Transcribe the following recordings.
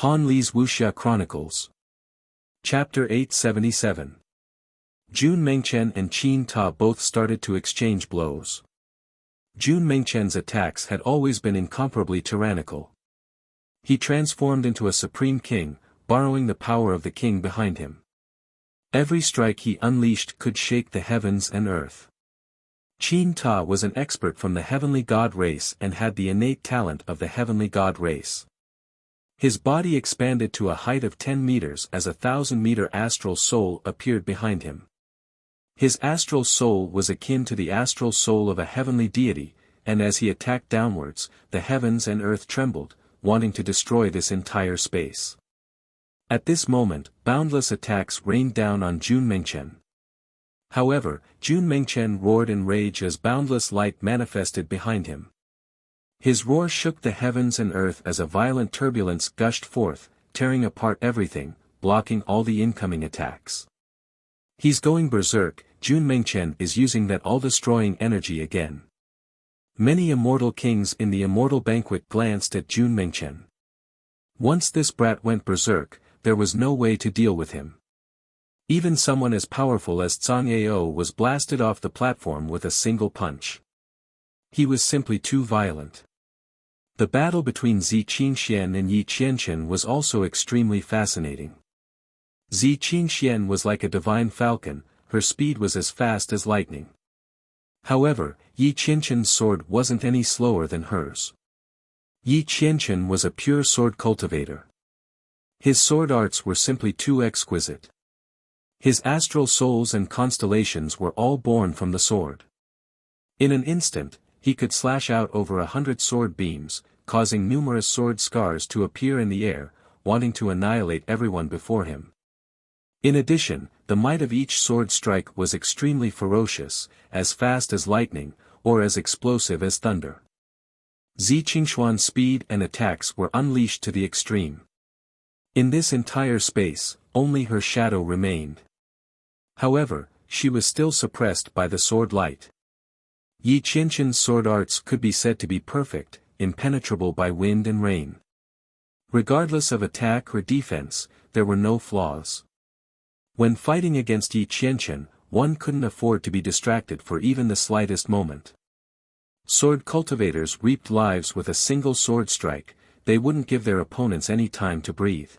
Han Li's Wuxia Chronicles. Chapter 877. Jun Mengchen and Qin Ta both started to exchange blows. Jun Mengchen's attacks had always been incomparably tyrannical. He transformed into a supreme king, borrowing the power of the king behind him. Every strike he unleashed could shake the heavens and earth. Qin Ta was an expert from the heavenly god race and had the innate talent of the heavenly god race. His body expanded to a height of 10 meters as a 1,000-meter astral soul appeared behind him. His astral soul was akin to the astral soul of a heavenly deity, and as he attacked downwards, the heavens and earth trembled, wanting to destroy this entire space. At this moment, boundless attacks rained down on Jun Mengchen. However, Jun Mengchen roared in rage as boundless light manifested behind him. His roar shook the heavens and earth as a violent turbulence gushed forth, tearing apart everything, blocking all the incoming attacks. He's going berserk. Jun Mengchen is using that all-destroying energy again. Many immortal kings in the immortal banquet glanced at Jun Mengchen. Once this brat went berserk, there was no way to deal with him. Even someone as powerful as Zhang Yao was blasted off the platform with a single punch. He was simply too violent. The battle between Zi Qingxian and Yi Qianchen was also extremely fascinating. Zi Qingxian was like a divine falcon, her speed was as fast as lightning. However, Yi Qianchen's sword wasn't any slower than hers. Yi Qianchen was a pure sword cultivator. His sword arts were simply too exquisite. His astral souls and constellations were all born from the sword. In an instant, he could slash out over 100 sword beams, causing numerous sword scars to appear in the air, wanting to annihilate everyone before him. In addition, the might of each sword strike was extremely ferocious, as fast as lightning, or as explosive as thunder. Zi Qingshuan's speed and attacks were unleashed to the extreme. In this entire space, only her shadow remained. However, she was still suppressed by the sword light. Yi Qianchen's sword arts could be said to be perfect, impenetrable by wind and rain. Regardless of attack or defense, there were no flaws. When fighting against Yi Qianchen, one couldn't afford to be distracted for even the slightest moment. Sword cultivators reaped lives with a single sword strike, they wouldn't give their opponents any time to breathe.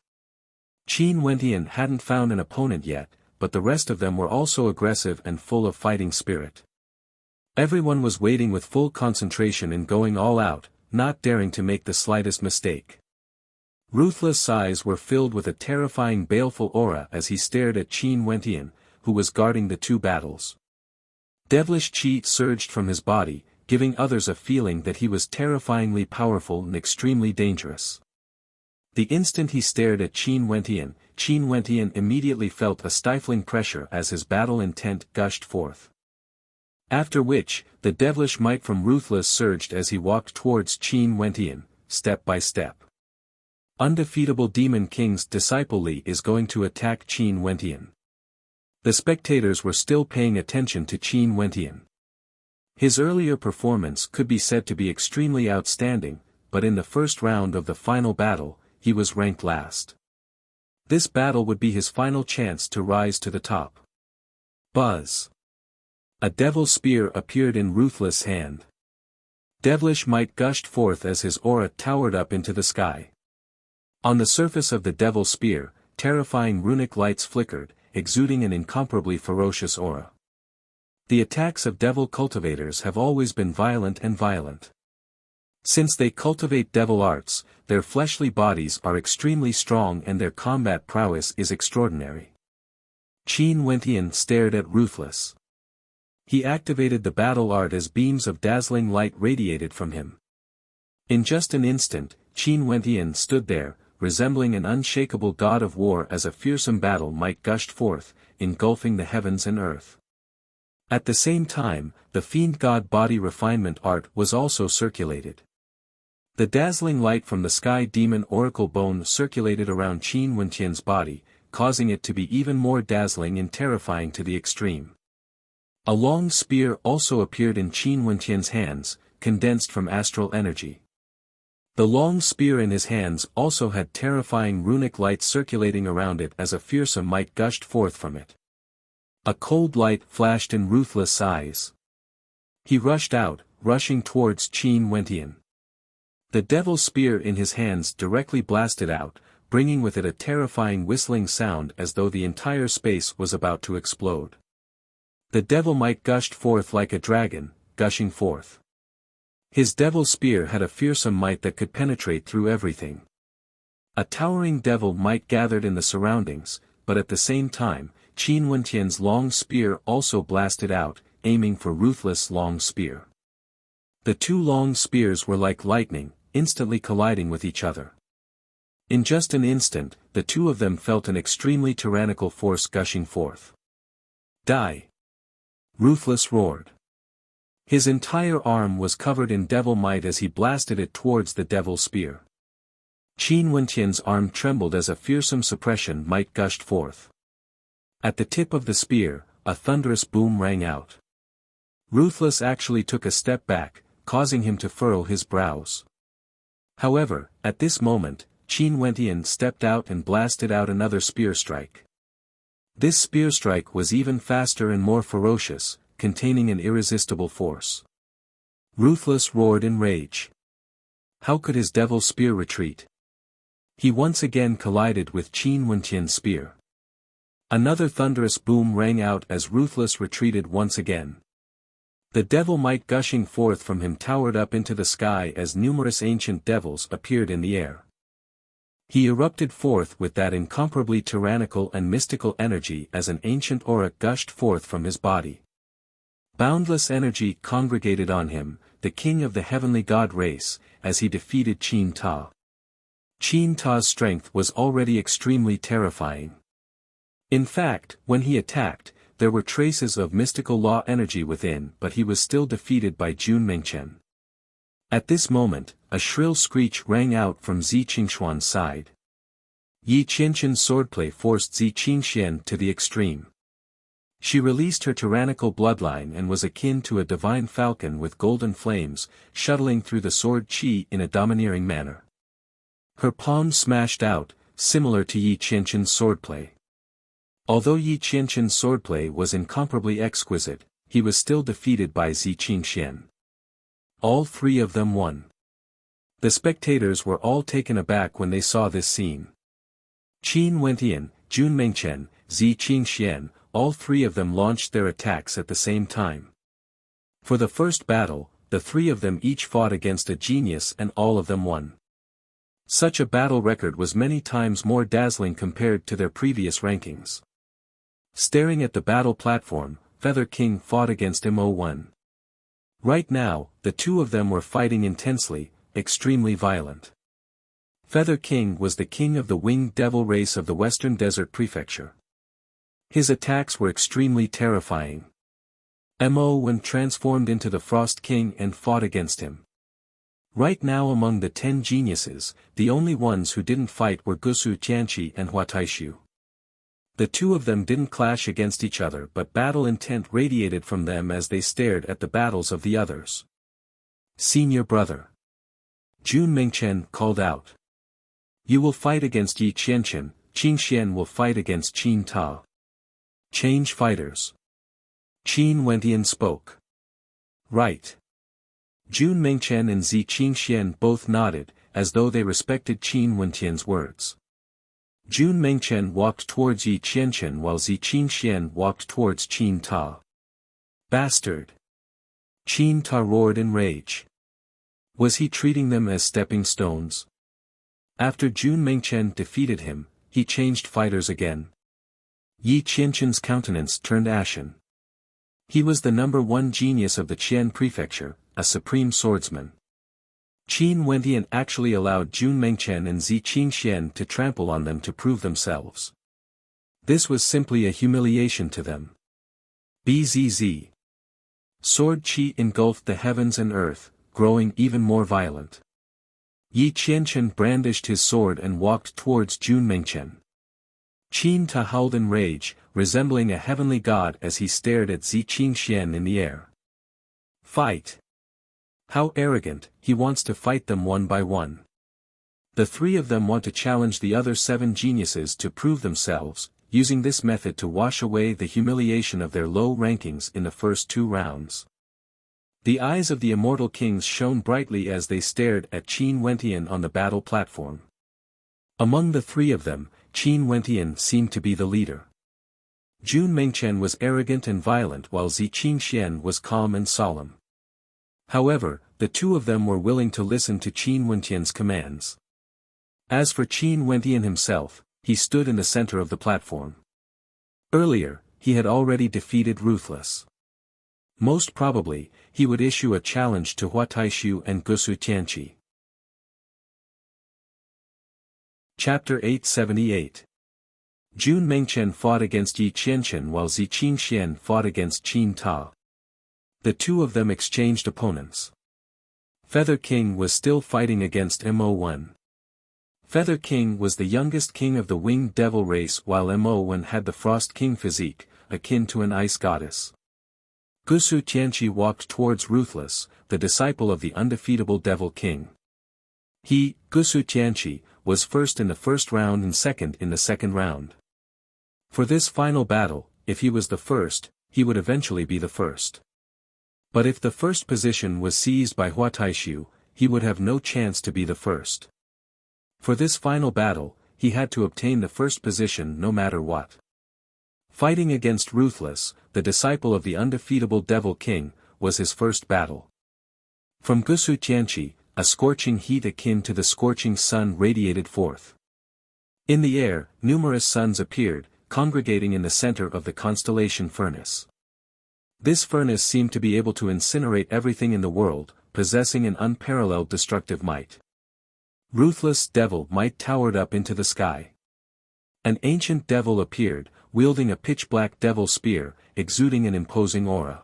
Qin Wentian hadn't found an opponent yet, but the rest of them were also aggressive and full of fighting spirit. Everyone was waiting with full concentration and going all out, not daring to make the slightest mistake. Ruthless eyes were filled with a terrifying baleful aura as he stared at Qin Wentian, who was guarding the two battles. Devilish qi surged from his body, giving others a feeling that he was terrifyingly powerful and extremely dangerous. The instant he stared at Qin Wentian immediately felt a stifling pressure as his battle intent gushed forth. After which, the devilish might from Ruthless surged as he walked towards Qin Wentian, step by step. Undefeatable Demon King's disciple Li is going to attack Qin Wentian. The spectators were still paying attention to Qin Wentian. His earlier performance could be said to be extremely outstanding, but in the first round of the final battle, he was ranked last. This battle would be his final chance to rise to the top. Buzz. A devil spear appeared in Ruthless' hand. Devilish might gushed forth as his aura towered up into the sky. On the surface of the devil spear, terrifying runic lights flickered, exuding an incomparably ferocious aura. The attacks of devil cultivators have always been violent and violent. Since they cultivate devil arts, their fleshly bodies are extremely strong and their combat prowess is extraordinary. Qin Wentian stared at Ruthless. He activated the battle art as beams of dazzling light radiated from him. In just an instant, Qin Wentian stood there, resembling an unshakable god of war as a fearsome battle might gushed forth, engulfing the heavens and earth. At the same time, the fiend god body refinement art was also circulated. The dazzling light from the sky demon oracle bone circulated around Qin Wentian's body, causing it to be even more dazzling and terrifying to the extreme. A long spear also appeared in Qin Wentian's hands, condensed from astral energy. The long spear in his hands also had terrifying runic light circulating around it as a fearsome might gushed forth from it. A cold light flashed in Ruthless' eyes. He rushed out, rushing towards Qin Wentian. The devil's spear in his hands directly blasted out, bringing with it a terrifying whistling sound as though the entire space was about to explode. The devil might gushed forth like a dragon, gushing forth. His devil spear had a fearsome might that could penetrate through everything. A towering devil might gathered in the surroundings, but at the same time, Qin Wentian's long spear also blasted out, aiming for Ruthless' long spear. The two long spears were like lightning, instantly colliding with each other. In just an instant, the two of them felt an extremely tyrannical force gushing forth. Die! Ruthless roared. His entire arm was covered in devil might as he blasted it towards the devil spear. Qin Wentian's arm trembled as a fearsome suppression might gushed forth. At the tip of the spear, a thunderous boom rang out. Ruthless actually took a step back, causing him to furrow his brows. However, at this moment, Qin Wentian stepped out and blasted out another spear strike. This spear strike was even faster and more ferocious, containing an irresistible force. Ruthless roared in rage. How could his devil spear retreat? He once again collided with Qin Wentian's spear. Another thunderous boom rang out as Ruthless retreated once again. The devil might gushing forth from him towered up into the sky as numerous ancient devils appeared in the air. He erupted forth with that incomparably tyrannical and mystical energy as an ancient aura gushed forth from his body. Boundless energy congregated on him, the king of the heavenly god race, as he defeated Qin Ta. Qin Ta's strength was already extremely terrifying. In fact, when he attacked, there were traces of mystical law energy within, but he was still defeated by Jun Mengchen. At this moment, a shrill screech rang out from Zi Qingshuan's side. Yi Qianqian's swordplay forced Zi Qingxian to the extreme. She released her tyrannical bloodline and was akin to a divine falcon with golden flames, shuttling through the sword qi in a domineering manner. Her palms smashed out, similar to Yi Qianqian's swordplay. Although Yi Qianqian's swordplay was incomparably exquisite, he was still defeated by Zi Qingxian. All three of them won. The spectators were all taken aback when they saw this scene. Qin Wentian, Jun Mengchen, Zi Qingxian, all three of them launched their attacks at the same time. For the first battle, the three of them each fought against a genius and all of them won. Such a battle record was many times more dazzling compared to their previous rankings. Staring at the battle platform, Feather King fought against Mo1. Right now, the two of them were fighting intensely, extremely violent. Feather King was the king of the winged devil race of the Western Desert Prefecture. His attacks were extremely terrifying. Mo1 transformed into the Frost King and fought against him. Right now among the 10 geniuses, the only ones who didn't fight were Gusu Tianqi and Hua Taishu. The two of them didn't clash against each other but battle intent radiated from them as they stared at the battles of the others. Senior brother. Jun Mengchen called out. You will fight against Yi Qianqian, Qingxian will fight against Qin Ta. Change fighters. Qin Wentian spoke. Right. Jun Mengchen and Zi Qingxian both nodded, as though they respected Qin Wentian's words. Jun Mengchen walked towards Yi Qianqian while Zi Qingxian walked towards Qin Ta. Bastard! Qin Ta roared in rage. Was he treating them as stepping stones? After Jun Mengchen defeated him, he changed fighters again. Yi Qianqian's countenance turned ashen. He was the #1 genius of the Qian prefecture, a supreme swordsman. Qin Wentian actually allowed Jun Mengchen and Zi Qingxian to trample on them to prove themselves. This was simply a humiliation to them. Bzz. Sword qi engulfed the heavens and earth, growing even more violent. Yi Qianqian brandished his sword and walked towards Jun Mengchen. Qin Ta howled in rage, resembling a heavenly god as he stared at Zi Qingxian in the air. Fight! How arrogant, he wants to fight them one by one. The three of them want to challenge the other 7 geniuses to prove themselves, using this method to wash away the humiliation of their low rankings in the first 2 rounds. The eyes of the immortal kings shone brightly as they stared at Qin Wentian on the battle platform. Among the 3 of them, Qin Wentian seemed to be the leader. Jun Mengchen was arrogant and violent while Zi Qingxian was calm and solemn. However, the 2 of them were willing to listen to Qin Wentian's commands. As for Qin Wentian himself, he stood in the center of the platform. Earlier, he had already defeated Ruthless. Most probably, he would issue a challenge to Hua Taishu and Gusu Tianqi. Chapter 878. Jun Mengchen fought against Yi Qianchen while Zi Qingxian fought against Qin Ta. The 2 of them exchanged opponents. Feather King was still fighting against Mo1. Feather King was the youngest king of the winged devil race while Mo1 had the Frost King physique, akin to an ice goddess. Gusu Tianqi walked towards Ruthless, the disciple of the undefeatable Devil King. He, Gusu Tianqi, was first in the first round and second in the second round. For this final battle, if he was the first, he would eventually be the first. But if the first position was seized by Hua Taishu, he would have no chance to be the first. For this final battle, he had to obtain the first position no matter what. Fighting against Ruthless, the disciple of the undefeatable Devil King, was his first battle. From Gusu Tianqi, a scorching heat akin to the scorching sun radiated forth. In the air, numerous suns appeared, congregating in the center of the constellation furnace. This furnace seemed to be able to incinerate everything in the world, possessing an unparalleled destructive might. Ruthless devil might towered up into the sky. An ancient devil appeared, wielding a pitch-black devil spear, exuding an imposing aura.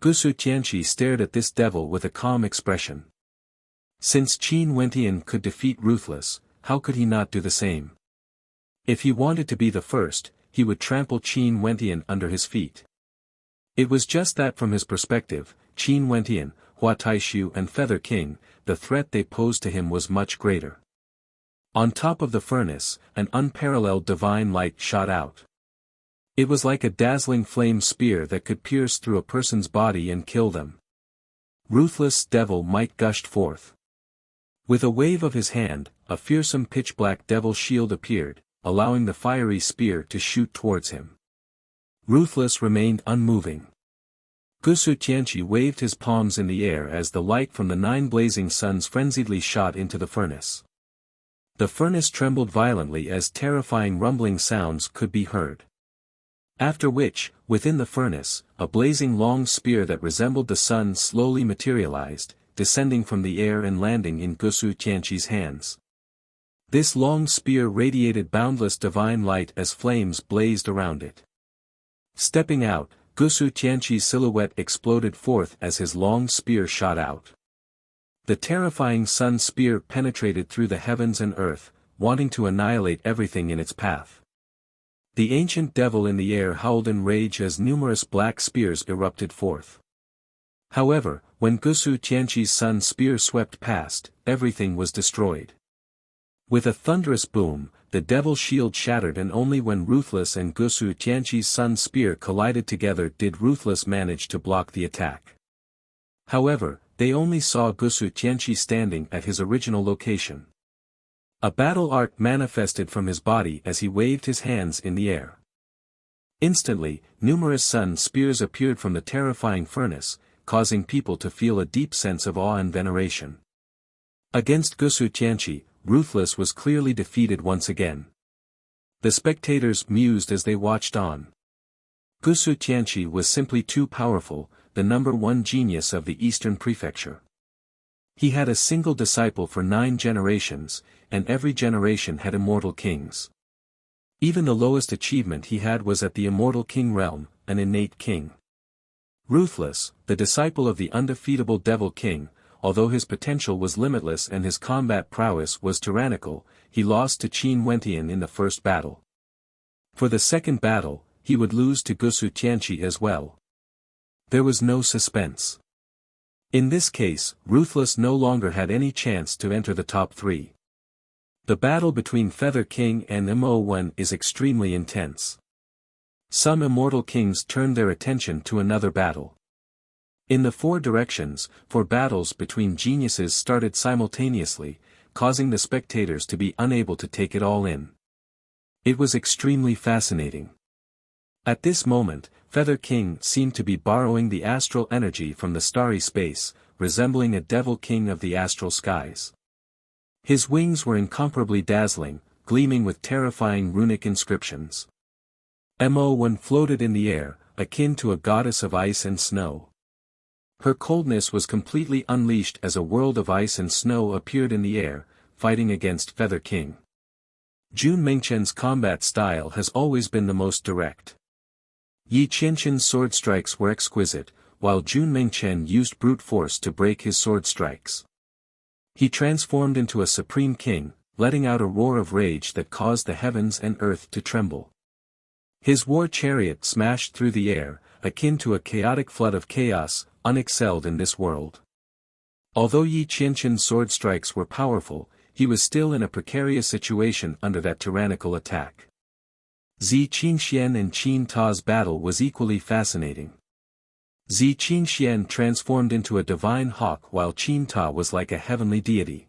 Gusu Tianqi stared at this devil with a calm expression. Since Qin Wentian could defeat Ruthless, how could he not do the same? If he wanted to be the first, he would trample Qin Wentian under his feet. It was just that from his perspective, Qin Wentian, Hua Taishu and Feather King, the threat they posed to him was much greater. On top of the furnace, an unparalleled divine light shot out. It was like a dazzling flame spear that could pierce through a person's body and kill them. Ruthless devil might gushed forth. With a wave of his hand, a fearsome pitch-black devil shield appeared, allowing the fiery spear to shoot towards him. Ruthless remained unmoving. Gusu Tianqi waved his palms in the air as the light from the 9 blazing suns frenziedly shot into the furnace. The furnace trembled violently as terrifying rumbling sounds could be heard. After which, within the furnace, a blazing long spear that resembled the sun slowly materialized, descending from the air and landing in Gusu Tianqi's hands. This long spear radiated boundless divine light as flames blazed around it. Stepping out, Gusu Tianqi's silhouette exploded forth as his long spear shot out. The terrifying sun spear penetrated through the heavens and earth, wanting to annihilate everything in its path. The ancient devil in the air howled in rage as numerous black spears erupted forth. However, when Gusu Tianqi's sun spear swept past, everything was destroyed. With a thunderous boom, the devil shield shattered, and only when Ruthless and Gusu Tianqi's sun spear collided together did Ruthless manage to block the attack. However, they only saw Gusu Tianqi standing at his original location. A battle arc manifested from his body as he waved his hands in the air. Instantly, numerous sun spears appeared from the terrifying furnace, causing people to feel a deep sense of awe and veneration. Against Gusu Tianqi, Ruthless was clearly defeated once again. The spectators mused as they watched on. Gusu Tianqi was simply too powerful, the #1 genius of the Eastern Prefecture. He had a single disciple for 9 generations, and every generation had immortal kings. Even the lowest achievement he had was at the immortal king realm, an innate king. Ruthless, the disciple of the undefeatable Devil King, although his potential was limitless and his combat prowess was tyrannical, he lost to Qin Wentian in the first battle. For the second battle, he would lose to Gusu Tianqi as well. There was no suspense. In this case, Ruthless no longer had any chance to enter the top 3. The battle between Feather King and Mo1 is extremely intense. Some immortal kings turned their attention to another battle. In the four directions, four battles between geniuses started simultaneously, causing the spectators to be unable to take it all in. It was extremely fascinating. At this moment, Feather King seemed to be borrowing the astral energy from the starry space, resembling a devil king of the astral skies. His wings were incomparably dazzling, gleaming with terrifying runic inscriptions. Mo1 floated in the air, akin to a goddess of ice and snow. Her coldness was completely unleashed as a world of ice and snow appeared in the air, fighting against Feather King. Jun Mengchen's combat style has always been the most direct. Yi Qianqian's sword strikes were exquisite, while Jun Mengchen used brute force to break his sword strikes. He transformed into a supreme king, letting out a roar of rage that caused the heavens and earth to tremble. His war chariot smashed through the air, akin to a chaotic flood of chaos, unexcelled in this world. Although Yi Qianqian's sword strikes were powerful, he was still in a precarious situation under that tyrannical attack. Zi Qingxian and Qin Ta's battle was equally fascinating. Zi Qingxian transformed into a divine hawk while Qin Ta was like a heavenly deity.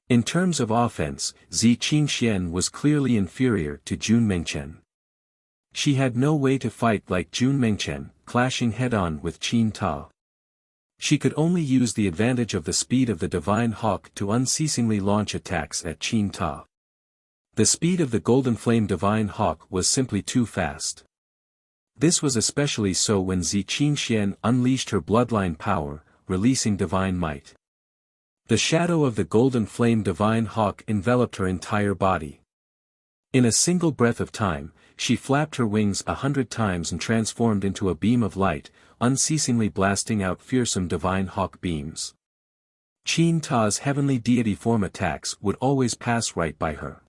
In terms of offense, Zi Qingxian was clearly inferior to Jun Mengchen. She had no way to fight like Jun Mengchen, clashing head-on with Qin Ta. She could only use the advantage of the speed of the divine hawk to unceasingly launch attacks at Qin Ta. The speed of the Golden Flame Divine Hawk was simply too fast. This was especially so when Zi Qingxian unleashed her bloodline power, releasing divine might. The shadow of the Golden Flame Divine Hawk enveloped her entire body. In a single breath of time, she flapped her wings 100 times and transformed into a beam of light, unceasingly blasting out fearsome divine hawk beams. Qin Ta's heavenly deity form attacks would always pass right by her.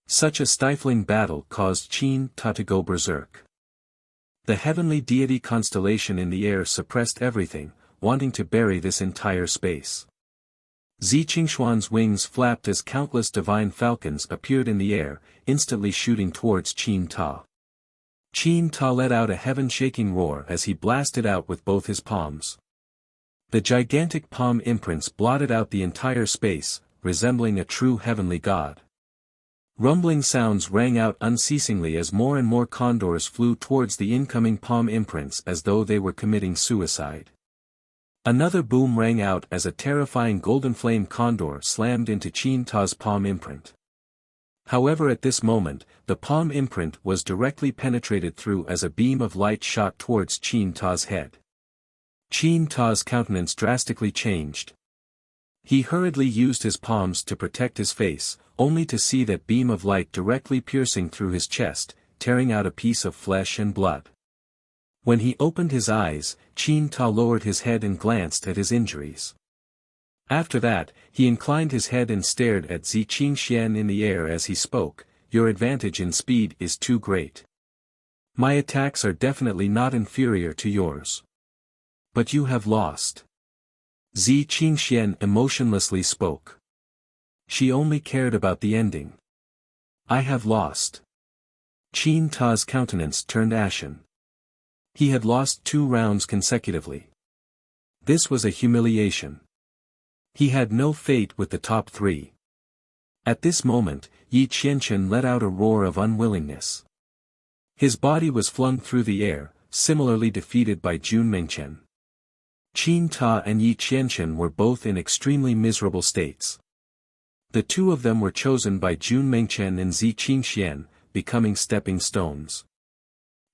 Such a stifling battle caused Qin Ta to go berserk. The heavenly deity constellation in the air suppressed everything, wanting to bury this entire space. Zi Qingshuan's wings flapped as countless divine falcons appeared in the air, instantly shooting towards Qin Ta. Qin Ta let out a heaven-shaking roar as he blasted out with both his palms. The gigantic palm imprints blotted out the entire space, resembling a true heavenly god. Rumbling sounds rang out unceasingly as more and more condors flew towards the incoming palm imprints as though they were committing suicide. Another boom rang out as a terrifying golden flame condor slammed into Qin Ta's palm imprint. However, at this moment, the palm imprint was directly penetrated through as a beam of light shot towards Qin Ta's head. Qin Ta's countenance drastically changed. He hurriedly used his palms to protect his face, only to see that beam of light directly piercing through his chest, tearing out a piece of flesh and blood. When he opened his eyes, Qin Ta lowered his head and glanced at his injuries. After that, he inclined his head and stared at Zi Qingxian in the air as he spoke, "Your advantage in speed is too great. My attacks are definitely not inferior to yours. But you have lost." Zi Qingxian emotionlessly spoke. She only cared about the ending. "I have lost." Qin Ta's countenance turned ashen. He had lost 2 rounds consecutively. This was a humiliation. He had no fate with the top 3. At this moment, Yi Qianqian let out a roar of unwillingness. His body was flung through the air, similarly defeated by Jun Mengchen. Qin Ta and Yi Qianqian were both in extremely miserable states. The two of them were chosen by Jun Mengchen and Zi Qingxian, becoming stepping stones.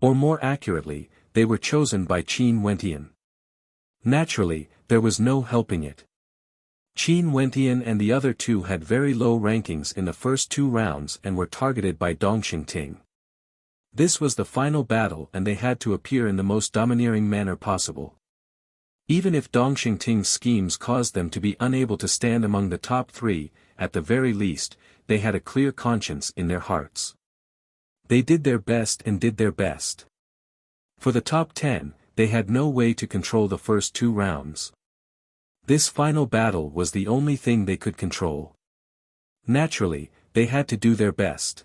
Or more accurately, they were chosen by Qin Wentian. Naturally, there was no helping it. Qin Wentian and the other two had very low rankings in the first 2 rounds and were targeted by Dongxing Ting. This was the final battle and they had to appear in the most domineering manner possible. Even if Dongxing Ting's schemes caused them to be unable to stand among the top 3, at the very least, they had a clear conscience in their hearts. They did their best and did their best. For the top 10, they had no way to control the first 2 rounds. This final battle was the only thing they could control. Naturally, they had to do their best.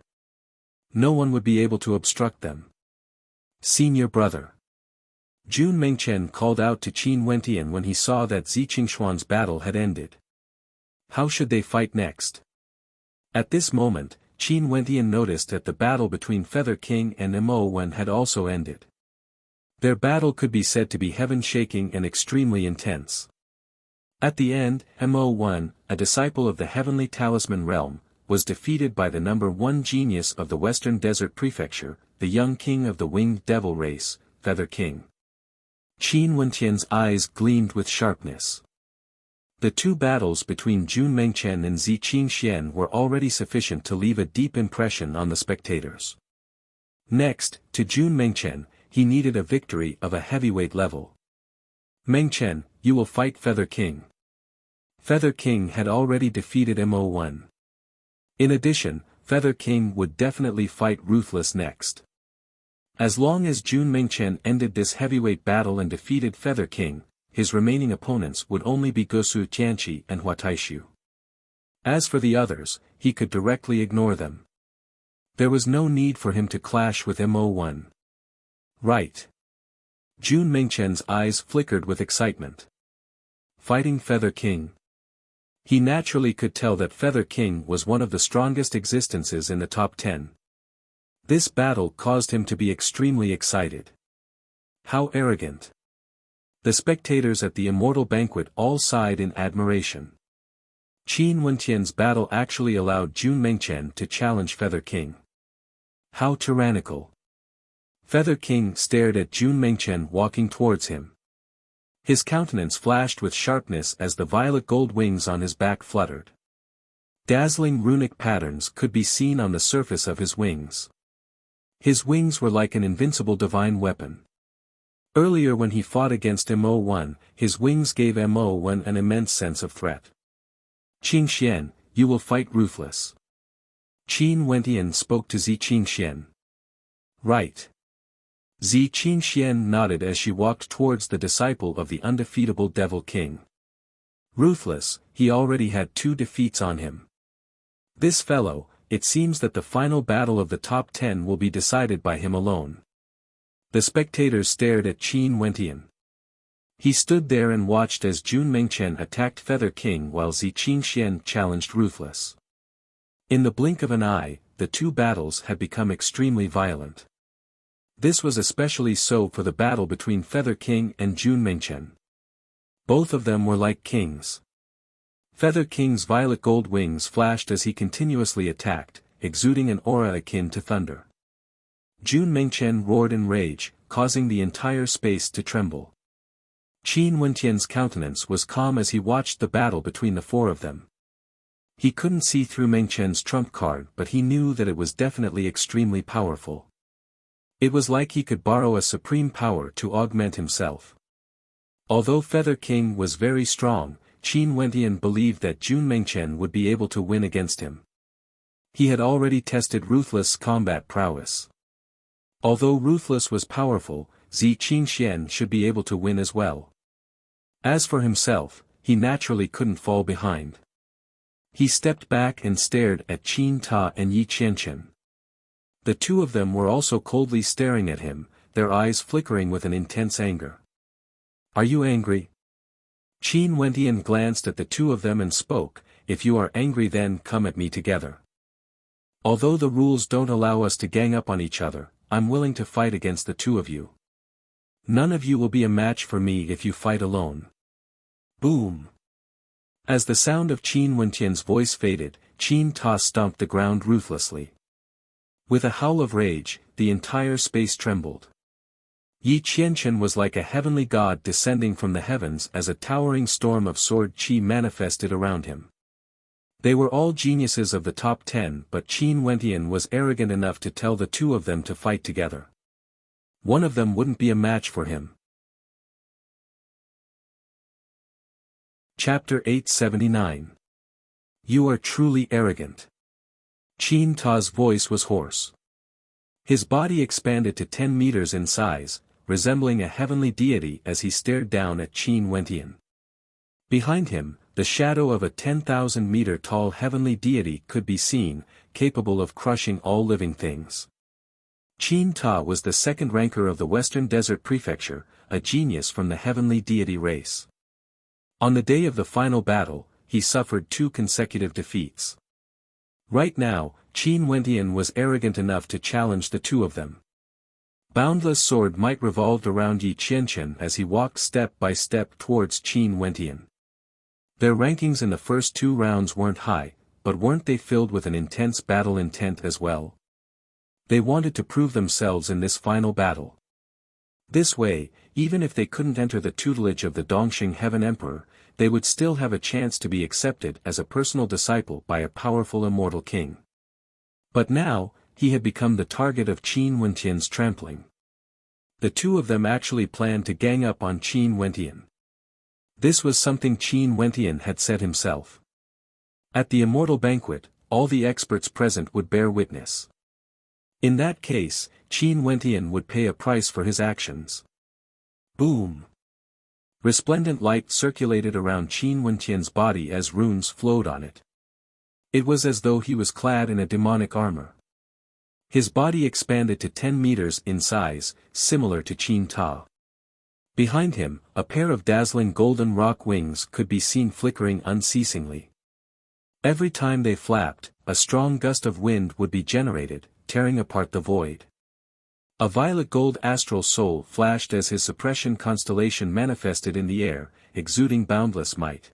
No one would be able to obstruct them. Senior brother. Jun Mengchen called out to Qin Wentian when he saw that Zi Qingshuan's battle had ended. How should they fight next? At this moment, Qin Wentian noticed that the battle between Feather King and Mo Wen had also ended. Their battle could be said to be heaven-shaking and extremely intense. At the end, Mo Wen, a disciple of the Heavenly Talisman realm, was defeated by the number 1 genius of the Western Desert Prefecture, the young king of the winged devil race, Feather King. Qin Wentian's eyes gleamed with sharpness. The two battles between Jun Mengchen and Zi Qingxian were already sufficient to leave a deep impression on the spectators. Next, to Jun Mengchen, he needed a victory of a heavyweight level. Mengchen, you will fight Feather King. Feather King had already defeated Mo Wen. In addition, Feather King would definitely fight Ruthless next. As long as Jun Mengchen ended this heavyweight battle and defeated Feather King, his remaining opponents would only be Gosu Tianqi and Hua Taishu. As for the others, he could directly ignore them. There was no need for him to clash with Mo Wen. Right. Jun Mengchen's eyes flickered with excitement. Fighting Feather King. He naturally could tell that Feather King was one of the strongest existences in the top 10. This battle caused him to be extremely excited. How arrogant. The spectators at the Immortal banquet all sighed in admiration. Qin Wentian's battle actually allowed Jun Mengchen to challenge Feather King. How tyrannical. Feather King stared at Jun Mengchen walking towards him. His countenance flashed with sharpness as the violet gold wings on his back fluttered. Dazzling runic patterns could be seen on the surface of his wings. His wings were like an invincible divine weapon. Earlier when he fought against Mo Wen, his wings gave Mo Wen an immense sense of threat. Qingxian, you will fight Ruthless. Qin Wentian spoke to Zi Qingxian. Right. Zi Qingxian nodded as she walked towards the disciple of the undefeatable Devil King. Ruthless, he already had 2 defeats on him. This fellow, it seems that the final battle of the top 10 will be decided by him alone. The spectators stared at Qin Wentian. He stood there and watched as Jun Mengchen attacked Feather King while Zi Qingxian challenged Ruthless. In the blink of an eye, the 2 battles had become extremely violent. This was especially so for the battle between Feather King and Jun Mengchen. Both of them were like kings. Feather King's violet gold wings flashed as he continuously attacked, exuding an aura akin to thunder. Jun Mengchen roared in rage, causing the entire space to tremble. Qin Wentian's countenance was calm as he watched the battle between the 4 of them. He couldn't see through Mengchen's trump card, but he knew that it was definitely extremely powerful. It was like he could borrow a supreme power to augment himself. Although Feather King was very strong, Qin Wentian believed that Jun Mengchen would be able to win against him. He had already tested Ruthless' combat prowess. Although Ruthless was powerful, Zi Qingxian should be able to win as well. As for himself, he naturally couldn't fall behind. He stepped back and stared at Qin Ta and Yi Qianchen. The 2 of them were also coldly staring at him, their eyes flickering with an intense anger. Are you angry? Qin Wentian glanced at the 2 of them and spoke, if you are angry then come at me together. Although the rules don't allow us to gang up on each other, I'm willing to fight against the 2 of you. None of you will be a match for me if you fight alone. Boom! As the sound of Qin Wentian's voice faded, Qin Ta stomped the ground ruthlessly. With a howl of rage, the entire space trembled. Yi Qianchen was like a heavenly god descending from the heavens as a towering storm of sword qi manifested around him. They were all geniuses of the top 10, but Qin Wentian was arrogant enough to tell the 2 of them to fight together. One of them wouldn't be a match for him. Chapter 879. You are truly arrogant. Qin Ta's voice was hoarse. His body expanded to 10 meters in size, resembling a heavenly deity as he stared down at Qin Wentian. Behind him, the shadow of a 10,000-meter-tall heavenly deity could be seen, capable of crushing all living things. Qin Ta was the second ranker of the Western Desert Prefecture, a genius from the heavenly deity race. On the day of the final battle, he suffered 2 consecutive defeats. Right now, Qin Wentian was arrogant enough to challenge the 2 of them. Boundless Sword Might revolved around Yi Qianqian as he walked step by step towards Qin Wentian. Their rankings in the first 2 rounds weren't high, but weren't they filled with an intense battle intent as well? They wanted to prove themselves in this final battle. This way, even if they couldn't enter the tutelage of the Dongxing Heaven Emperor, they would still have a chance to be accepted as a personal disciple by a powerful immortal king. But now, he had become the target of Qin Wentian's trampling. The 2 of them actually planned to gang up on Qin Wentian. This was something Qin Wentian had said himself. At the Immortal Banquet, all the experts present would bear witness. In that case, Qin Wentian would pay a price for his actions. Boom! Resplendent light circulated around Qin Wentian's body as runes flowed on it. It was as though he was clad in a demonic armor. His body expanded to 10 meters in size, similar to Qin Ta. Behind him, a pair of dazzling golden rock wings could be seen flickering unceasingly. Every time they flapped, a strong gust of wind would be generated, tearing apart the void. A violet gold astral soul flashed as his suppression constellation manifested in the air, exuding boundless might.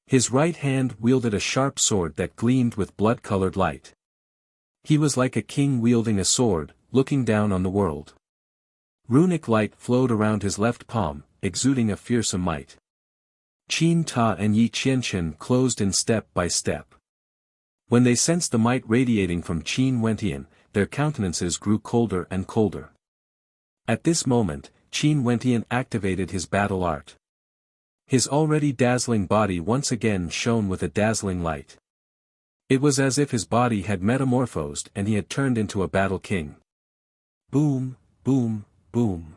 His right hand wielded a sharp sword that gleamed with blood-colored light. He was like a king wielding a sword, looking down on the world. Runic light flowed around his left palm, exuding a fearsome might. Qin Ta and Yi Qianqian closed in step by step. When they sensed the might radiating from Qin Wentian, their countenances grew colder and colder. At this moment, Qin Wentian activated his battle art. His already dazzling body once again shone with a dazzling light. It was as if his body had metamorphosed and he had turned into a battle king. Boom, boom, boom.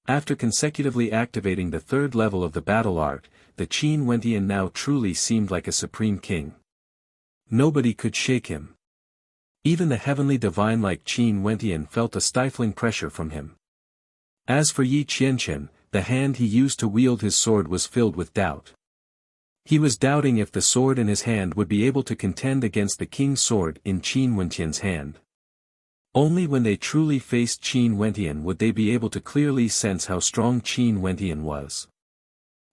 After consecutively activating the 3rd level of the battle art, the Qin Wentian now truly seemed like a supreme king. Nobody could shake him. Even the heavenly divine like Qin Wentian felt a stifling pressure from him. As for Yi Qianqian, the hand he used to wield his sword was filled with doubt. He was doubting if the sword in his hand would be able to contend against the king's sword in Qin Wentian's hand. Only when they truly faced Qin Wentian would they be able to clearly sense how strong Qin Wentian was.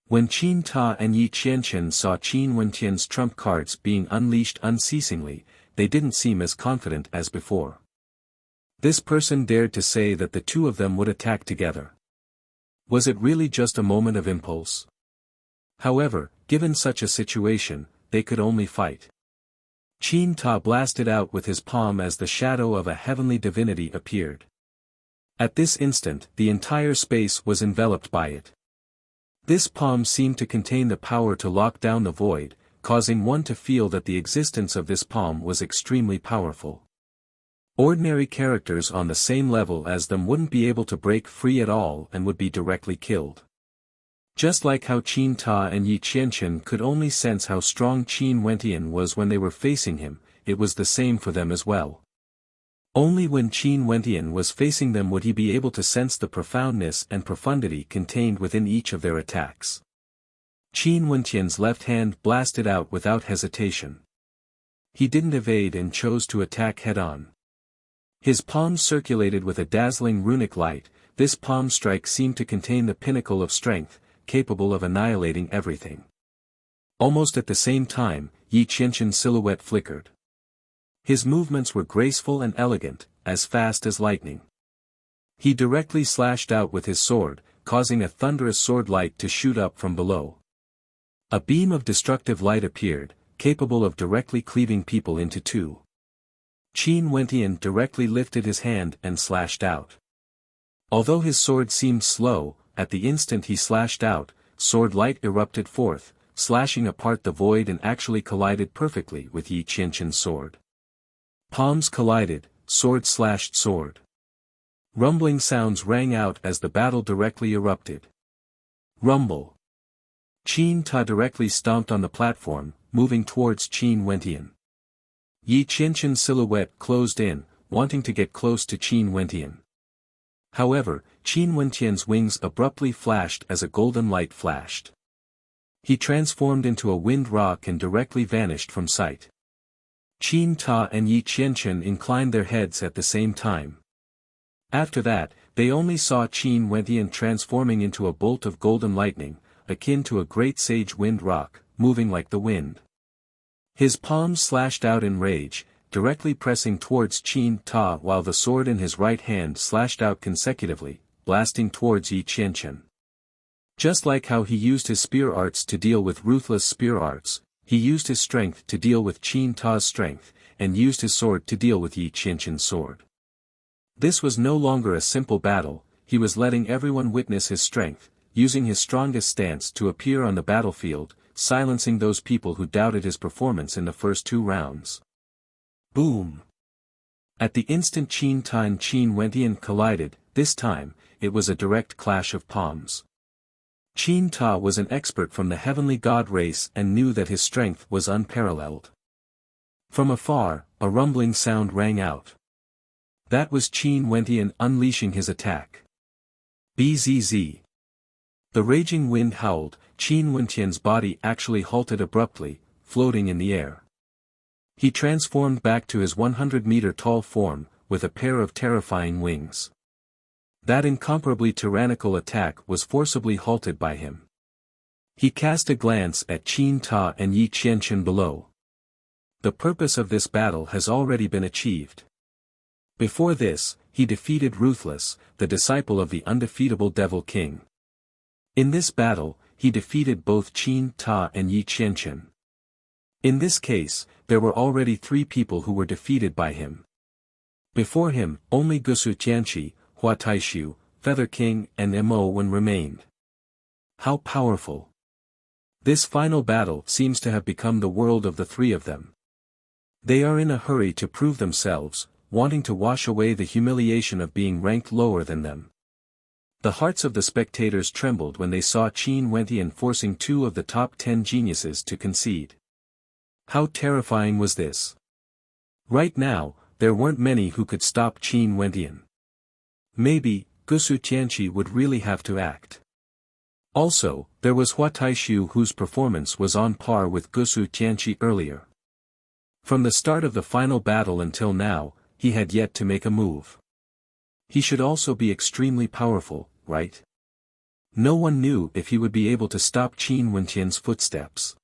When Qin Ta and Yi Qianqian saw Qin Wentian's trump cards being unleashed unceasingly, they didn't seem as confident as before. This person dared to say that the 2 of them would attack together. Was it really just a moment of impulse? However, given such a situation, they could only fight. Qin Ta blasted out with his palm as the shadow of a heavenly divinity appeared. At this instant, the entire space was enveloped by it. This palm seemed to contain the power to lock down the void, causing one to feel that the existence of this palm was extremely powerful. Ordinary characters on the same level as them wouldn't be able to break free at all and would be directly killed. Just like how Qin Ta and Yi Qianqian could only sense how strong Qin Wentian was when they were facing him, it was the same for them as well. Only when Qin Wentian was facing them would he be able to sense the profoundness and profundity contained within each of their attacks. Qin Wentian's left hand blasted out without hesitation. He didn't evade and chose to attack head-on. His palm circulated with a dazzling runic light. This palm strike seemed to contain the pinnacle of strength, capable of annihilating everything. Almost at the same time, Yi Qianqian's silhouette flickered. His movements were graceful and elegant, as fast as lightning. He directly slashed out with his sword, causing a thunderous sword light to shoot up from below. A beam of destructive light appeared, capable of directly cleaving people into 2. Qin Wentian directly lifted his hand and slashed out. Although his sword seemed slow, at the instant he slashed out, sword light erupted forth, slashing apart the void and actually collided perfectly with Yi Qianqian's sword. Palms collided, sword slashed sword. Rumbling sounds rang out as the battle directly erupted. Rumble. Qin Ta directly stomped on the platform, moving towards Qin Wentian. Yi Qianqian's silhouette closed in, wanting to get close to Qin Wentian. However, Qin Wentian's wings abruptly flashed as a golden light flashed. He transformed into a wind rock and directly vanished from sight. Qin Ta and Yi Qianqian inclined their heads at the same time. After that, they only saw Qin Wentian transforming into a bolt of golden lightning, akin to a great sage wind rock, moving like the wind. His palms slashed out in rage, directly pressing towards Qin Ta while the sword in his right hand slashed out consecutively, blasting towards Yi Qianqian. Just like how he used his spear arts to deal with ruthless spear arts, he used his strength to deal with Qin Ta's strength, and used his sword to deal with Yi Qianqian's sword. This was no longer a simple battle, he was letting everyone witness his strength, using his strongest stance to appear on the battlefield, silencing those people who doubted his performance in the first 2 rounds. Boom! At the instant Qin Ta and Qin Wentian collided, this time, it was a direct clash of palms. Qin Ta was an expert from the heavenly god race and knew that his strength was unparalleled. From afar, a rumbling sound rang out. That was Qin Wentian unleashing his attack. Bzz. The raging wind howled, Qin Wentian's body actually halted abruptly, floating in the air. He transformed back to his 100-meter-tall form, with a pair of terrifying wings. That incomparably tyrannical attack was forcibly halted by him. He cast a glance at Qin Ta and Yi Qianqian below. The purpose of this battle has already been achieved. Before this, he defeated Ruthless, the disciple of the undefeatable Devil King. In this battle, he defeated both Qin Ta and Yi Qianqian. In this case, there were already 3 people who were defeated by him. Before him, only Gusu Tianqi, Hua Taishu, Feather King and Mo Wen remained. How powerful! This final battle seems to have become the world of the 3 of them. They are in a hurry to prove themselves, wanting to wash away the humiliation of being ranked lower than them. The hearts of the spectators trembled when they saw Qin Wentian forcing 2 of the top 10 geniuses to concede. How terrifying was this? Right now, there weren't many who could stop Qin Wentian. Maybe, Gusu Tianqi would really have to act. Also, there was Hua Taishu whose performance was on par with Gusu Tianqi earlier. From the start of the final battle until now, he had yet to make a move. He should also be extremely powerful, right? No one knew if he would be able to stop Qin Wentian's footsteps.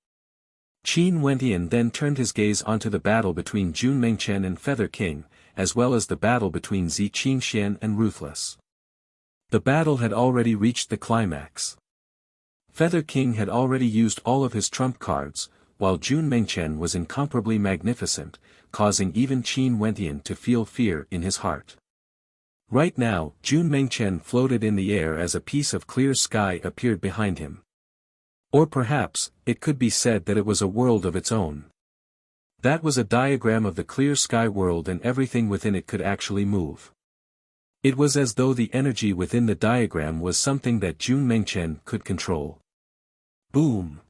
Qin Wentian then turned his gaze onto the battle between Jun Mengchen and Feather King, as well as the battle between Zi Qingxian and Ruthless. The battle had already reached the climax. Feather King had already used all of his trump cards, while Jun Mengchen was incomparably magnificent, causing even Qin Wentian to feel fear in his heart. Right now, Jun Mengchen floated in the air as a piece of clear sky appeared behind him. Or perhaps, it could be said that it was a world of its own. That was a diagram of the clear sky world and everything within it could actually move. It was as though the energy within the diagram was something that Jun Mengchen could control. Boom!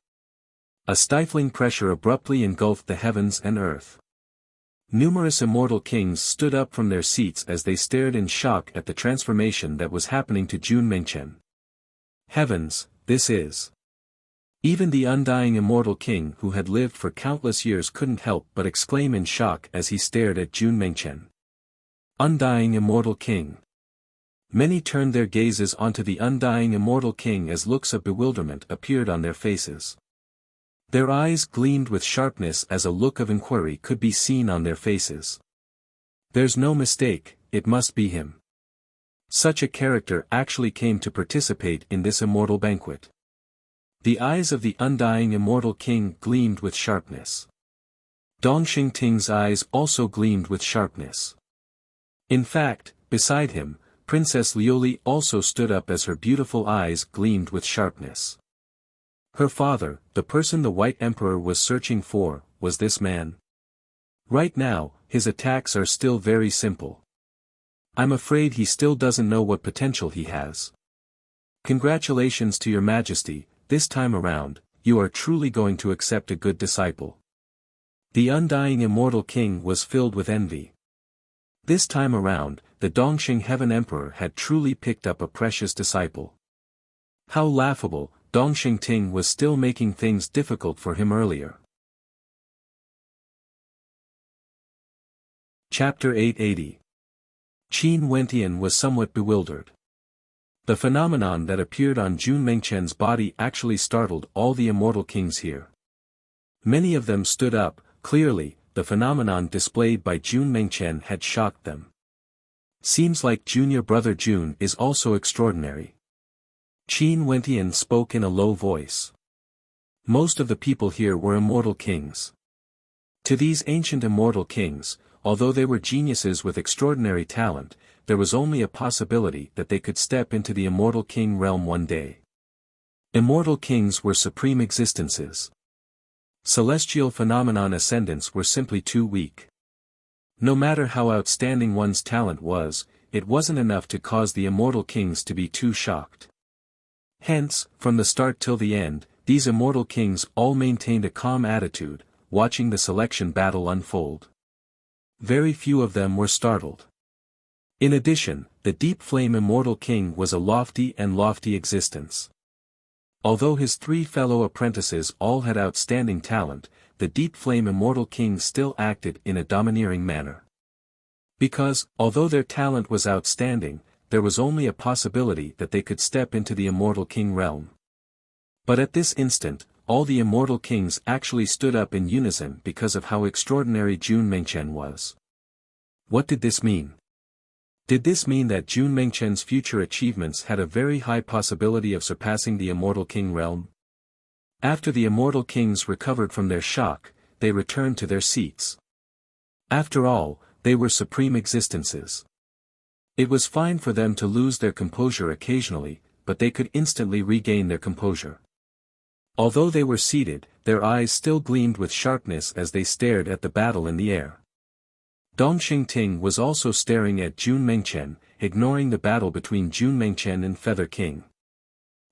A stifling pressure abruptly engulfed the heavens and earth. Numerous immortal kings stood up from their seats as they stared in shock at the transformation that was happening to Jun Mengchen. Heavens, this is... Even the undying immortal king who had lived for countless years couldn't help but exclaim in shock as he stared at Jun Mengchen. Undying immortal king. Many turned their gazes onto the undying immortal king as looks of bewilderment appeared on their faces. Their eyes gleamed with sharpness as a look of inquiry could be seen on their faces. There's no mistake, it must be him. Such a character actually came to participate in this immortal banquet. The eyes of the undying immortal king gleamed with sharpness. Dong Xingting's eyes also gleamed with sharpness. In fact, beside him, Princess Liuli also stood up as her beautiful eyes gleamed with sharpness. Her father, the person the White Emperor was searching for, was this man. Right now, his attacks are still very simple. I'm afraid he still doesn't know what potential he has. Congratulations to your majesty, this time around, you are truly going to accept a good disciple." The undying immortal king was filled with envy. This time around, the Dongxing Heaven Emperor had truly picked up a precious disciple. How laughable, Dongxing Ting was still making things difficult for him earlier. Chapter 880. Qin Wentian was somewhat bewildered. The phenomenon that appeared on Jun Mengchen's body actually startled all the immortal kings here. Many of them stood up. Clearly, the phenomenon displayed by Jun Mengchen had shocked them. Seems like junior brother Jun is also extraordinary. Qin Wentian spoke in a low voice. Most of the people here were immortal kings. To these ancient immortal kings, although they were geniuses with extraordinary talent, there was only a possibility that they could step into the immortal king realm one day. Immortal kings were supreme existences. Celestial phenomenon ascendants were simply too weak. No matter how outstanding one's talent was, it wasn't enough to cause the immortal kings to be too shocked. Hence, from the start till the end, these immortal kings all maintained a calm attitude, watching the selection battle unfold. Very few of them were startled. In addition, the Deep Flame Immortal King was a lofty existence. Although his three fellow apprentices all had outstanding talent, the Deep Flame Immortal King still acted in a domineering manner. Because, although their talent was outstanding, there was only a possibility that they could step into the Immortal King realm. But at this instant, all the Immortal Kings actually stood up in unison because of how extraordinary Jun Mengchen was. What did this mean? Did this mean that Jun Mengchen's future achievements had a very high possibility of surpassing the Immortal King realm? After the Immortal Kings recovered from their shock, they returned to their seats. After all, they were supreme existences. It was fine for them to lose their composure occasionally, but they could instantly regain their composure. Although they were seated, their eyes still gleamed with sharpness as they stared at the battle in the air. Dongxing Ting was also staring at Jun Mengchen, ignoring the battle between Jun Mengchen and Feather King.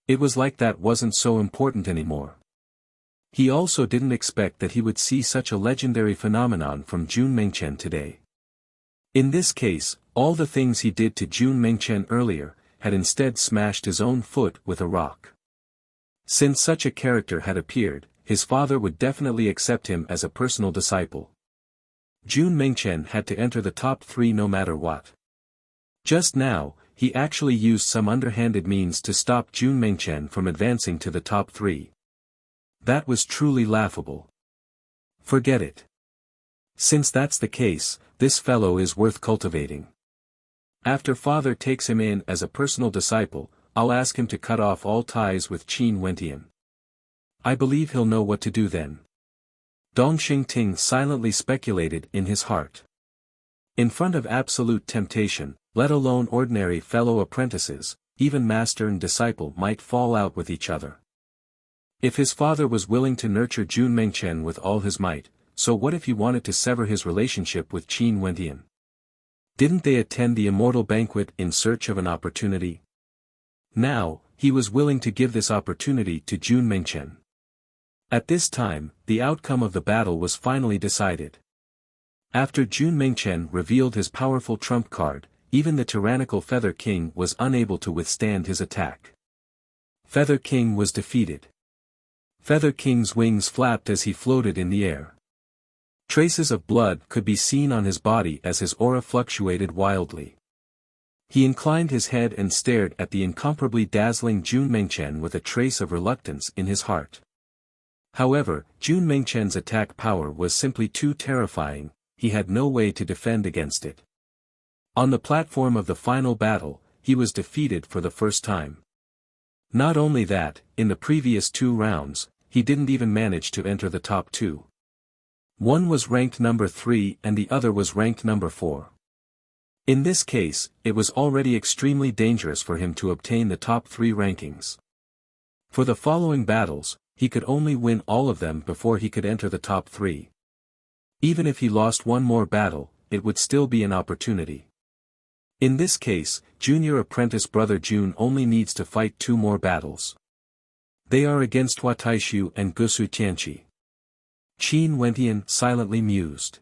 It was like that wasn't so important anymore. He also didn't expect that he would see such a legendary phenomenon from Jun Mengchen today. In this case, all the things he did to Jun Mengchen earlier, had instead smashed his own foot with a rock. Since such a character had appeared, his father would definitely accept him as a personal disciple. Jun Mengchen had to enter the top 3 no matter what. Just now, he actually used some underhanded means to stop Jun Mengchen from advancing to the top 3. That was truly laughable. Forget it. Since that's the case, this fellow is worth cultivating. After father takes him in as a personal disciple, I'll ask him to cut off all ties with Qin Wentian. I believe he'll know what to do then. Dongxing Ting silently speculated in his heart. In front of absolute temptation, let alone ordinary fellow apprentices, even master and disciple might fall out with each other. If his father was willing to nurture Jun Mengchen with all his might, so what if he wanted to sever his relationship with Qin Wentian? Didn't they attend the immortal banquet in search of an opportunity? Now, he was willing to give this opportunity to Jun Mengchen. At this time, the outcome of the battle was finally decided. After Jun Mengchen revealed his powerful trump card, even the tyrannical Feather King was unable to withstand his attack. Feather King was defeated. Feather King's wings flapped as he floated in the air. Traces of blood could be seen on his body as his aura fluctuated wildly. He inclined his head and stared at the incomparably dazzling Jun Mengchen with a trace of reluctance in his heart. However, Jun Mengchen's attack power was simply too terrifying, he had no way to defend against it. On the platform of the final battle, he was defeated for the first time. Not only that, in the previous 2 rounds, he didn't even manage to enter the top 2. One was ranked number 3 and the other was ranked number 4. In this case, it was already extremely dangerous for him to obtain the top 3 rankings. For the following battles, he could only win all of them before he could enter the top 3. Even if he lost one more battle, it would still be an opportunity. In this case, junior apprentice brother Jun only needs to fight 2 more battles. They are against Hua Taishu and Gusu Tianqi. Qin Wentian silently mused.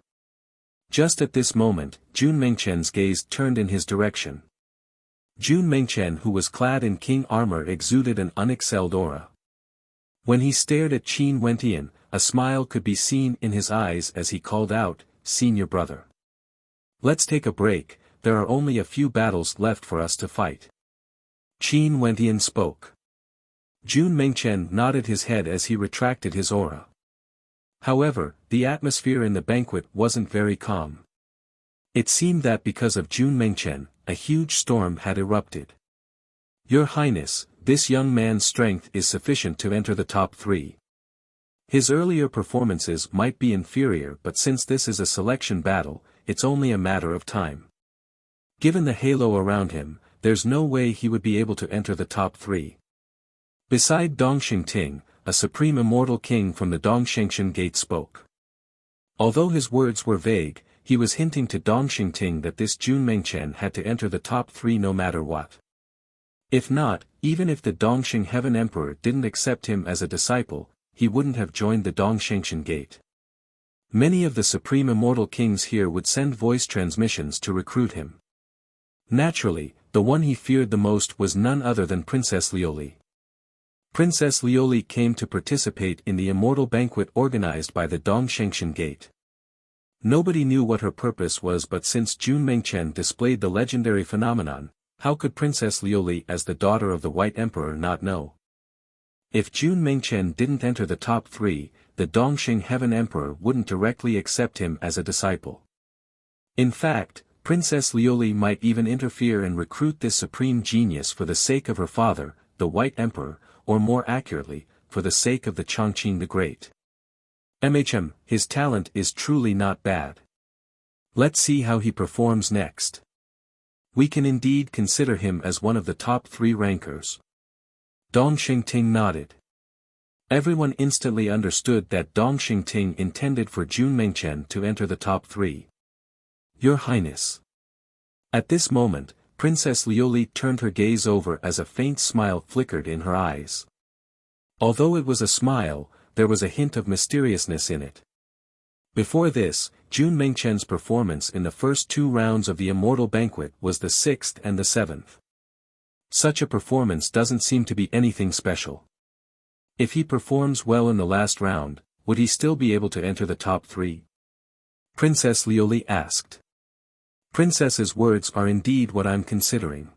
Just at this moment, Jun Mengchen's gaze turned in his direction. Jun Mengchen, who was clad in king armor, exuded an unexcelled aura. When he stared at Qin Wentian, a smile could be seen in his eyes as he called out, "Senior brother. Let's take a break, there are only a few battles left for us to fight." Qin Wentian spoke. Jun Mengchen nodded his head as he retracted his aura. However, the atmosphere in the banquet wasn't very calm. It seemed that because of Jun Mengchen, a huge storm had erupted. "Your Highness, this young man's strength is sufficient to enter the top 3. His earlier performances might be inferior, but since this is a selection battle, it's only a matter of time. Given the halo around him, there's no way he would be able to enter the top 3. Beside Dongxing Ting, a supreme immortal king from the Dongshengshan Gate spoke. Although his words were vague, he was hinting to Dongxing Ting that this Jun Mengchen had to enter the top 3 no matter what. If not, even if the Dongxing Heaven Emperor didn't accept him as a disciple, he wouldn't have joined the Dongshengshan Gate. Many of the supreme immortal kings here would send voice transmissions to recruit him. Naturally, the one he feared the most was none other than Princess Lioli. Princess Lioli came to participate in the immortal banquet organized by the Dongshengshan Gate. Nobody knew what her purpose was, but since Jun Mengchen displayed the legendary phenomenon, how could Princess Lioli as the daughter of the White Emperor not know? If Jun Mengchen didn't enter the top 3, the Dongxing Heaven Emperor wouldn't directly accept him as a disciple. In fact, Princess Lioli might even interfere and recruit this supreme genius for the sake of her father, the White Emperor, or more accurately, for the sake of the Chongqing the Great. His talent is truly not bad. Let's see how he performs next. We can indeed consider him as one of the top 3 rankers. Dongxing Ting nodded. Everyone instantly understood that Dongxing Ting intended for Jun Mengchen to enter the top 3. Your Highness. At this moment, Princess Lioli turned her gaze over as a faint smile flickered in her eyes. Although it was a smile, there was a hint of mysteriousness in it. Before this, Jun Mengchen's performance in the first 2 rounds of the Immortal Banquet was the 6th and the 7th. Such a performance doesn't seem to be anything special. If he performs well in the last round, would he still be able to enter the top 3? Princess Lioli asked. Princess's words are indeed what I'm considering.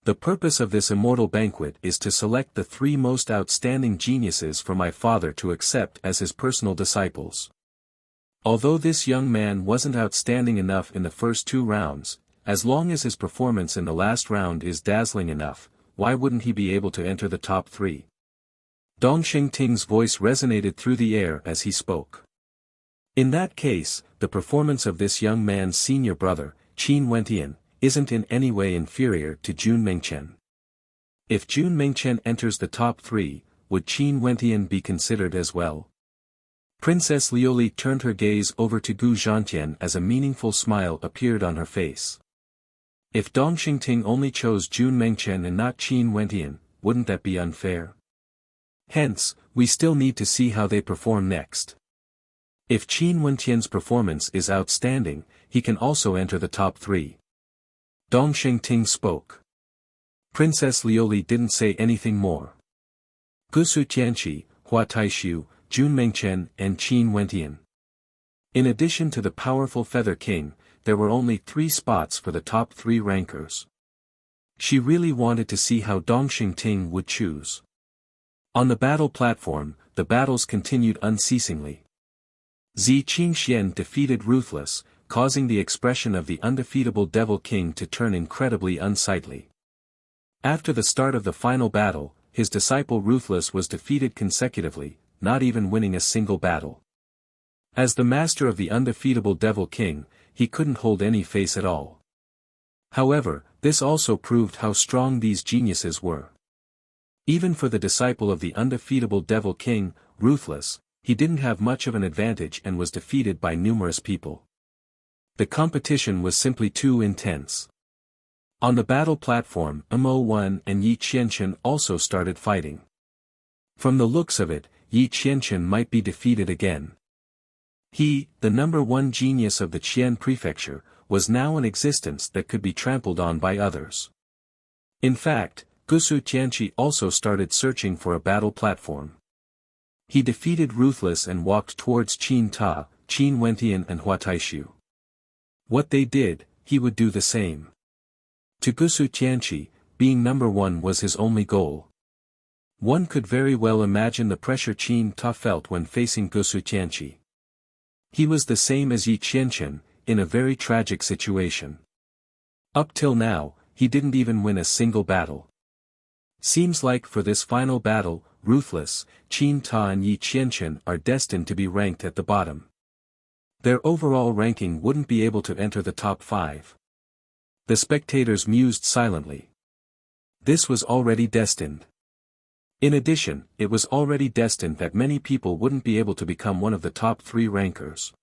The purpose of this immortal banquet is to select the 3 most outstanding geniuses for my father to accept as his personal disciples. Although this young man wasn't outstanding enough in the first 2 rounds, as long as his performance in the last round is dazzling enough, why wouldn't he be able to enter the top 3? Dongxing Ting's voice resonated through the air as he spoke. In that case, the performance of this young man's senior brother, Qin Wentian, isn't in any way inferior to Jun Mengchen. If Jun Mengchen enters the top 3, would Qin Wentian be considered as well? Princess Lioli turned her gaze over to Gu Zhantian as a meaningful smile appeared on her face. If Dongxing Ting only chose Jun Mengchen and not Qin Wentian, wouldn't that be unfair? Hence, we still need to see how they perform next. If Qin Wentian's performance is outstanding, he can also enter the top 3. Dongxing Ting spoke. Princess Lioli didn't say anything more. Gusu Tianqi, Hua Taishu, Jun Mengchen and Qin Wentian. In addition to the powerful Feather King, there were only 3 spots for the top 3 rankers. She really wanted to see how Dongxing Ting would choose. On the battle platform, the battles continued unceasingly. Zi Qingxian defeated Ruthless, causing the expression of the undefeatable Devil King to turn incredibly unsightly. After the start of the final battle, his disciple Ruthless was defeated consecutively, not even winning a single battle. As the master of the undefeatable Devil King, he couldn't hold any face at all. However, this also proved how strong these geniuses were. Even for the disciple of the undefeatable Devil King, Ruthless, he didn't have much of an advantage and was defeated by numerous people. The competition was simply too intense. On the battle platform, Mo1 and Yi Qianchen also started fighting. From the looks of it, Yi Qianchen might be defeated again. He, the number one genius of the Qian prefecture, was now in existence that could be trampled on by others. In fact, Gusu Tianqi also started searching for a battle platform. He defeated Ruthless and walked towards Qin Ta, Qin Wentian and Hua Taishu. What they did, he would do the same. To Gusu Tianqi, being number one was his only goal. One could very well imagine the pressure Qin Ta felt when facing Gusu Tianqi. He was the same as Yi Qianchen, in a very tragic situation. Up till now, he didn't even win a single battle. Seems like for this final battle, Ruthless, Qin Ta and Yi Qianchen are destined to be ranked at the bottom. Their overall ranking wouldn't be able to enter the top 5. The spectators mused silently. This was already destined. In addition, it was already destined that many people wouldn't be able to become one of the top 3 rankers.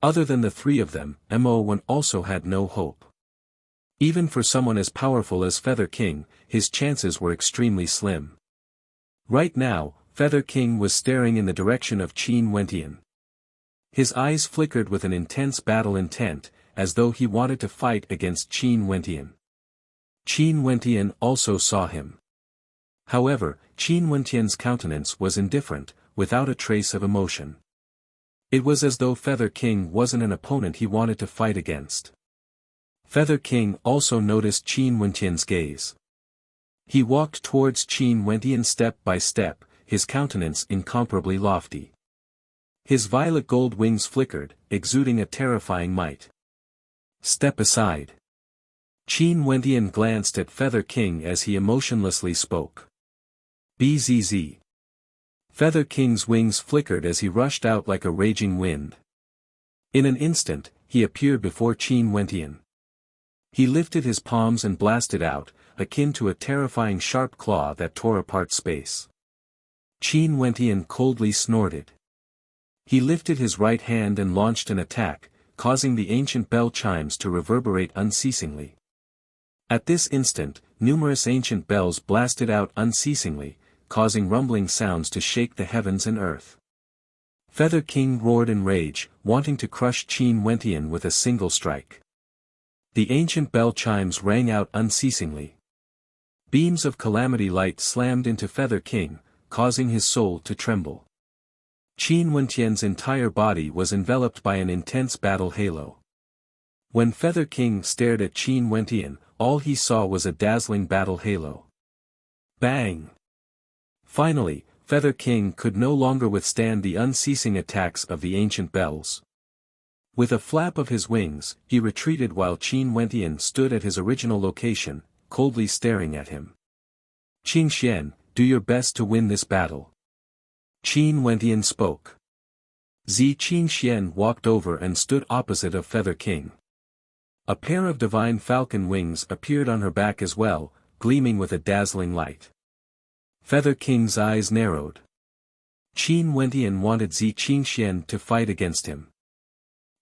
Other than the 3 of them, Mo1 also had no hope. Even for someone as powerful as Feather King, his chances were extremely slim. Right now, Feather King was staring in the direction of Qin Wentian. His eyes flickered with an intense battle intent, as though he wanted to fight against Qin Wentian. Qin Wentian also saw him. However, Qin Wentian's countenance was indifferent, without a trace of emotion. It was as though Feather King wasn't an opponent he wanted to fight against. Feather King also noticed Qin Wentian's gaze. He walked towards Qin Wentian step by step, his countenance incomparably lofty. His violet gold wings flickered, exuding a terrifying might. Step aside. Qin Wentian glanced at Feather King as he emotionlessly spoke. Bzz. Feather King's wings flickered as he rushed out like a raging wind. In an instant, he appeared before Qin Wentian. He lifted his palms and blasted out, akin to a terrifying sharp claw that tore apart space. Qin Wentian coldly snorted. He lifted his right hand and launched an attack, causing the ancient bell chimes to reverberate unceasingly. At this instant, numerous ancient bells blasted out unceasingly, causing rumbling sounds to shake the heavens and earth. Feather King roared in rage, wanting to crush Qin Wentian with a single strike. The ancient bell chimes rang out unceasingly. Beams of calamity light slammed into Feather King, causing his soul to tremble. Qin Wentian's entire body was enveloped by an intense battle halo. When Feather King stared at Qin Wentian, all he saw was a dazzling battle halo. Bang! Finally, Feather King could no longer withstand the unceasing attacks of the ancient bells. With a flap of his wings, he retreated while Qin Wentian stood at his original location, coldly staring at him. Qing Xian, do your best to win this battle. Qin Wentian spoke. Qing Xian walked over and stood opposite of Feather King. A pair of divine falcon wings appeared on her back as well, gleaming with a dazzling light. Feather King's eyes narrowed. Qin Wentian wanted Qing Xian to fight against him.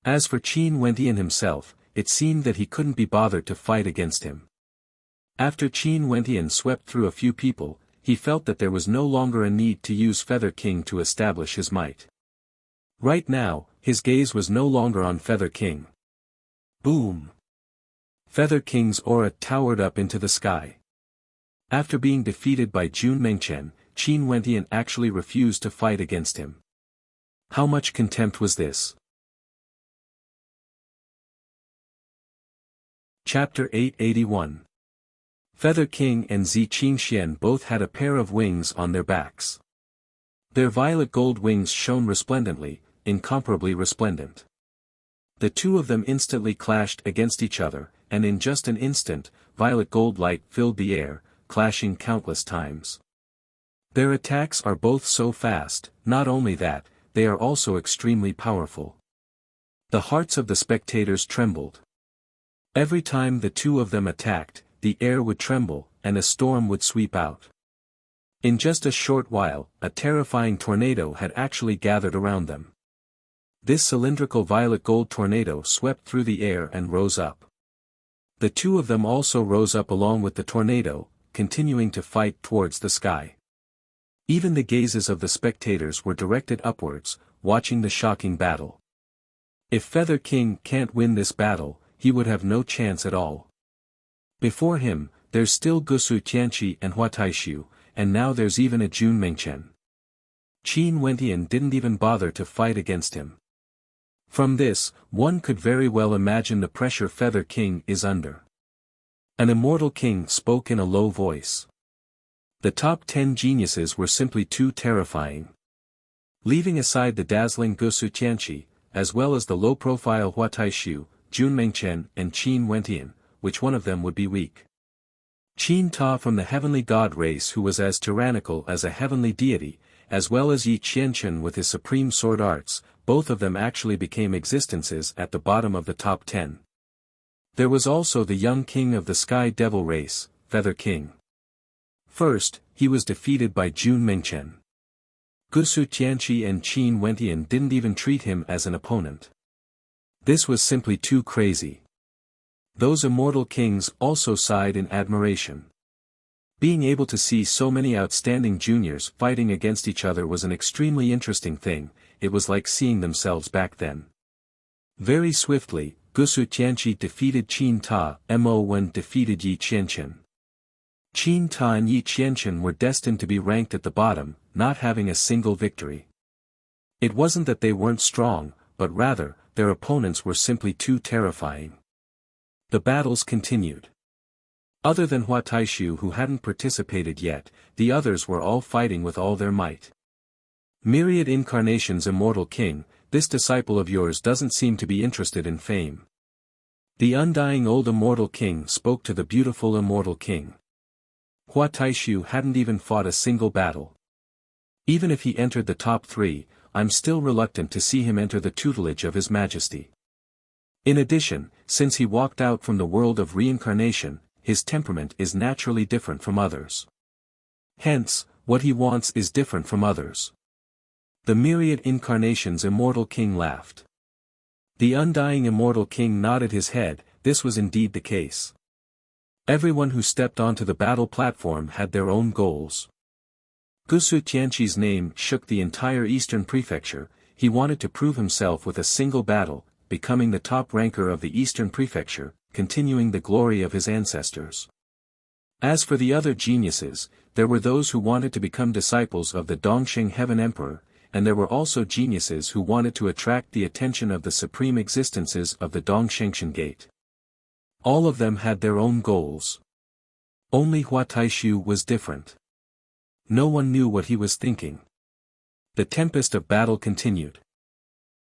As for Qin Wentian himself, it seemed that he couldn't be bothered to fight against him. After Qin Wentian swept through a few people, he felt that there was no longer a need to use Feather King to establish his might. Right now, his gaze was no longer on Feather King. Boom! Feather King's aura towered up into the sky. After being defeated by Jun Mengchen, Qin Wentian actually refused to fight against him. How much contempt was this? Chapter 881. Feather King and Qing Xian both had a pair of wings on their backs. Their violet gold wings shone resplendently, incomparably resplendent. The two of them instantly clashed against each other, and in just an instant, violet gold light filled the air, clashing countless times. Their attacks are both so fast, not only that, they are also extremely powerful. The hearts of the spectators trembled. Every time the two of them attacked, the air would tremble, and a storm would sweep out. In just a short while, a terrifying tornado had actually gathered around them. This cylindrical violet gold tornado swept through the air and rose up. The two of them also rose up along with the tornado, continuing to fight towards the sky. Even the gazes of the spectators were directed upwards, watching the shocking battle. If Feather King can't win this battle, he would have no chance at all. Before him, there's still Gusu Tianqi and Hua Taishu, and now there's even a Jun Mengchen. Qin Wentian didn't even bother to fight against him. From this, one could very well imagine the pressure Feather King is under. An immortal king spoke in a low voice. The top 10 geniuses were simply too terrifying. Leaving aside the dazzling Gusu Tianqi, as well as the low-profile Hua Taishu, Jun Mengchen and Qin Wentian, which one of them would be weak? Qin Ta from the heavenly god race who was as tyrannical as a heavenly deity, as well as Yi Qianchen with his supreme sword arts, both of them actually became existences at the bottom of the top 10. There was also the young king of the sky devil race, Feather King. First, he was defeated by Jun Mengchen. Gusu Tianqi and Qin Wentian didn't even treat him as an opponent. This was simply too crazy. Those immortal kings also sighed in admiration. Being able to see so many outstanding juniors fighting against each other was an extremely interesting thing, it was like seeing themselves back then. Very swiftly, Gusu Tianqi defeated Qin Ta, Mo Wen defeated Yi Qianchen. Qin Ta and Yi Qianchen were destined to be ranked at the bottom, not having a single victory. It wasn't that they weren't strong, but rather, their opponents were simply too terrifying. The battles continued. Other than Hua Taishu who hadn't participated yet, the others were all fighting with all their might. Myriad incarnations Immortal King, this disciple of yours doesn't seem to be interested in fame. The undying old Immortal King spoke to the beautiful Immortal King. Hua Taishu hadn't even fought a single battle. Even if he entered the top 3, I'm still reluctant to see him enter the tutelage of His Majesty. In addition, since he walked out from the world of reincarnation, his temperament is naturally different from others. Hence, what he wants is different from others. The myriad incarnations Immortal King laughed. The undying Immortal King nodded his head, this was indeed the case. Everyone who stepped onto the battle platform had their own goals. Gusu Tianqi's name shook the entire Eastern Prefecture, he wanted to prove himself with a single battle, becoming the top ranker of the Eastern Prefecture, continuing the glory of his ancestors. As for the other geniuses, there were those who wanted to become disciples of the Dongxing Heaven Emperor, and there were also geniuses who wanted to attract the attention of the supreme existences of the Dongxing Gate. All of them had their own goals. Only Hua Taishu was different. No one knew what he was thinking. The tempest of battle continued.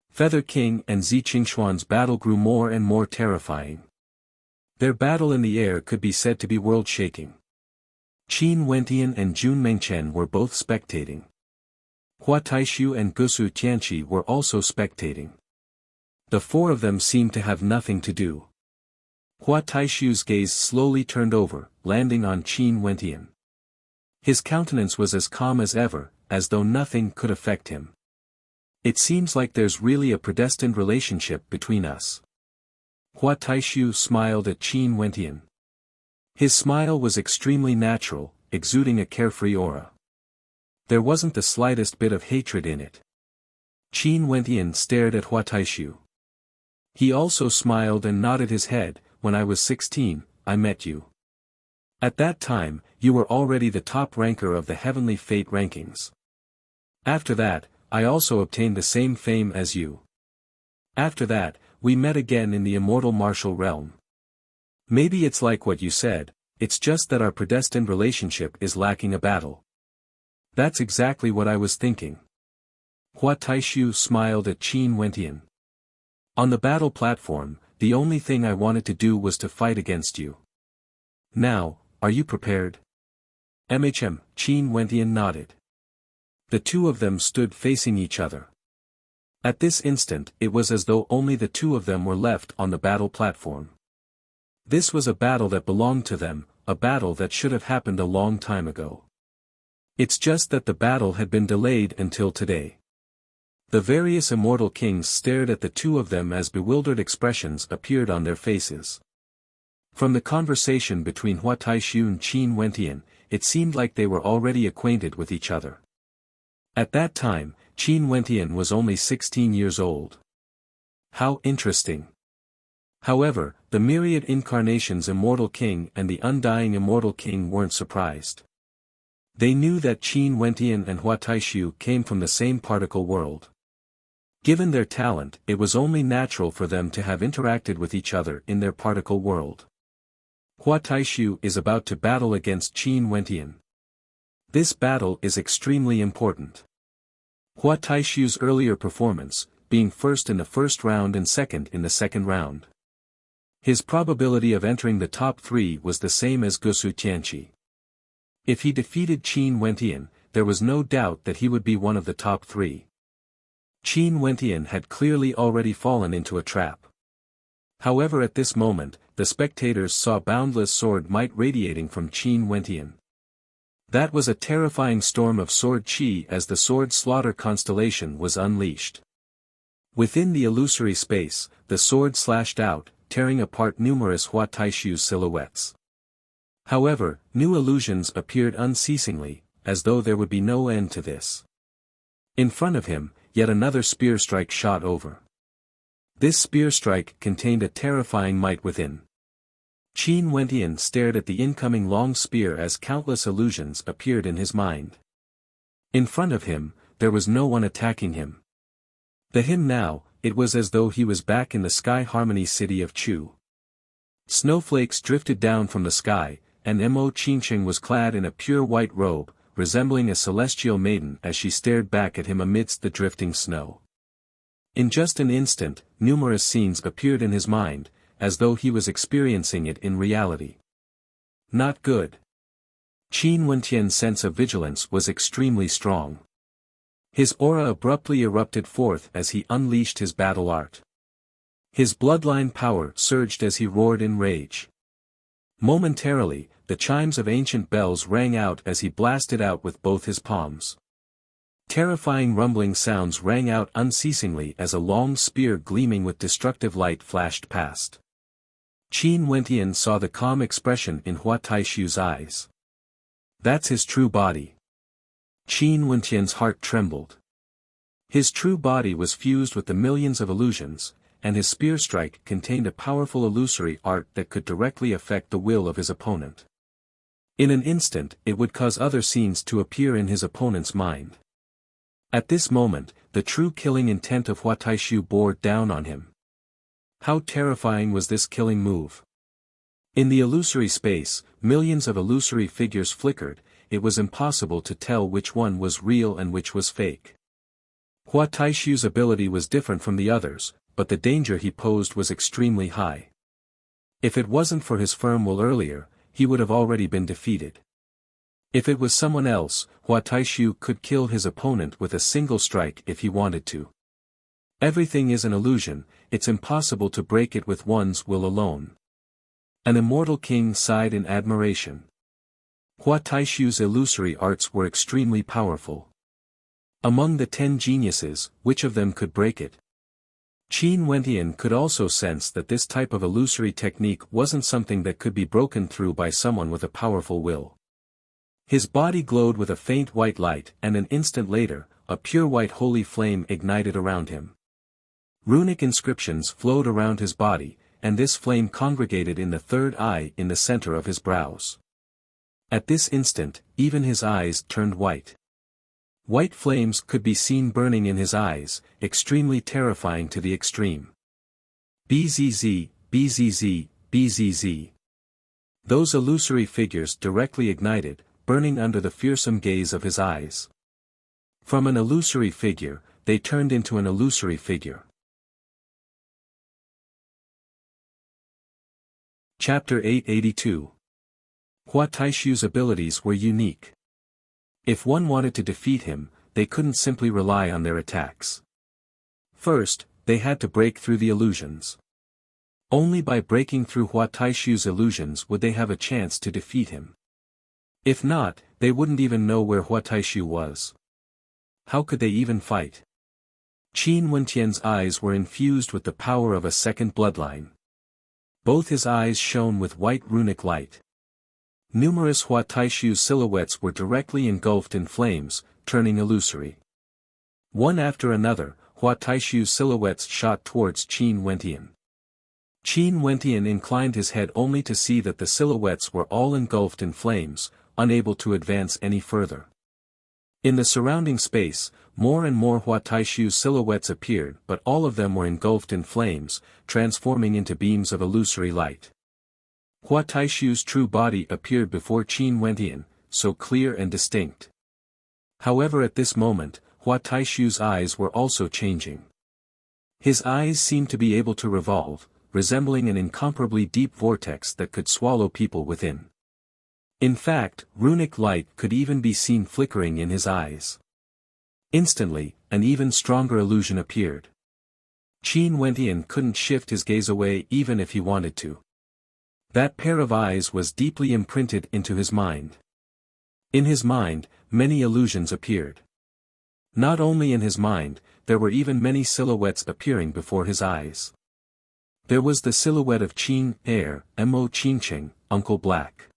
Feather King and Zi Qingxuan's battle grew more and more terrifying. Their battle in the air could be said to be world-shaking. Qin Wentian and Jun Mengchen were both spectating. Hua Taishu and Gusu Tianqi were also spectating. The four of them seemed to have nothing to do. Hua Taishu's gaze slowly turned over, landing on Qin Wentian. His countenance was as calm as ever, as though nothing could affect him. It seems like there's really a predestined relationship between us. Hua Taishu smiled at Qin Wentian. His smile was extremely natural, exuding a carefree aura. There wasn't the slightest bit of hatred in it. Qin Wentian stared at Hua Taishu. He also smiled and nodded his head, when I was 16, I met you. At that time, you were already the top ranker of the Heavenly Fate rankings. After that, I also obtained the same fame as you. After that, we met again in the immortal martial realm. Maybe it's like what you said, it's just that our predestined relationship is lacking a battle. That's exactly what I was thinking. Hua Taishu smiled at Qin Wentian. On the battle platform, the only thing I wanted to do was to fight against you. Now, are you prepared? Qin Wentian nodded. The two of them stood facing each other. At this instant, it was as though only the two of them were left on the battle platform. This was a battle that belonged to them, a battle that should have happened a long time ago. It's just that the battle had been delayed until today. The various immortal kings stared at the two of them as bewildered expressions appeared on their faces. From the conversation between Hua Taishu and Qin Wentian, it seemed like they were already acquainted with each other. At that time, Qin Wentian was only 16 years old. How interesting. However, the myriad incarnations Immortal King and the undying Immortal King weren't surprised. They knew that Qin Wentian and Hua Taishu came from the same particle world. Given their talent, it was only natural for them to have interacted with each other in their particle world. Hua Taishu is about to battle against Qin Wentian. This battle is extremely important. Hua Taishu's earlier performance, being first in the first round and second in the second round. His probability of entering the top 3 was the same as Gusu Tianqi. If he defeated Qin Wentian, there was no doubt that he would be one of the top 3. Qin Wentian had clearly already fallen into a trap. However, at this moment, the spectators saw boundless sword might radiating from Qin Wentian. That was a terrifying storm of sword chi as the sword slaughter constellation was unleashed. Within the illusory space, the sword slashed out, tearing apart numerous Hua Taishu's silhouettes. However, new illusions appeared unceasingly, as though there would be no end to this. In front of him, yet another spear strike shot over. This spear strike contained a terrifying might within. Qin Wentian stared at the incoming long spear as countless illusions appeared in his mind. In front of him, there was no one attacking him. To him now, it was as though he was back in the Sky Harmony city of Chu. Snowflakes drifted down from the sky, and Mo Qingsheng was clad in a pure white robe, resembling a celestial maiden as she stared back at him amidst the drifting snow. In just an instant, numerous scenes appeared in his mind, as though he was experiencing it in reality. Not good. Qin Wentian's sense of vigilance was extremely strong. His aura abruptly erupted forth as he unleashed his battle art. His bloodline power surged as he roared in rage. Momentarily, the chimes of ancient bells rang out as he blasted out with both his palms. Terrifying rumbling sounds rang out unceasingly as a long spear gleaming with destructive light flashed past. Qin Wentian saw the calm expression in Hua Taishu's eyes. That's his true body. Qin Wentian's heart trembled. His true body was fused with the millions of illusions, and his spear strike contained a powerful illusory art that could directly affect the will of his opponent. In an instant, it would cause other scenes to appear in his opponent's mind. At this moment, the true killing intent of Hua Taishu bore down on him. How terrifying was this killing move! In the illusory space, millions of illusory figures flickered. It was impossible to tell which one was real and which was fake. Hua Taishu's ability was different from the others, but the danger he posed was extremely high. If it wasn't for his firm will earlier, he would have already been defeated. If it was someone else, Hua Taishu could kill his opponent with a single strike if he wanted to. Everything is an illusion, it's impossible to break it with one's will alone. An immortal king sighed in admiration. Hua Taishu's illusory arts were extremely powerful. Among the 10 geniuses, which of them could break it? Qin Wentian could also sense that this type of illusory technique wasn't something that could be broken through by someone with a powerful will. His body glowed with a faint white light and an instant later, a pure white holy flame ignited around him. Runic inscriptions flowed around his body, and this flame congregated in the third eye in the center of his brows. At this instant, even his eyes turned white. White flames could be seen burning in his eyes, extremely terrifying to the extreme. Bzz, bzz, bzz. Those illusory figures directly ignited, burning under the fearsome gaze of his eyes. From an illusory figure, they turned into an illusory figure. Chapter 882. Hua Taishu's abilities were unique. If one wanted to defeat him, they couldn't simply rely on their attacks. First, they had to break through the illusions. Only by breaking through Hua Taishu's illusions would they have a chance to defeat him. If not, they wouldn't even know where Hua Taishu was. How could they even fight? Qin Wentian's eyes were infused with the power of a second bloodline. Both his eyes shone with white runic light. Numerous Hua Taishu silhouettes were directly engulfed in flames, turning illusory. One after another, Hua Taishu's silhouettes shot towards Qin Wentian. Qin Wentian inclined his head only to see that the silhouettes were all engulfed in flames, unable to advance any further. In the surrounding space, more and more Hua Taishu's silhouettes appeared, but all of them were engulfed in flames, transforming into beams of illusory light. Hua Taishu's true body appeared before Qin Wentian, so clear and distinct. However, at this moment, Hua Taishu's eyes were also changing. His eyes seemed to be able to revolve, resembling an incomparably deep vortex that could swallow people within. In fact, runic light could even be seen flickering in his eyes. Instantly, an even stronger illusion appeared. Qin Wentian couldn't shift his gaze away even if he wanted to. That pair of eyes was deeply imprinted into his mind. In his mind, many illusions appeared. Not only in his mind, there were even many silhouettes appearing before his eyes. There was the silhouette of Qin Heir, Mo Qincheng, Uncle Black.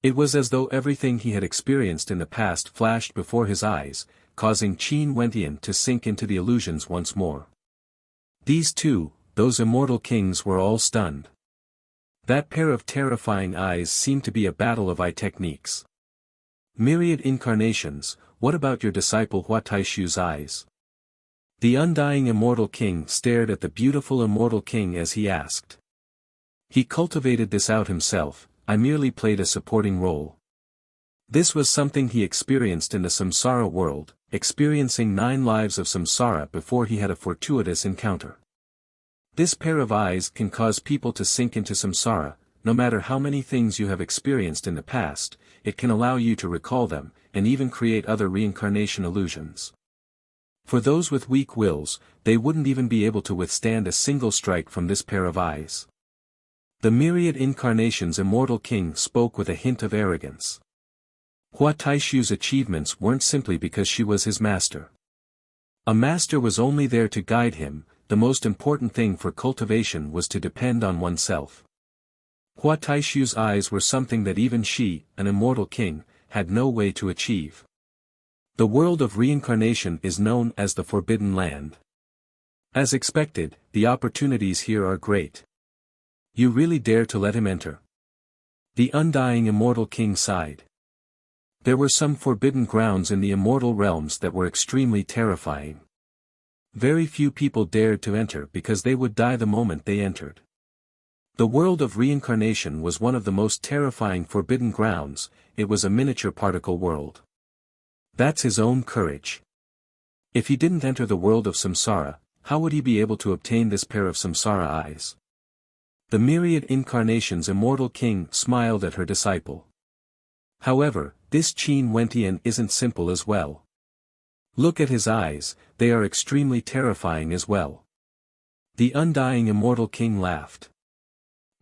It was as though everything he had experienced in the past flashed before his eyes, causing Qin Wentian to sink into the illusions once more. These two, those immortal kings, were all stunned. That pair of terrifying eyes seemed to be a battle of eye techniques. Myriad incarnations, what about your disciple Hua Taishu's eyes? The undying immortal king stared at the beautiful immortal king as he asked. He cultivated this out himself, I merely played a supporting role. This was something he experienced in the samsara world, experiencing 9 lives of samsara before he had a fortuitous encounter. This pair of eyes can cause people to sink into samsara. No matter how many things you have experienced in the past, it can allow you to recall them, and even create other reincarnation illusions. For those with weak wills, they wouldn't even be able to withstand a single strike from this pair of eyes. The myriad incarnations immortal king spoke with a hint of arrogance. Hua Taishu's achievements weren't simply because she was his master. A master was only there to guide him, the most important thing for cultivation was to depend on oneself. Hua Taishu's eyes were something that even she, an immortal king, had no way to achieve. The world of reincarnation is known as the Forbidden Land. As expected, the opportunities here are great. You really dare to let him enter? The undying immortal king sighed. There were some forbidden grounds in the immortal realms that were extremely terrifying. Very few people dared to enter because they would die the moment they entered. The world of reincarnation was one of the most terrifying forbidden grounds. It was a miniature particle world. That's his own courage. If he didn't enter the world of samsara, how would he be able to obtain this pair of samsara eyes? The myriad incarnations immortal king smiled at her disciple. However, this Qin Wentian isn't simple as well. Look at his eyes, they are extremely terrifying as well. The undying immortal king laughed.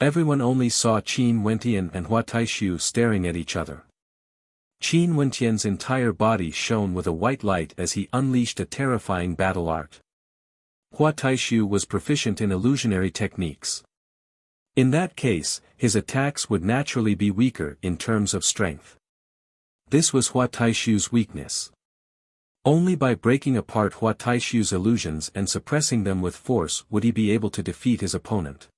Everyone only saw Qin Wentian and Hua Taishu staring at each other. Qin Wentian's entire body shone with a white light as he unleashed a terrifying battle art. Hua Taishu was proficient in illusionary techniques. In that case, his attacks would naturally be weaker in terms of strength. This was Hua Taishu's weakness. Only by breaking apart Hua Taishu's illusions and suppressing them with force would he be able to defeat his opponent.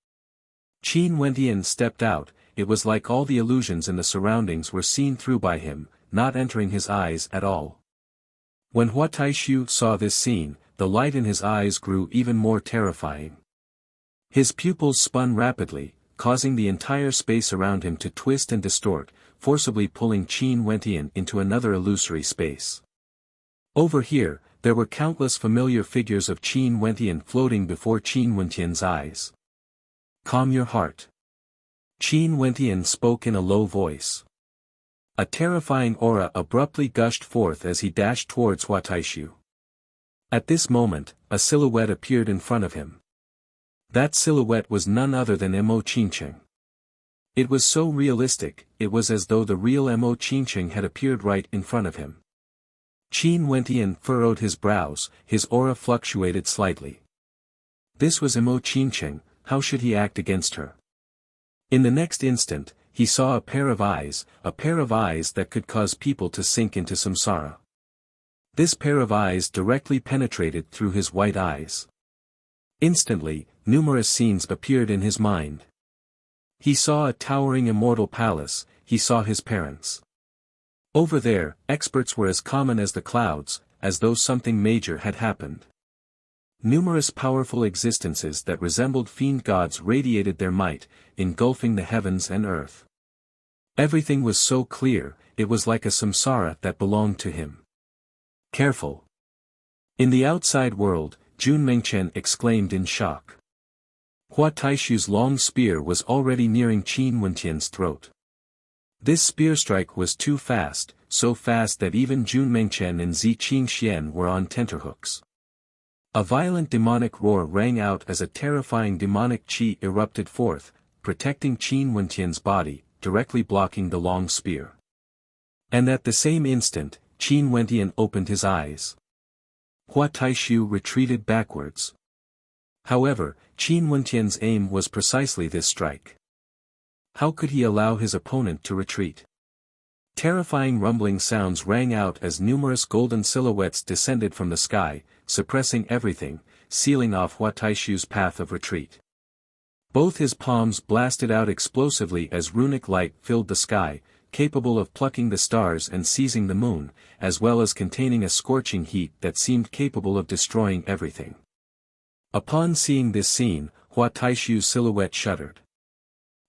Qin Wentian stepped out. It was like all the illusions in the surroundings were seen through by him, not entering his eyes at all. When Hua Taishu saw this scene, the light in his eyes grew even more terrifying. His pupils spun rapidly, causing the entire space around him to twist and distort, forcibly pulling Qin Wentian into another illusory space. Over here, there were countless familiar figures of Qin Wentian floating before Qin Wentian's eyes. Calm your heart. Qin Wentian spoke in a low voice. A terrifying aura abruptly gushed forth as he dashed towards Hua Taishu. At this moment, a silhouette appeared in front of him. That silhouette was none other than Mo Qincheng. It was so realistic, it was as though the real Mo Qincheng had appeared right in front of him. Qin Wentian furrowed his brows, his aura fluctuated slightly. This was Mo Qincheng, how should he act against her? In the next instant, he saw a pair of eyes that could cause people to sink into samsara. This pair of eyes directly penetrated through his white eyes. Instantly, numerous scenes appeared in his mind. He saw a towering immortal palace, he saw his parents. Over there, experts were as common as the clouds, as though something major had happened. Numerous powerful existences that resembled fiend gods radiated their might, engulfing the heavens and earth. Everything was so clear, it was like a samsara that belonged to him. Careful. In the outside world, Jun Mengchen exclaimed in shock. Hua Taishu's long spear was already nearing Qin Wentian's throat. This spear strike was too fast, so fast that even Jun Mengchen and Zi Qingxian were on tenterhooks. A violent demonic roar rang out as a terrifying demonic qi erupted forth, protecting Qin Wentian's body, directly blocking the long spear. And at the same instant, Qin Wentian opened his eyes. Hua Taishu retreated backwards. However, Qin Wentian's aim was precisely this strike. How could he allow his opponent to retreat? Terrifying rumbling sounds rang out as numerous golden silhouettes descended from the sky, suppressing everything, sealing off Hua Taishu's path of retreat. Both his palms blasted out explosively as runic light filled the sky, capable of plucking the stars and seizing the moon, as well as containing a scorching heat that seemed capable of destroying everything. Upon seeing this scene, Hua Taishu's silhouette shuddered.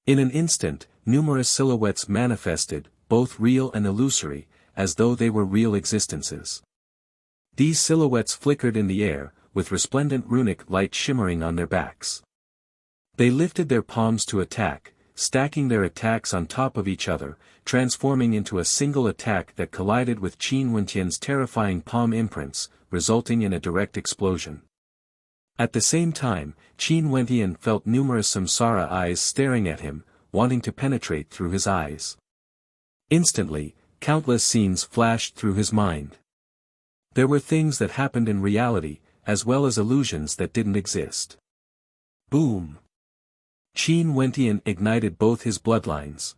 In an instant, numerous silhouettes manifested, both real and illusory, as though they were real existences. These silhouettes flickered in the air, with resplendent runic light shimmering on their backs. They lifted their palms to attack, stacking their attacks on top of each other, transforming into a single attack that collided with Qin Wentian's terrifying palm imprints, resulting in a direct explosion. At the same time, Qin Wentian felt numerous samsara eyes staring at him, wanting to penetrate through his eyes. Instantly, countless scenes flashed through his mind. There were things that happened in reality, as well as illusions that didn't exist. Boom! Qin Wentian ignited both his bloodlines.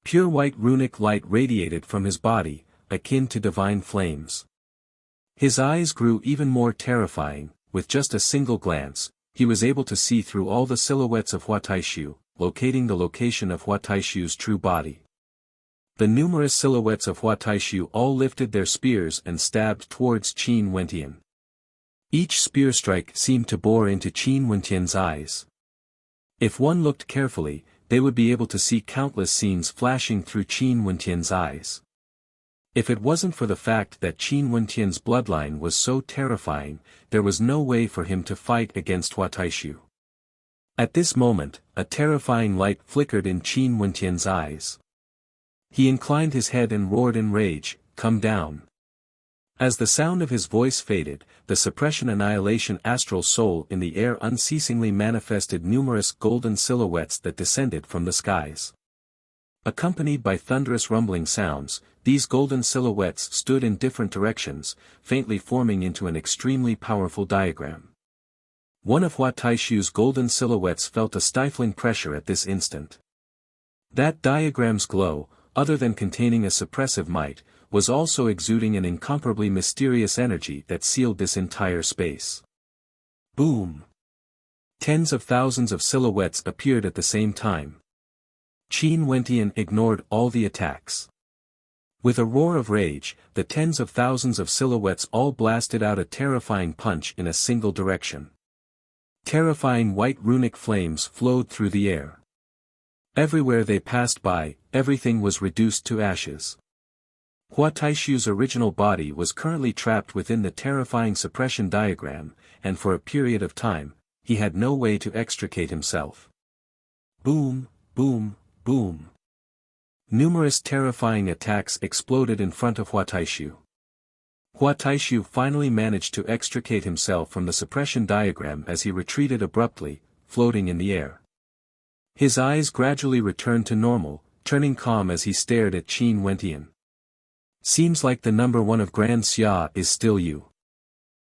Pure white runic light radiated from his body, akin to divine flames. His eyes grew even more terrifying. With just a single glance, he was able to see through all the silhouettes of Hua Taishu, locating the location of Hua Taishu's true body. The numerous silhouettes of Hua Taishu all lifted their spears and stabbed towards Qin Wentian. Each spear strike seemed to bore into Qin Wentian's eyes. If one looked carefully, they would be able to see countless scenes flashing through Qin Wentian's eyes. If it wasn't for the fact that Qin Wentian's bloodline was so terrifying, there was no way for him to fight against Hua Taishu. At this moment, a terrifying light flickered in Qin Wentian's eyes. He inclined his head and roared in rage, "Come down." As the sound of his voice faded, the suppression annihilation astral soul in the air unceasingly manifested numerous golden silhouettes that descended from the skies. Accompanied by thunderous rumbling sounds, these golden silhouettes stood in different directions, faintly forming into an extremely powerful diagram. One of Hua Taishu's golden silhouettes felt a stifling pressure at this instant. That diagram's glow, other than containing a suppressive might, was also exuding an incomparably mysterious energy that sealed this entire space. Boom! Tens of thousands of silhouettes appeared at the same time. Qin Wentian ignored all the attacks. With a roar of rage, the tens of thousands of silhouettes all blasted out a terrifying punch in a single direction. Terrifying white runic flames flowed through the air. Everywhere they passed by, everything was reduced to ashes. Hua Taishu's original body was currently trapped within the terrifying suppression diagram, and for a period of time, he had no way to extricate himself. Boom, boom, boom. Numerous terrifying attacks exploded in front of Hua Taishu. Hua Taishu finally managed to extricate himself from the suppression diagram as he retreated abruptly, floating in the air. His eyes gradually returned to normal, turning calm as he stared at Qin Wentian. "Seems like the number one of Grand Xia is still you."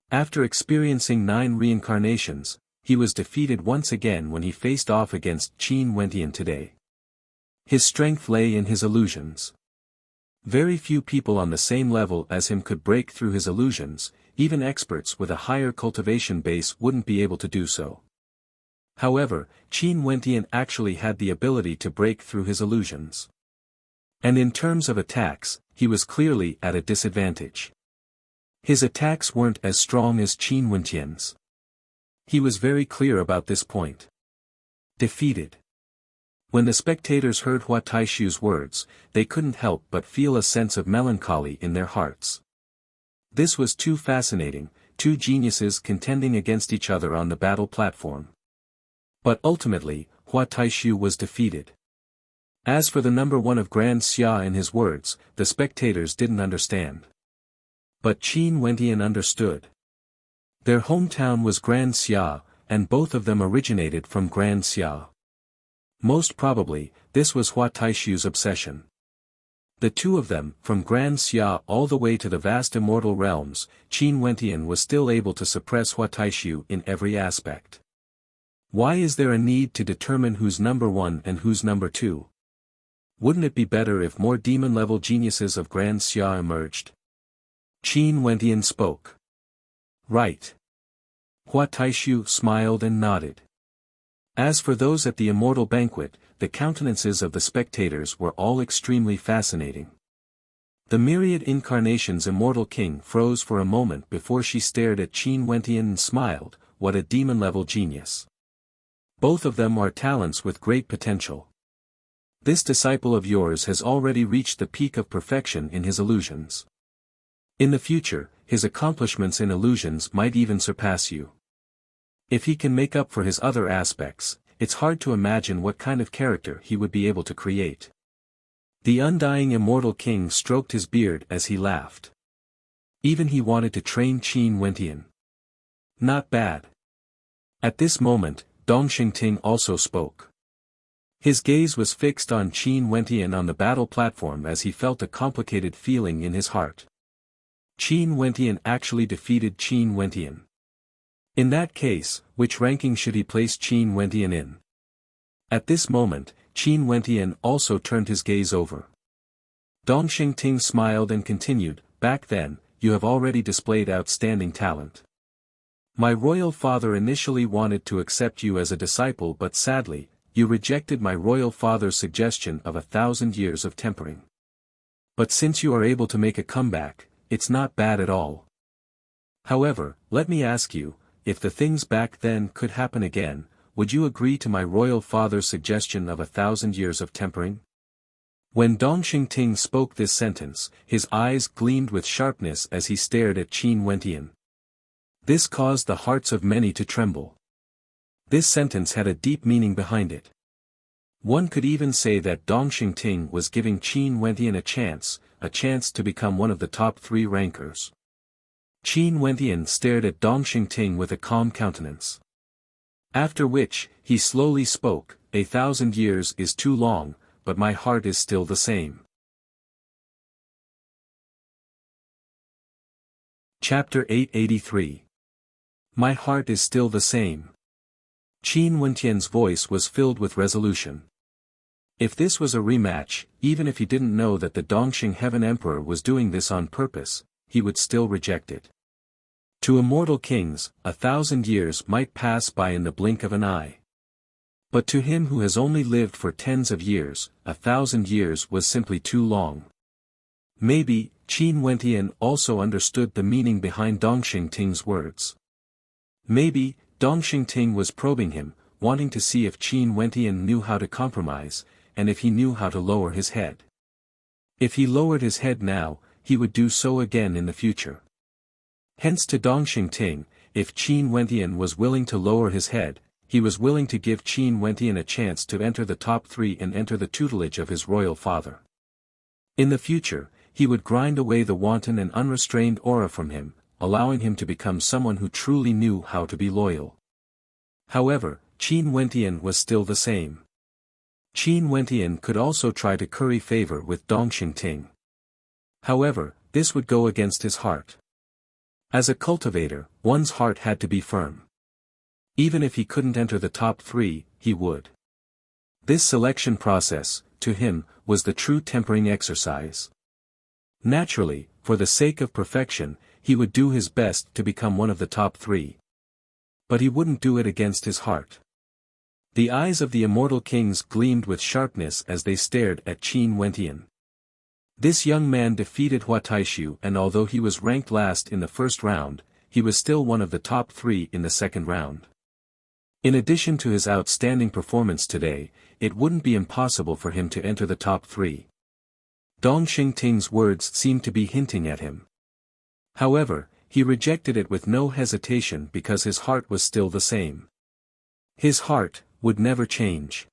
After experiencing 9 reincarnations, he was defeated once again when he faced off against Qin Wentian today. His strength lay in his illusions. Very few people on the same level as him could break through his illusions, even experts with a higher cultivation base wouldn't be able to do so. However, Qin Wentian actually had the ability to break through his illusions. And in terms of attacks, he was clearly at a disadvantage. His attacks weren't as strong as Qin Wentian's. He was very clear about this point. Defeated. When the spectators heard Hua Taishu's words, they couldn't help but feel a sense of melancholy in their hearts. This was too fascinating, two geniuses contending against each other on the battle platform. But ultimately, Hua Taishu was defeated. As for the number one of Grand Xia and his words, the spectators didn't understand. But Qin Wentian understood. Their hometown was Grand Xia, and both of them originated from Grand Xia. Most probably, this was Hua Taishu's obsession. The two of them, from Grand Xia all the way to the vast immortal realms, Qin Wentian was still able to suppress Hua Taishu in every aspect. Why is there a need to determine who's number one and who's number two? Wouldn't it be better if more demon-level geniuses of Grand Xia emerged? Qin Wentian spoke. Right. Hua Taishu smiled and nodded. As for those at the immortal banquet, the countenances of the spectators were all extremely fascinating. The myriad incarnations immortal king froze for a moment before she stared at Qin Wentian and smiled. What a demon-level genius. Both of them are talents with great potential. This disciple of yours has already reached the peak of perfection in his illusions. In the future, his accomplishments in illusions might even surpass you. If he can make up for his other aspects, it's hard to imagine what kind of character he would be able to create. The undying immortal king stroked his beard as he laughed. Even he wanted to train Qin Wentian. Not bad. At this moment, Dong Xingting also spoke. His gaze was fixed on Qin Wentian on the battle platform as he felt a complicated feeling in his heart. Qin Wentian actually defeated Qin Wentian. In that case, which ranking should he place Qin Wentian in? At this moment, Qin Wentian also turned his gaze over. Dong Xingting smiled and continued, back then, you have already displayed outstanding talent. My royal father initially wanted to accept you as a disciple, but sadly, you rejected my royal father's suggestion of 1,000 years of tempering. But since you are able to make a comeback, it's not bad at all. However, let me ask you, if the things back then could happen again, would you agree to my royal father's suggestion of 1,000 years of tempering? When Dong Xingting spoke this sentence, his eyes gleamed with sharpness as he stared at Qin Wentian. This caused the hearts of many to tremble. This sentence had a deep meaning behind it. One could even say that Dong Xingting was giving Qin Wentian a chance to become one of the top 3 rankers. Qin Wentian stared at Dong Xingting with a calm countenance. After which, he slowly spoke, 1,000 years is too long, but my heart is still the same. Chapter 883. My heart is still the same. Qin Wentian's voice was filled with resolution. If this was a rematch, even if he didn't know that the Dongxing Heaven Emperor was doing this on purpose, he would still reject it. To immortal kings, 1,000 years might pass by in the blink of an eye. But to him who has only lived for tens of years, 1,000 years was simply too long. Maybe, Qin Wentian also understood the meaning behind Dong Xingting's words. Maybe, Dong Xingting was probing him, wanting to see if Qin Wentian knew how to compromise, and if he knew how to lower his head. If he lowered his head now, he would do so again in the future. Hence to Dong Xingting, if Qin Wentian was willing to lower his head, he was willing to give Qin Wentian a chance to enter the top 3 and enter the tutelage of his royal father. In the future, he would grind away the wanton and unrestrained aura from him, allowing him to become someone who truly knew how to be loyal. However, Qin Wentian was still the same. Qin Wentian could also try to curry favor with Dong Xingting. However, this would go against his heart. As a cultivator, one's heart had to be firm. Even if he couldn't enter the top 3, he would. This selection process, to him, was the true tempering exercise. Naturally, for the sake of perfection, he would do his best to become one of the top 3. But he wouldn't do it against his heart. The eyes of the immortal kings gleamed with sharpness as they stared at Qin Wentian. This young man defeated Hua Taishu, and although he was ranked last in the first round, he was still one of the top 3 in the second round. In addition to his outstanding performance today, it wouldn't be impossible for him to enter the top 3. Dong Xingting's words seemed to be hinting at him. However, he rejected it with no hesitation because his heart was still the same. His heart would never change.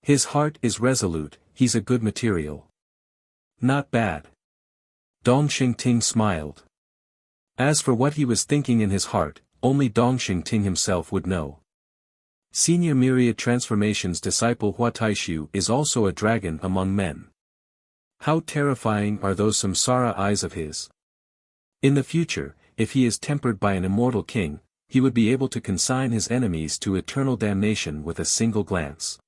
His heart is resolute, he's a good material. Not bad. Dong Xingting smiled. As for what he was thinking in his heart, only Dong Xingting himself would know. Senior Myriad Transformation's disciple Hua Taishu is also a dragon among men. How terrifying are those samsara eyes of his. In the future, if he is tempered by an immortal king, he would be able to consign his enemies to eternal damnation with a single glance.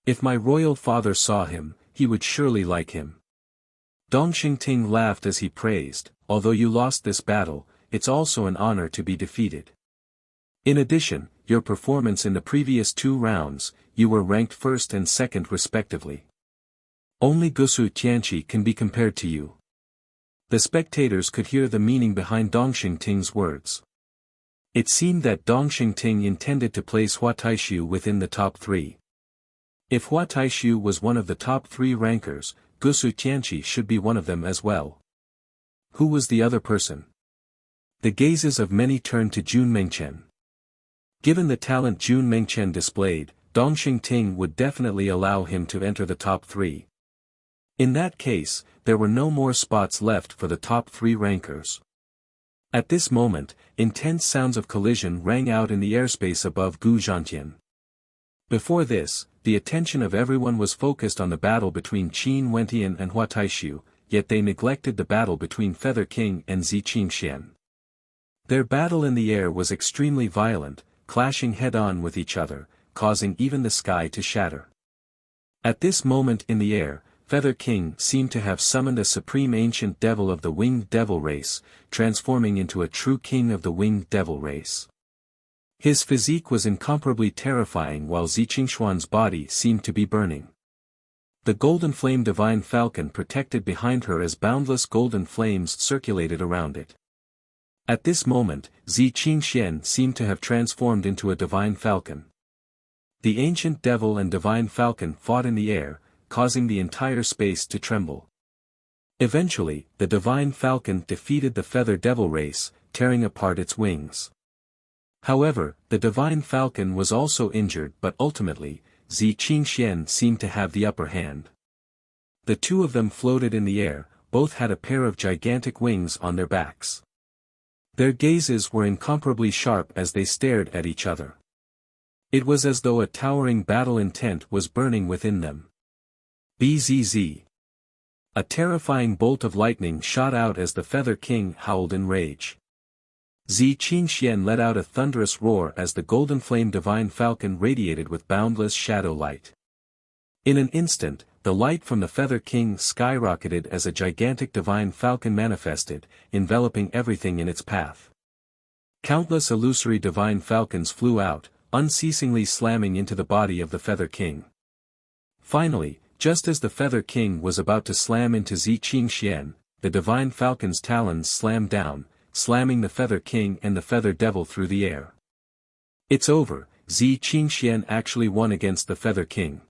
If my royal father saw him, he would surely like him. Dong Xingting laughed as he praised, although you lost this battle, it's also an honor to be defeated. In addition, your performance in the previous 2 rounds, you were ranked first and second respectively. Only Gusu Tianqi can be compared to you. The spectators could hear the meaning behind Dong Xingting's words. It seemed that Dong Xingting intended to place Hua Taishu within the top 3. If Hua Taishu was one of the top 3 rankers, Gusu Tianqi should be one of them as well. Who was the other person? The gazes of many turned to Jun Mengchen. Given the talent Jun Mengchen displayed, Dong Xingting would definitely allow him to enter the top 3. In that case, there were no more spots left for the top 3 rankers. At this moment, intense sounds of collision rang out in the airspace above Gu Zhantian. Before this, the attention of everyone was focused on the battle between Qin Wentian and Hua Taishu, yet they neglected the battle between Feather King and Zi Qingxian. Their battle in the air was extremely violent, clashing head-on with each other, causing even the sky to shatter. At this moment in the air, Feather King seemed to have summoned a supreme ancient devil of the winged devil race, transforming into a true king of the winged devil race. His physique was incomparably terrifying while Zi Qingxuan's body seemed to be burning. The golden flame divine falcon protected behind her as boundless golden flames circulated around it. At this moment, Zi Qingxian seemed to have transformed into a divine falcon. The ancient devil and divine falcon fought in the air, causing the entire space to tremble. Eventually, the divine falcon defeated the feather devil race, tearing apart its wings. However, the divine falcon was also injured, but ultimately, Zi Qingxian seemed to have the upper hand. The two of them floated in the air, both had a pair of gigantic wings on their backs. Their gazes were incomparably sharp as they stared at each other. It was as though a towering battle intent was burning within them. Bzz. A terrifying bolt of lightning shot out as the Feather King howled in rage. Zi Qingxian let out a thunderous roar as the golden flame divine falcon radiated with boundless shadow light. In an instant, the light from the Feather King skyrocketed as a gigantic divine falcon manifested, enveloping everything in its path. Countless illusory divine falcons flew out, unceasingly slamming into the body of the Feather King. Finally, just as the Feather King was about to slam into Zi Qingxian, the divine falcon's talons slammed down, slamming the Feather King and the Feather Devil through the air. It's over, Zi Qingxian actually won against the Feather King.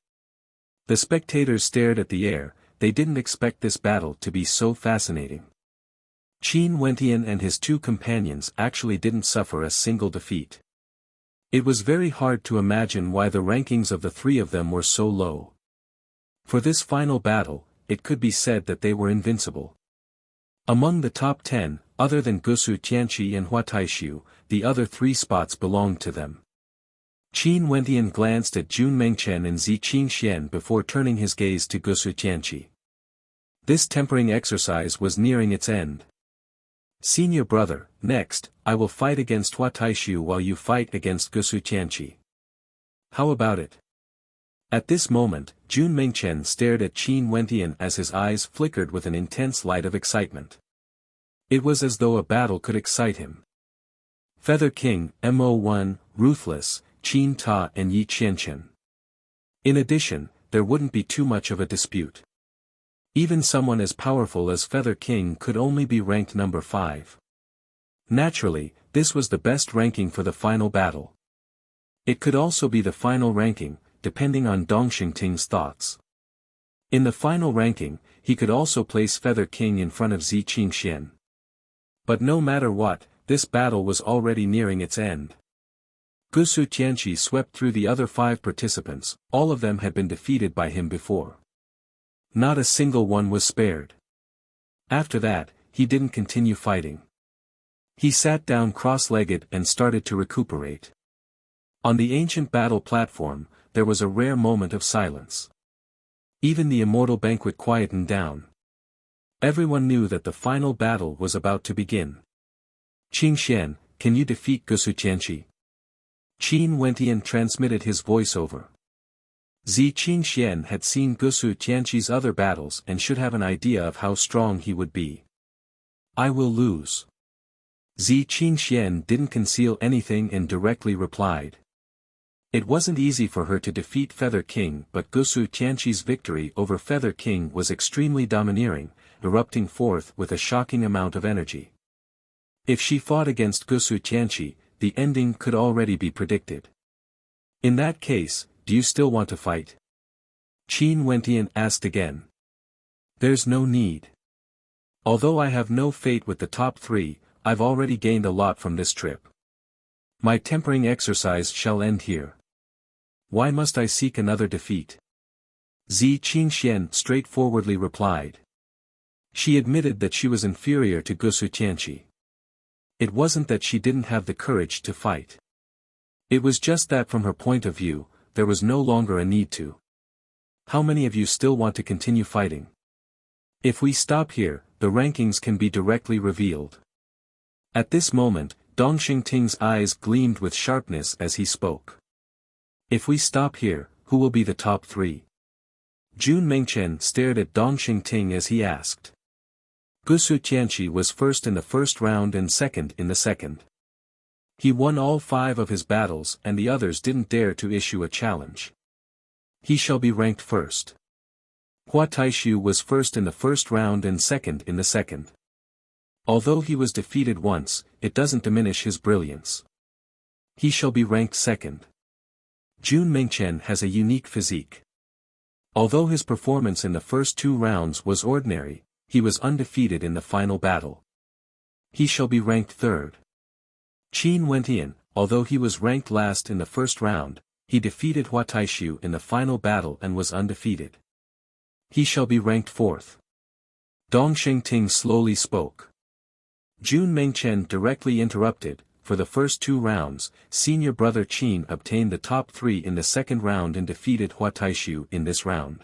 The spectators stared at the air, they didn't expect this battle to be so fascinating. Qin Wentian and his two companions actually didn't suffer a single defeat. It was very hard to imagine why the rankings of the three of them were so low. For this final battle, it could be said that they were invincible. Among the top 10, other than Gusu Tianqi and Hua Taishu, the other 3 spots belonged to them. Qin Wentian glanced at Jun Mengchen and Zi Qingxian before turning his gaze to Gusu Tianqi. This tempering exercise was nearing its end. Senior brother, next, I will fight against Hua Taishu while you fight against Gusu Tianqi. How about it? At this moment, Jun Mengchen stared at Qin Wentian as his eyes flickered with an intense light of excitement. It was as though a battle could excite him. Feather King, Mo1, Ruthless, Qin Ta and Yi Qianqian. In addition, there wouldn't be too much of a dispute. Even someone as powerful as Feather King could only be ranked number 5. Naturally, this was the best ranking for the final battle. It could also be the final ranking, depending on Dong Xingting's thoughts. In the final ranking, he could also place Feather King in front of Zi Qingxian. But no matter what, this battle was already nearing its end. Gusu Tianqi swept through the other 5 participants, all of them had been defeated by him before. Not a single one was spared. After that, he didn't continue fighting. He sat down cross-legged and started to recuperate. On the ancient battle platform, there was a rare moment of silence. Even the immortal banquet quietened down. Everyone knew that the final battle was about to begin. Qingxian, can you defeat Gusu Tianqi? Qin Wentian transmitted his voiceover. Zi Qingxian had seen Gusu Tianqi's other battles and should have an idea of how strong he would be. I will lose. Zi Qingxian didn't conceal anything and directly replied. It wasn't easy for her to defeat Feather King, but Gusu Tianqi's victory over Feather King was extremely domineering, erupting forth with a shocking amount of energy. If she fought against Gusu Tianqi, the ending could already be predicted. In that case, do you still want to fight? Qin Wentian asked again. There's no need. Although I have no fate with the top 3, I've already gained a lot from this trip. My tempering exercise shall end here. Why must I seek another defeat? Zi Qingxian straightforwardly replied. She admitted that she was inferior to Gusu Tianqi. It wasn't that she didn't have the courage to fight. It was just that from her point of view, there was no longer a need to. How many of you still want to continue fighting? If we stop here, the rankings can be directly revealed. At this moment, Dong Xingting's eyes gleamed with sharpness as he spoke. If we stop here, who will be the top 3? Jun Mengchen stared at Dong Xingting as he asked. Gusu Tianqi was first in the first round and second in the second. He won all 5 of his battles and the others didn't dare to issue a challenge. He shall be ranked first. Hua Taishu was first in the first round and second in the second. Although he was defeated once, it doesn't diminish his brilliance. He shall be ranked second. Jun Mengchen has a unique physique. Although his performance in the first 2 rounds was ordinary, he was undefeated in the final battle. He shall be ranked third. Qin Wentian, although he was ranked last in the first round, he defeated Hua Taishu in the final battle and was undefeated. He shall be ranked fourth. Dong Xingting slowly spoke. Jun Mengchen directly interrupted. For the first 2 rounds, senior brother Qin obtained the top 3 in the second round and defeated Hua Taishu in this round.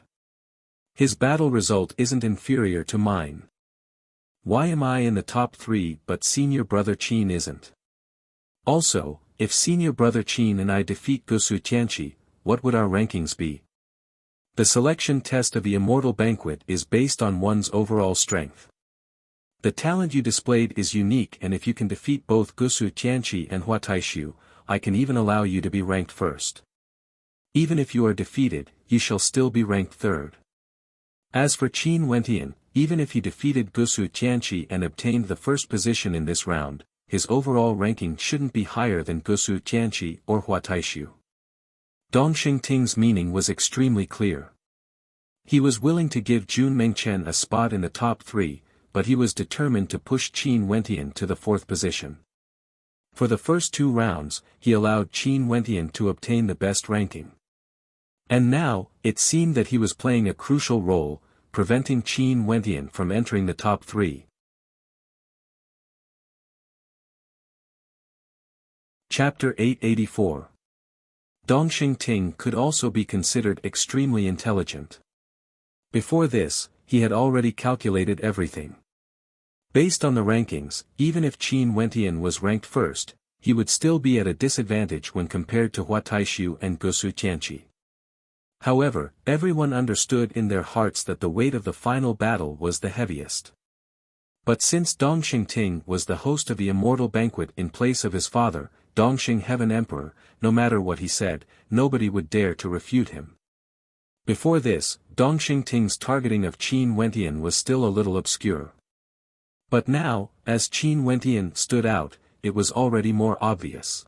His battle result isn't inferior to mine. Why am I in the top 3 but senior brother Qin isn't? Also, if senior brother Qin and I defeat Gusu Tianqi, what would our rankings be? The selection test of the Immortal Banquet is based on one's overall strength. The talent you displayed is unique, and if you can defeat both Gusu Tianqi and Hua Taishu, I can even allow you to be ranked first. Even if you are defeated, you shall still be ranked third. As for Qin Wentian, even if he defeated Gusu Tianqi and obtained the first position in this round, his overall ranking shouldn't be higher than Gusu Tianqi or Hua Taishu. Dong Xingting's meaning was extremely clear. He was willing to give Jun Mengchen a spot in the top 3, but he was determined to push Qin Wentian to the 4th position. For the first 2 rounds, he allowed Qin Wentian to obtain the best ranking. And now, it seemed that he was playing a crucial role, preventing Qin Wentian from entering the top 3. Chapter 884. Dong Xingting could also be considered extremely intelligent. Before this, he had already calculated everything. Based on the rankings, even if Qin Wentian was ranked first, he would still be at a disadvantage when compared to Hua Taishu and Gusu Tianqi. However, everyone understood in their hearts that the weight of the final battle was the heaviest. But since Dongxing Ting was the host of the Immortal Banquet in place of his father, Dongxing Heaven Emperor, no matter what he said, nobody would dare to refute him. Before this, Dongxing Ting's targeting of Qin Wentian was still a little obscure. But now, as Qin Wentian stood out, it was already more obvious.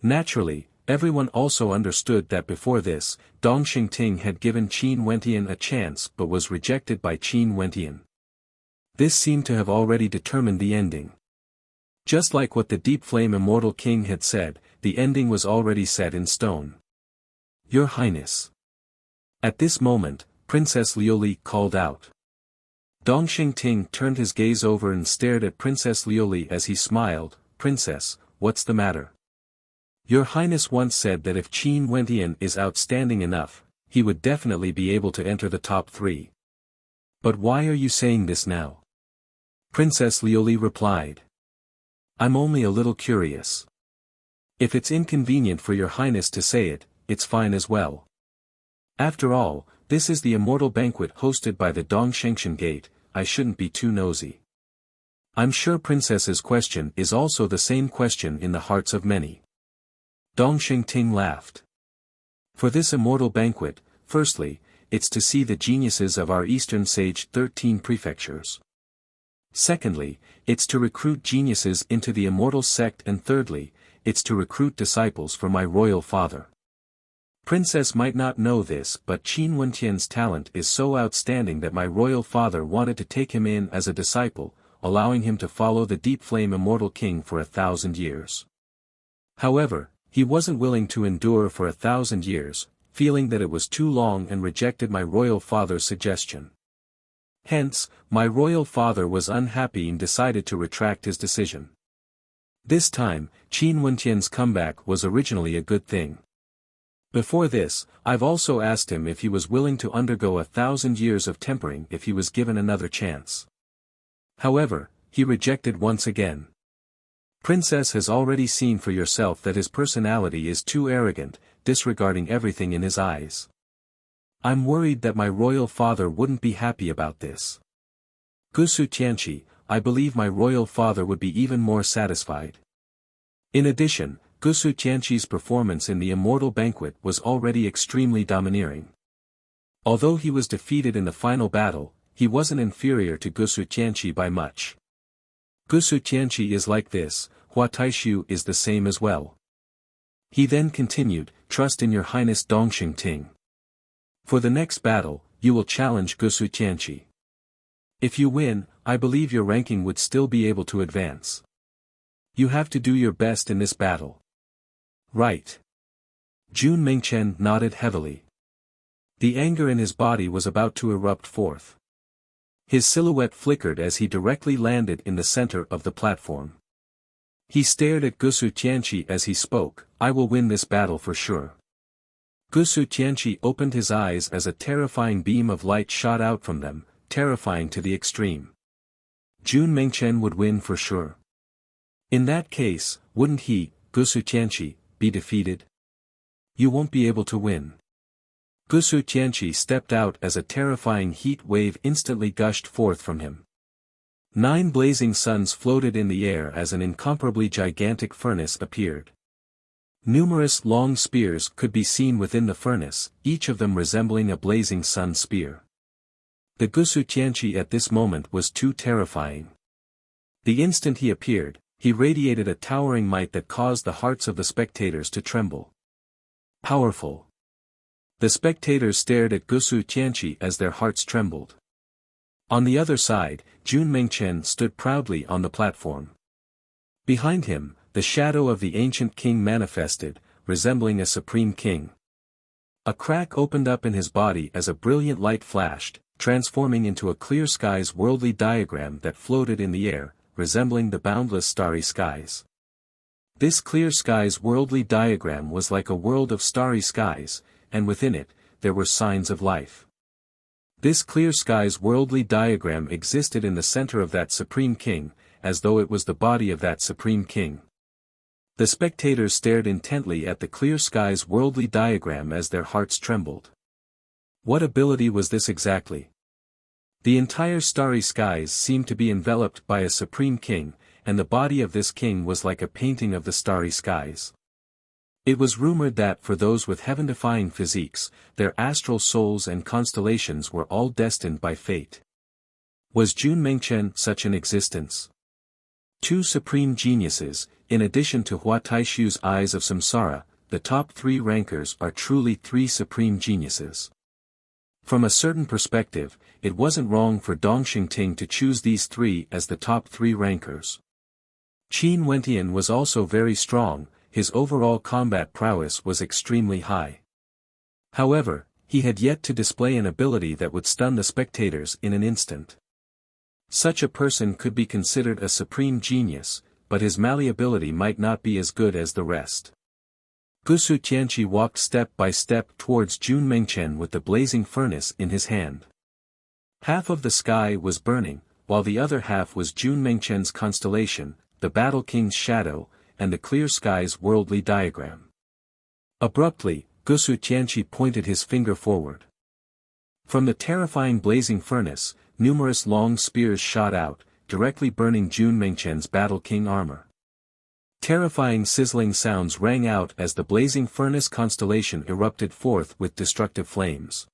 Naturally, everyone also understood that before this, Dongxing Ting had given Qin Wentian a chance but was rejected by Qin Wentian. This seemed to have already determined the ending. Just like what the Deep Flame Immortal King had said, the ending was already set in stone. Your Highness. At this moment, Princess Liuli called out. Dongxing Ting turned his gaze over and stared at Princess Liuli as he smiled. Princess, what's the matter? Your Highness once said that if Qin Wentian is outstanding enough, he would definitely be able to enter the top 3. But why are you saying this now? Princess Liuli replied. I'm only a little curious. If it's inconvenient for your Highness to say it, it's fine as well. After all, this is the Immortal Banquet hosted by the Dongshengshan Gate, I shouldn't be too nosy. I'm sure Princess's question is also the same question in the hearts of many. Dongxing Ting laughed. For this Immortal Banquet, firstly, it's to see the geniuses of our Eastern Sage 13 prefectures. Secondly, it's to recruit geniuses into the Immortal Sect, and thirdly, it's to recruit disciples for my royal father. Princess might not know this, but Qin Wentian's talent is so outstanding that my royal father wanted to take him in as a disciple, allowing him to follow the Deep Flame Immortal King for 1,000 years. However, he wasn't willing to endure for 1,000 years, feeling that it was too long, and rejected my royal father's suggestion. Hence, my royal father was unhappy and decided to retract his decision. This time, Qin Wentian's comeback was originally a good thing. Before this, I've also asked him if he was willing to undergo 1,000 years of tempering if he was given another chance. However, he rejected once again. Princess has already seen for yourself that his personality is too arrogant, disregarding everything in his eyes. I'm worried that my royal father wouldn't be happy about this. Gusu Tianqi, I believe my royal father would be even more satisfied. In addition, Gusu Tianqi's performance in the Immortal Banquet was already extremely domineering. Although he was defeated in the final battle, he wasn't inferior to Gusu Tianqi by much. Gusu Tianqi is like this, Hua Taishu is the same as well. He then continued, trust in your Highness Dongxing Ting. For the next battle, you will challenge Gusu Tianqi. If you win, I believe your ranking would still be able to advance. You have to do your best in this battle. Right. Jun Mengchen nodded heavily. The anger in his body was about to erupt forth. His silhouette flickered as he directly landed in the center of the platform. He stared at Gusu Tianqi as he spoke, I will win this battle for sure. Gusu Tianqi opened his eyes as a terrifying beam of light shot out from them, terrifying to the extreme. Jun Mengchen would win for sure. In that case, wouldn't he, Gusu Tianqi, be defeated? You won't be able to win. Gusu Tianqi stepped out as a terrifying heat wave instantly gushed forth from him. 9 blazing suns floated in the air as an incomparably gigantic furnace appeared. Numerous long spears could be seen within the furnace, each of them resembling a blazing sun spear. The Gusu Tianqi at this moment was too terrifying. The instant he appeared, he radiated a towering might that caused the hearts of the spectators to tremble. Powerful. The spectators stared at Gusu Tianqi as their hearts trembled. On the other side, Jun Mengchen stood proudly on the platform. Behind him, the shadow of the ancient king manifested, resembling a supreme king. A crack opened up in his body as a brilliant light flashed, transforming into a clear skies worldly diagram that floated in the air, resembling the boundless starry skies. This clear skies worldly diagram was like a world of starry skies, and within it, there were signs of life. This clear skies worldly diagram existed in the center of that supreme king, as though it was the body of that supreme king. The spectators stared intently at the clear skies worldly diagram as their hearts trembled. What ability was this exactly? The entire starry skies seemed to be enveloped by a supreme king, and the body of this king was like a painting of the starry skies. It was rumored that for those with heaven-defying physiques, their astral souls and constellations were all destined by fate. Was Jun Mengchen such an existence? Two supreme geniuses, in addition to Hua Taishu's eyes of samsara, the top three rankers are truly three supreme geniuses. From a certain perspective, it wasn't wrong for Dong Xingting to choose these three as the top three rankers. Qin Wentian was also very strong, his overall combat prowess was extremely high. However, he had yet to display an ability that would stun the spectators in an instant. Such a person could be considered a supreme genius, but his malleability might not be as good as the rest. Gusu Tianqi walked step by step towards Jun Mengchen with the blazing furnace in his hand. Half of the sky was burning, while the other half was Jun Mengchen's constellation, the Battle King's shadow, and the clear sky's worldly diagram. Abruptly, Gusu Tianqi pointed his finger forward. From the terrifying blazing furnace, numerous long spears shot out, directly burning Jun Mengchen's Battle King armor. Terrifying sizzling sounds rang out as the blazing furnace constellation erupted forth with destructive flames.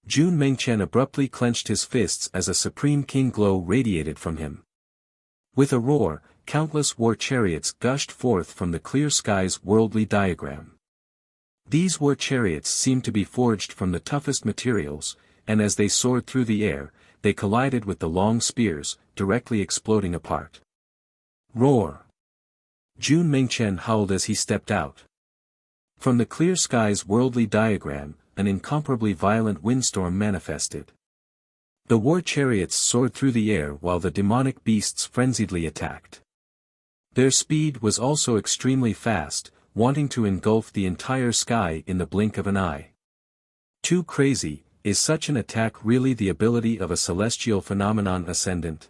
Jun Mengchen abruptly clenched his fists as a supreme king glow radiated from him. With a roar, countless war chariots gushed forth from the clear sky's worldly diagram. These war chariots seemed to be forged from the toughest materials, and as they soared through the air, they collided with the long spears, directly exploding apart. Roar! Jun Mengchen howled as he stepped out. From the clear sky's worldly diagram, an incomparably violent windstorm manifested. The war chariots soared through the air while the demonic beasts frenziedly attacked. Their speed was also extremely fast, wanting to engulf the entire sky in the blink of an eye. Too crazy, is such an attack really the ability of a celestial phenomenon ascendant?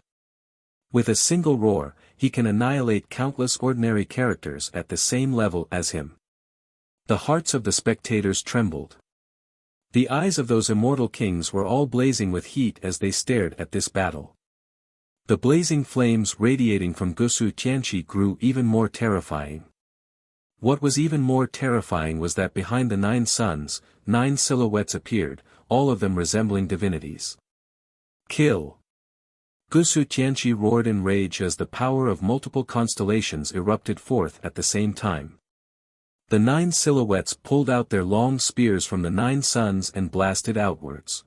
With a single roar, he can annihilate countless ordinary characters at the same level as him. The hearts of the spectators trembled. The eyes of those immortal kings were all blazing with heat as they stared at this battle. The blazing flames radiating from Gusu Tianqi grew even more terrifying. What was even more terrifying was that behind the 9 suns, 9 silhouettes appeared, all of them resembling divinities. Kill! Gusu Tianqi roared in rage as the power of multiple constellations erupted forth at the same time. The 9 silhouettes pulled out their long spears from the 9 suns and blasted outwards.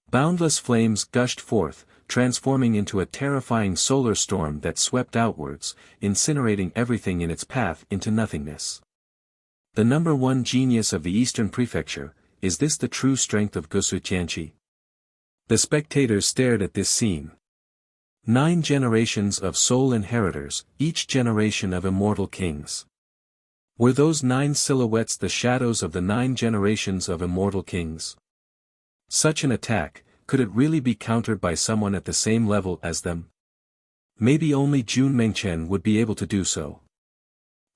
Boundless flames gushed forth, transforming into a terrifying solar storm that swept outwards, incinerating everything in its path into nothingness. The number 1 genius of the Eastern Prefecture, is this the true strength of Gusu Tianqi? The spectators stared at this scene. 9 generations of soul inheritors, each generation of immortal kings. Were those 9 silhouettes the shadows of the 9 generations of immortal kings? Such an attack, could it really be countered by someone at the same level as them? Maybe only Jun Mengchen would be able to do so.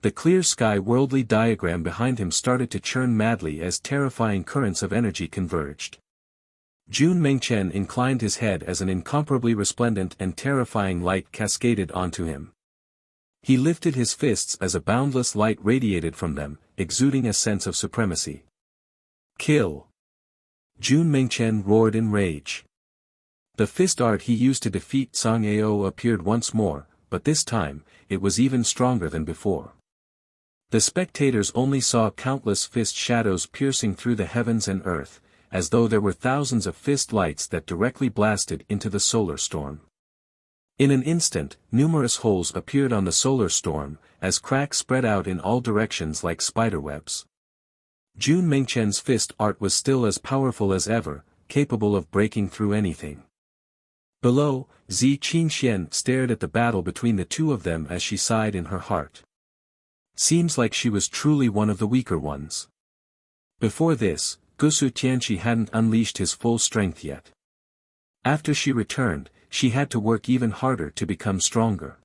The clear sky worldly diagram behind him started to churn madly as terrifying currents of energy converged. Jun Mengchen inclined his head as an incomparably resplendent and terrifying light cascaded onto him. He lifted his fists as a boundless light radiated from them, exuding a sense of supremacy. Kill! Jun Mengchen roared in rage. The fist art he used to defeat Song Ao appeared once more, but this time, it was even stronger than before. The spectators only saw countless fist shadows piercing through the heavens and earth, as though there were thousands of fist lights that directly blasted into the solar storm. In an instant, numerous holes appeared on the solar storm, as cracks spread out in all directions like spiderwebs. Jun Mengchen's fist art was still as powerful as ever, capable of breaking through anything. Below, Zi Qingxian stared at the battle between the two of them as she sighed in her heart. Seems like she was truly one of the weaker ones. Before this, Gusu Tianqi hadn't unleashed his full strength yet. After she returned, she had to work even harder to become stronger.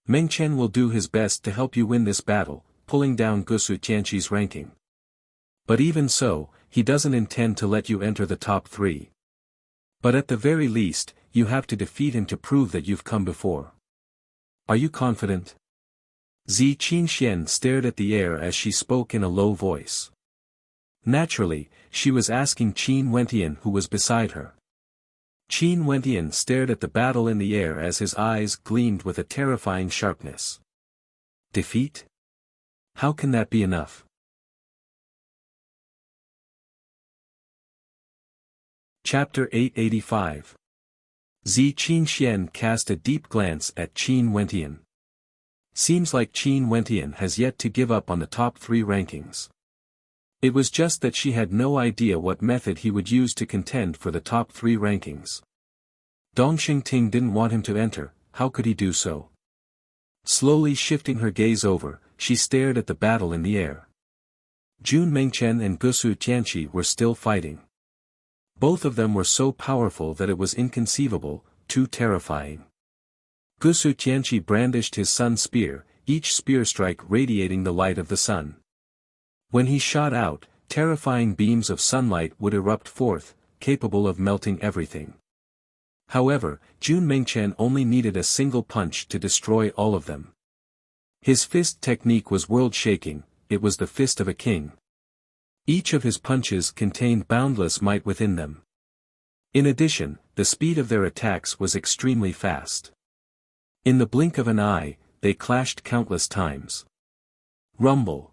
Mengchen will do his best to help you win this battle, pulling down Gusu Tianqi's ranking. But even so, he doesn't intend to let you enter the top 3. But at the very least, you have to defeat him to prove that you've come before. Are you confident? Zi Qingxian stared at the air as she spoke in a low voice. Naturally, she was asking Qin Wentian, who was beside her. Qin Wentian stared at the battle in the air as his eyes gleamed with a terrifying sharpness. Defeat? How can that be enough? Chapter 885. Zi Qingxian cast a deep glance at Qin Wentian. Seems like Qin Wentian has yet to give up on the top 3 rankings. It was just that she had no idea what method he would use to contend for the top 3 rankings. Dong Xingting didn't want him to enter, how could he do so? Slowly shifting her gaze over, she stared at the battle in the air. Jun Mengchen and Gusu Tianqi were still fighting. Both of them were so powerful that it was inconceivable, too terrifying. Gusu Tianqi brandished his sun spear, each spear strike radiating the light of the sun. When he shot out, terrifying beams of sunlight would erupt forth, capable of melting everything. However, Jun Mengchen only needed a single punch to destroy all of them. His fist technique was world-shaking, it was the fist of a king. Each of his punches contained boundless might within them. In addition, the speed of their attacks was extremely fast. In the blink of an eye, they clashed countless times. Rumble.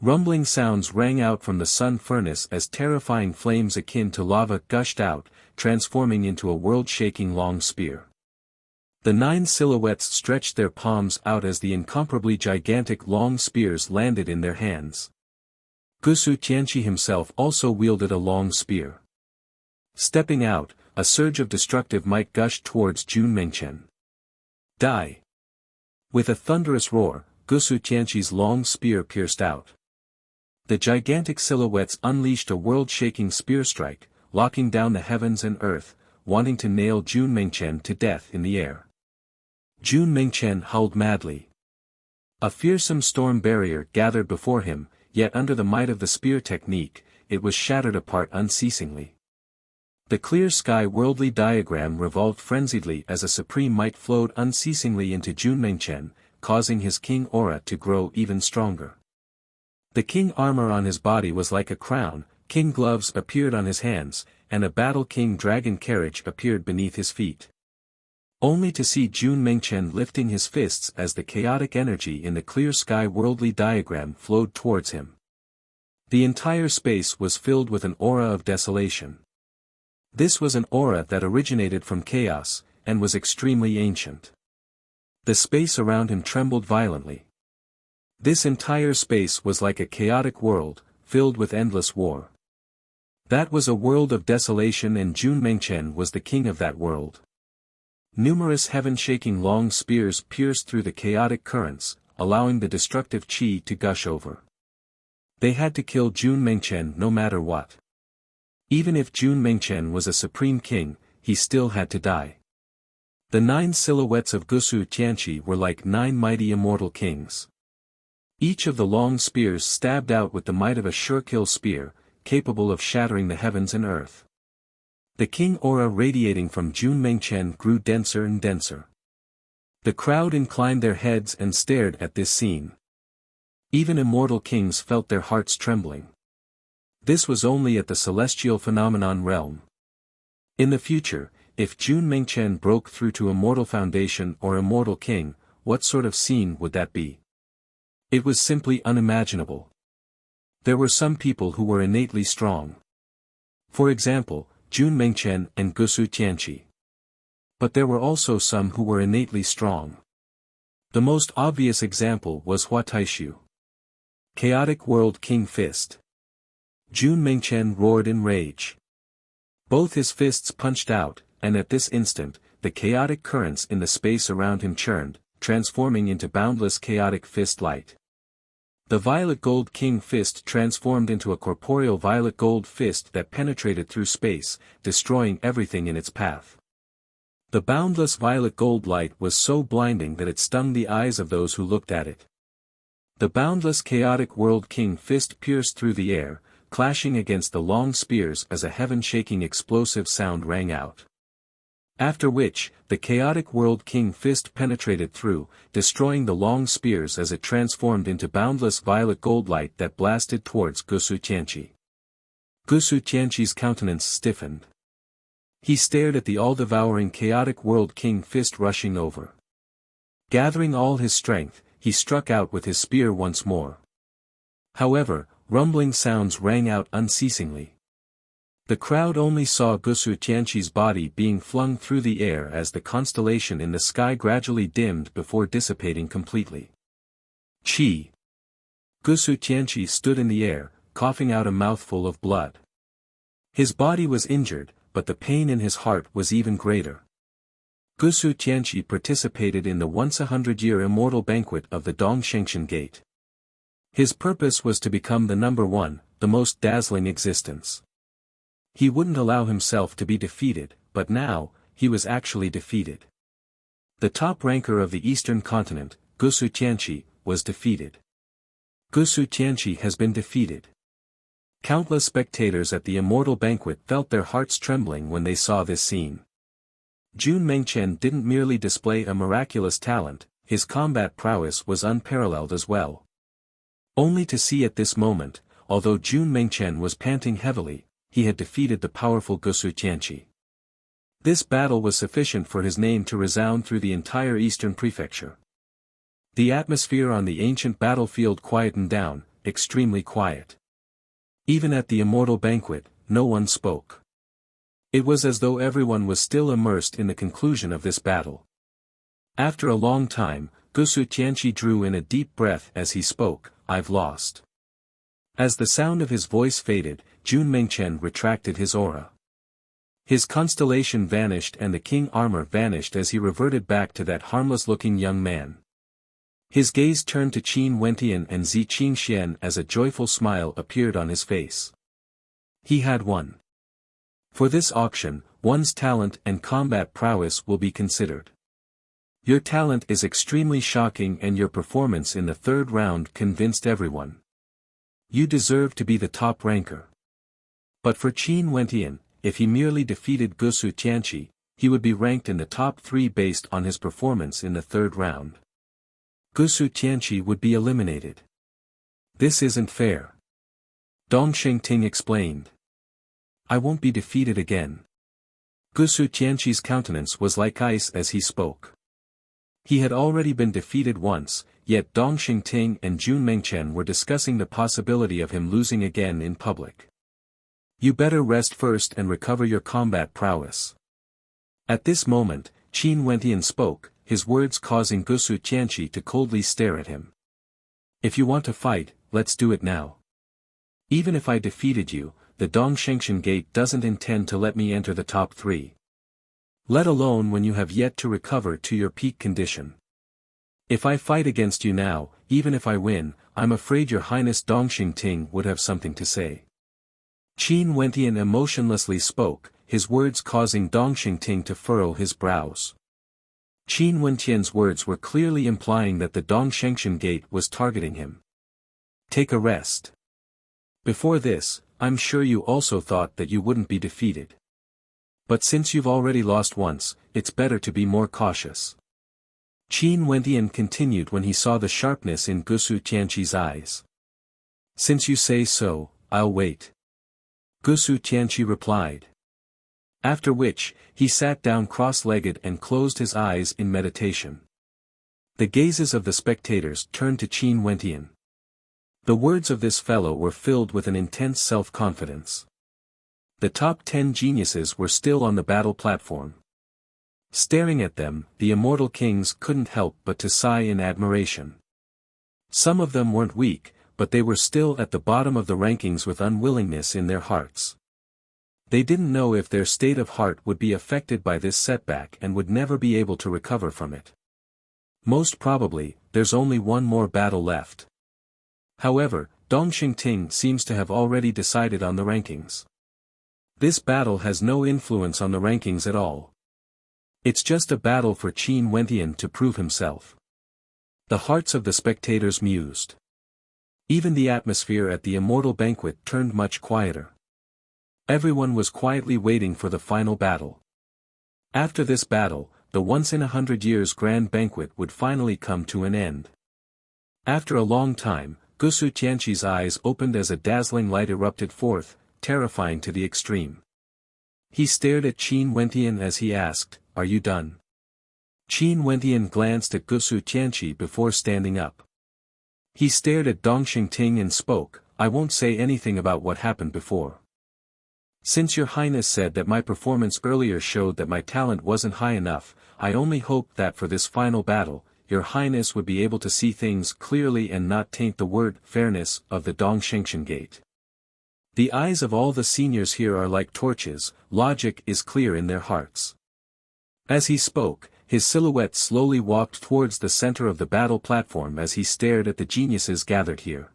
Rumbling sounds rang out from the sun furnace as terrifying flames akin to lava gushed out, transforming into a world-shaking long spear. The 9 silhouettes stretched their palms out as the incomparably gigantic long spears landed in their hands. Gusu Tianqi himself also wielded a long spear. Stepping out, a surge of destructive might gushed towards Jun Mengchen. Die! With a thunderous roar, Gusu Tianqi's long spear pierced out. The gigantic silhouettes unleashed a world-shaking spear strike, locking down the heavens and earth, wanting to nail Jun Mengchen to death in the air. Jun Mengchen howled madly. A fearsome storm barrier gathered before him, yet under the might of the spear technique, it was shattered apart unceasingly. The clear sky worldly diagram revolved frenziedly as a supreme might flowed unceasingly into Jun Mengchen, causing his king aura to grow even stronger. The king armor on his body was like a crown, king gloves appeared on his hands, and a battle king dragon carriage appeared beneath his feet. Only to see Jun Mengchen lifting his fists as the chaotic energy in the clear sky worldly diagram flowed towards him. The entire space was filled with an aura of desolation. This was an aura that originated from chaos, and was extremely ancient. The space around him trembled violently. This entire space was like a chaotic world, filled with endless war. That was a world of desolation and Jun Mengchen was the king of that world. Numerous heaven-shaking long spears pierced through the chaotic currents, allowing the destructive qi to gush over. They had to kill Jun Mengchen no matter what. Even if Jun Mengchen was a supreme king, he still had to die. The 9 silhouettes of Gusu Tianqi were like 9 mighty immortal kings. Each of the long spears stabbed out with the might of a sure-kill spear, capable of shattering the heavens and earth. The king aura radiating from Jun Mengchen grew denser and denser. The crowd inclined their heads and stared at this scene. Even immortal kings felt their hearts trembling. This was only at the celestial phenomenon realm. In the future, if Jun Mengchen broke through to Immortal Foundation or Immortal King, what sort of scene would that be? It was simply unimaginable. There were some people who were innately strong. For example, Jun Mengchen and Gusu Tianqi. But there were also some who were innately strong. The most obvious example was Hua Taishu. Chaotic World King Fist. Jun Mengchen roared in rage. Both his fists punched out, and at this instant, the chaotic currents in the space around him churned, transforming into boundless chaotic fist light. The violet gold king fist transformed into a corporeal violet gold fist that penetrated through space, destroying everything in its path. The boundless violet gold light was so blinding that it stung the eyes of those who looked at it. The boundless chaotic world king fist pierced through the air, clashing against the long spears as a heaven-shaking explosive sound rang out. After which, the chaotic World King fist penetrated through, destroying the long spears as it transformed into boundless violet gold light that blasted towards Gusu Tianqi. Gusu Tianqi's countenance stiffened. He stared at the all-devouring chaotic World King fist rushing over. Gathering all his strength, he struck out with his spear once more. However, rumbling sounds rang out unceasingly. The crowd only saw Gusu Tianqi's body being flung through the air as the constellation in the sky gradually dimmed before dissipating completely. Chi! Gusu Tianqi stood in the air, coughing out a mouthful of blood. His body was injured, but the pain in his heart was even greater. Gusu Tianqi participated in the once-a-100-year immortal banquet of the Dongshengshan Gate. His purpose was to become the number one, the most dazzling existence. He wouldn't allow himself to be defeated, but now, he was actually defeated. The top ranker of the Eastern continent, Gusu Tianqi, was defeated. Gusu Tianqi has been defeated. Countless spectators at the immortal banquet felt their hearts trembling when they saw this scene. Jun Mengchen didn't merely display a miraculous talent, his combat prowess was unparalleled as well. Only to see at this moment, although Jun Mengchen was panting heavily, he had defeated the powerful Gusu Tianqi. This battle was sufficient for his name to resound through the entire Eastern Prefecture. The atmosphere on the ancient battlefield quietened down, extremely quiet. Even at the immortal banquet, no one spoke. It was as though everyone was still immersed in the conclusion of this battle. After a long time, Gusu Tianqi drew in a deep breath as he spoke, "I've lost." As the sound of his voice faded, Jun Mengchen retracted his aura. His constellation vanished and the king armor vanished as he reverted back to that harmless-looking young man. His gaze turned to Qin Wentian and Zi Qingxian as a joyful smile appeared on his face. He had won. For this auction, one's talent and combat prowess will be considered. Your talent is extremely shocking and your performance in the third round convinced everyone. You deserve to be the top ranker. But for Qin Wentian, if he merely defeated Gusu Tianqi, he would be ranked in the top 3 based on his performance in the third round. Gusu Tianqi would be eliminated. This isn't fair. Dong Shengting explained. I won't be defeated again. Gusu Tianqi's countenance was like ice as he spoke. He had already been defeated once, yet Dong Shengting and Jun Mengchen were discussing the possibility of him losing again in public. You better rest first and recover your combat prowess. At this moment, Qin Wentian spoke, his words causing Gusu Tianqi to coldly stare at him. If you want to fight, let's do it now. Even if I defeated you, the Dongshengshan Gate doesn't intend to let me enter the top 3. Let alone when you have yet to recover to your peak condition. If I fight against you now, even if I win, I'm afraid your Highness Dong Shengting would have something to say. Qin Wentian emotionlessly spoke, his words causing Dong Shengting to furrow his brows. Qin Wentian's words were clearly implying that the Dongshengshan Gate was targeting him. Take a rest. Before this, I'm sure you also thought that you wouldn't be defeated. But since you've already lost once, it's better to be more cautious. Qin Wentian continued when he saw the sharpness in Gusu Tianqi's eyes. Since you say so, I'll wait. Gusu Tianqi replied. After which, he sat down cross-legged and closed his eyes in meditation. The gazes of the spectators turned to Qin Wentian. The words of this fellow were filled with an intense self-confidence. The top 10 geniuses were still on the battle platform. Staring at them, the immortal kings couldn't help but to sigh in admiration. Some of them weren't weak, but they were still at the bottom of the rankings with unwillingness in their hearts. They didn't know if their state of heart would be affected by this setback and would never be able to recover from it. Most probably, there's only one more battle left. However, Dong Shengting seems to have already decided on the rankings. This battle has no influence on the rankings at all. It's just a battle for Qin Wentian to prove himself. The hearts of the spectators mused. Even the atmosphere at the Immortal banquet turned much quieter. Everyone was quietly waiting for the final battle. After this battle, the once-in-100 years grand banquet would finally come to an end. After a long time, Gusu Tianqi's eyes opened as a dazzling light erupted forth, terrifying to the extreme. He stared at Qin Wentian as he asked, "Are you done?" Qin Wentian glanced at Gusu Tianqi before standing up. He stared at Dongxing Ting and spoke, "I won't say anything about what happened before. Since your highness said that my performance earlier showed that my talent wasn't high enough, I only hoped that for this final battle, your highness would be able to see things clearly and not taint the word fairness of the Dongxing Gate. The eyes of all the seniors here are like torches, logic is clear in their hearts." As he spoke, his silhouette slowly walked towards the center of the battle platform as he stared at the geniuses gathered here.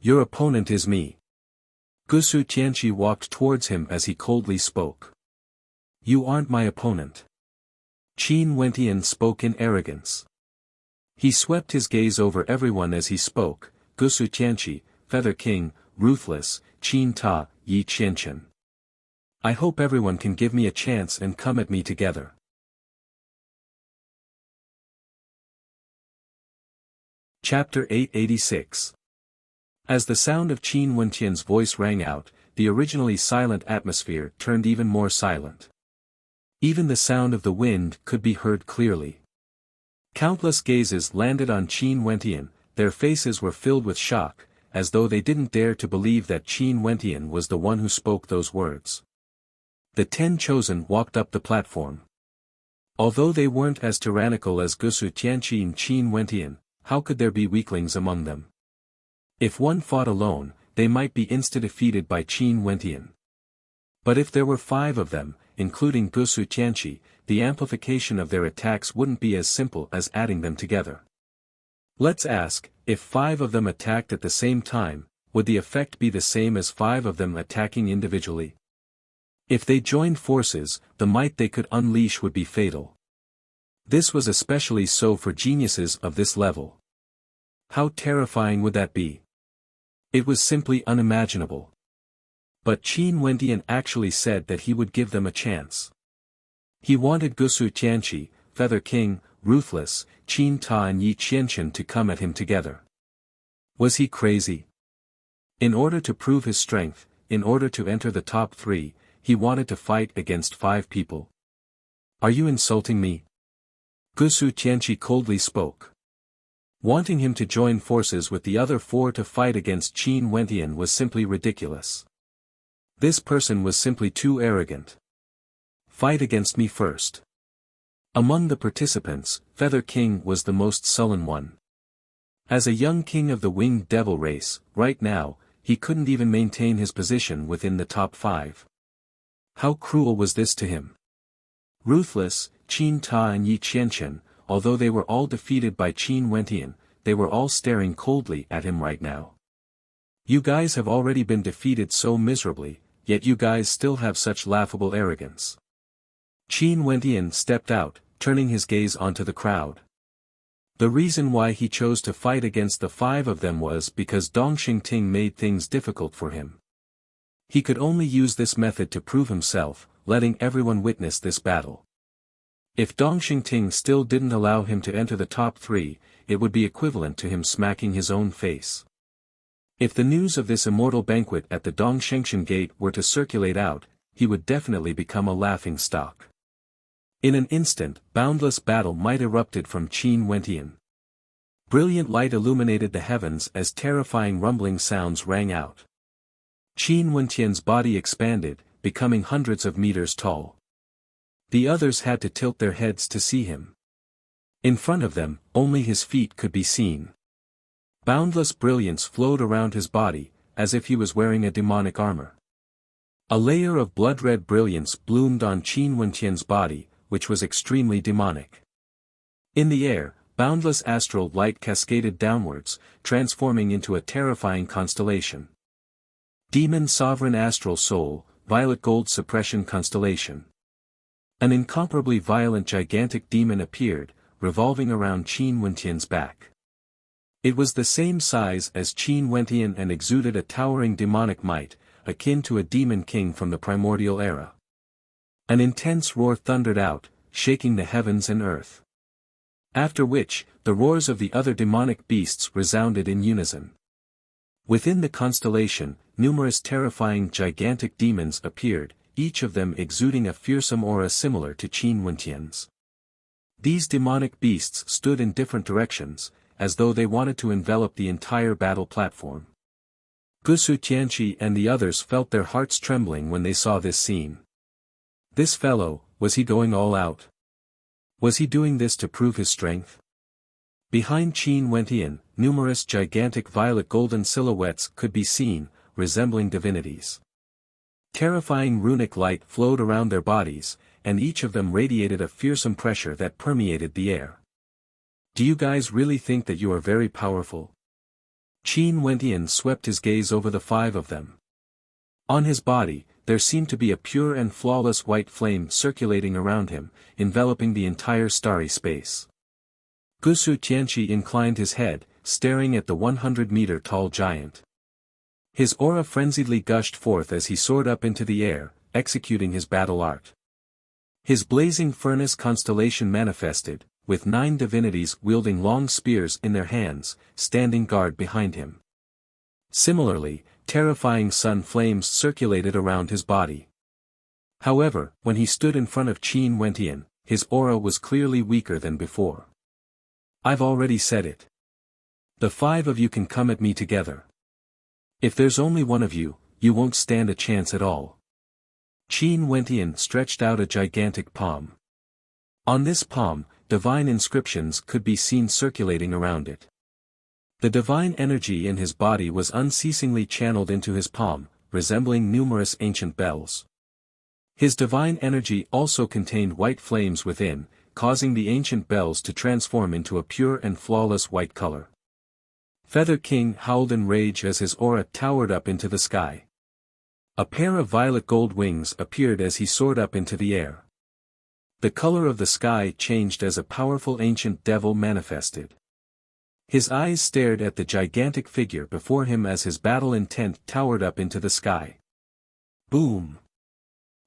"Your opponent is me." Gusu Tianqi walked towards him as he coldly spoke. "You aren't my opponent." Qin Wentian spoke in arrogance. He swept his gaze over everyone as he spoke, "Gusu Tianqi, Feather King, Ruthless, Qin Ta, Yi Qianchen. I hope everyone can give me a chance and come at me together." Chapter 886. As the sound of Qin Wentian's voice rang out, the originally silent atmosphere turned even more silent. Even the sound of the wind could be heard clearly. Countless gazes landed on Qin Wentian, their faces were filled with shock, as though they didn't dare to believe that Qin Wentian was the one who spoke those words. The 10 chosen walked up the platform. Although they weren't as tyrannical as Gusu Tianqi and Qin Wentian, how could there be weaklings among them? If one fought alone, they might be insta-defeated by Qin Wentian. But if there were 5 of them, including Gusu Tianqi, the amplification of their attacks wouldn't be as simple as adding them together. Let's ask, if 5 of them attacked at the same time, would the effect be the same as 5 of them attacking individually? If they joined forces, the might they could unleash would be fatal. This was especially so for geniuses of this level. How terrifying would that be? It was simply unimaginable. But Qin Wentian actually said that he would give them a chance. He wanted Gusu Tianqi, Feather King, Ruthless, Qin Ta and Yi Qianchen to come at him together. Was he crazy? In order to prove his strength, in order to enter the top 3, he wanted to fight against 5 people. Are you insulting me? Gusu Tianqi coldly spoke. Wanting him to join forces with the other 4 to fight against Qin Wentian was simply ridiculous. This person was simply too arrogant. Fight against me first. Among the participants, Feather King was the most sullen one. As a young king of the winged devil race, right now, he couldn't even maintain his position within the top 5. How cruel was this to him? Ruthless, Qin Ta and Yi Qianchen, although they were all defeated by Qin Wentian, they were all staring coldly at him right now. You guys have already been defeated so miserably, yet you guys still have such laughable arrogance. Qin Wentian stepped out, turning his gaze onto the crowd. The reason why he chose to fight against the 5 of them was because Dongxing Ting made things difficult for him. He could only use this method to prove himself, letting everyone witness this battle. If Dongxing Ting still didn't allow him to enter the top 3, it would be equivalent to him smacking his own face. If the news of this immortal banquet at the Dongxing Gate were to circulate out, he would definitely become a laughingstock. In an instant, boundless battle might erupted from Qin Wentian. Brilliant light illuminated the heavens as terrifying rumbling sounds rang out. Qin Wentian's body expanded, becoming hundreds of meters tall. The others had to tilt their heads to see him. In front of them, only his feet could be seen. Boundless brilliance flowed around his body, as if he was wearing a demonic armor. A layer of blood-red brilliance bloomed on Qin Wentian's body, which was extremely demonic. In the air, boundless astral light cascaded downwards, transforming into a terrifying constellation. Demon Sovereign Astral Soul, Violet Gold Suppression Constellation. An incomparably violent gigantic demon appeared, revolving around Qin Wentian's back. It was the same size as Qin Wentian and exuded a towering demonic might, akin to a demon king from the primordial era. An intense roar thundered out, shaking the heavens and earth. After which, the roars of the other demonic beasts resounded in unison. Within the constellation, numerous terrifying gigantic demons appeared, each of them exuding a fearsome aura similar to Qin Wentian's. These demonic beasts stood in different directions, as though they wanted to envelop the entire battle platform. Gusu Tianqi and the others felt their hearts trembling when they saw this scene. This fellow, was he going all out? Was he doing this to prove his strength? Behind Qin Wentian, numerous gigantic violet-golden silhouettes could be seen, resembling divinities. Terrifying runic light flowed around their bodies, and each of them radiated a fearsome pressure that permeated the air. Do you guys really think that you are very powerful? Qin Wentian swept his gaze over the 5 of them. On his body, there seemed to be a pure and flawless white flame circulating around him, enveloping the entire starry space. Gusu Tianqi inclined his head, staring at the 100-meter-tall giant. His aura frenziedly gushed forth as he soared up into the air, executing his battle art. His blazing furnace constellation manifested, with 9 divinities wielding long spears in their hands, standing guard behind him. Similarly, terrifying sun flames circulated around his body. However, when he stood in front of Qin Wentian, his aura was clearly weaker than before. I've already said it. The 5 of you can come at me together. If there's only one of you, you won't stand a chance at all. Qin Wentian stretched out a gigantic palm. On this palm, divine inscriptions could be seen circulating around it. The divine energy in his body was unceasingly channeled into his palm, resembling numerous ancient bells. His divine energy also contained white flames within, causing the ancient bells to transform into a pure and flawless white color. Feather King howled in rage as his aura towered up into the sky. A pair of violet gold wings appeared as he soared up into the air. The color of the sky changed as a powerful ancient devil manifested. His eyes stared at the gigantic figure before him as his battle intent towered up into the sky. Boom!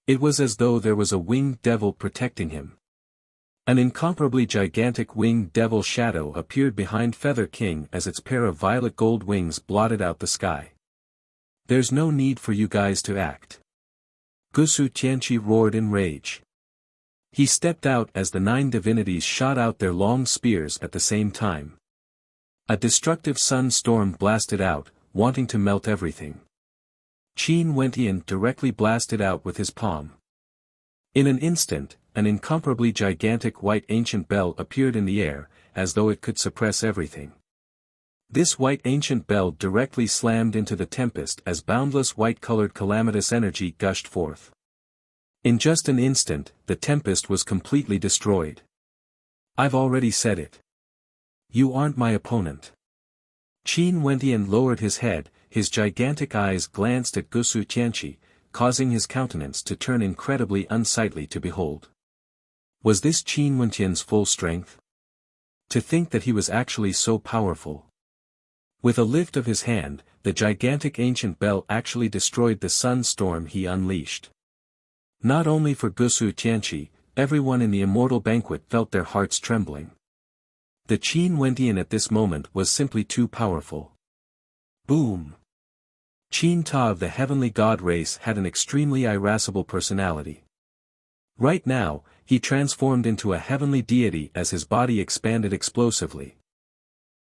It was as though there was a winged devil protecting him. An incomparably gigantic winged devil shadow appeared behind Feather King as its pair of violet gold wings blotted out the sky. There's no need for you guys to act. Gusu Tianqi roared in rage. He stepped out as the 9 divinities shot out their long spears at the same time. A destructive sun storm blasted out, wanting to melt everything. Qin Wentian directly blasted out with his palm. In an instant, an incomparably gigantic white ancient bell appeared in the air, as though it could suppress everything. This white ancient bell directly slammed into the tempest as boundless white-colored calamitous energy gushed forth. In just an instant, the tempest was completely destroyed. I've already said it. You aren't my opponent. Qin Wentian lowered his head, his gigantic eyes glanced at Gusu Tianqi, causing his countenance to turn incredibly unsightly to behold. Was this Qin Wentian's full strength? To think that he was actually so powerful. With a lift of his hand, the gigantic ancient bell actually destroyed the sun storm he unleashed. Not only for Gusu Tianqi, everyone in the Immortal banquet felt their hearts trembling. The Qin Wentian at this moment was simply too powerful. Boom! Qin Ta of the heavenly god race had an extremely irascible personality. Right now, he transformed into a heavenly deity as his body expanded explosively.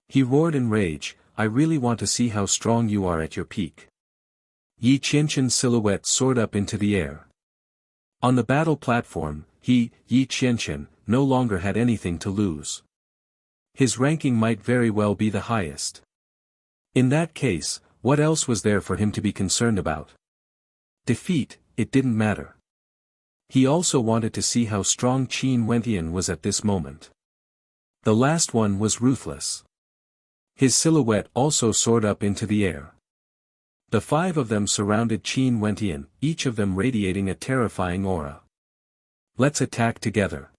He roared in rage, I really want to see how strong you are at your peak. Yi Qianqian's silhouette soared up into the air. On the battle platform, Yi Qianqian, no longer had anything to lose. His ranking might very well be the highest. In that case, what else was there for him to be concerned about? Defeat, it didn't matter. He also wanted to see how strong Qin Wentian was at this moment. The last one was ruthless. His silhouette also soared up into the air. The 5 of them surrounded Qin Wentian, each of them radiating a terrifying aura. Let's attack together.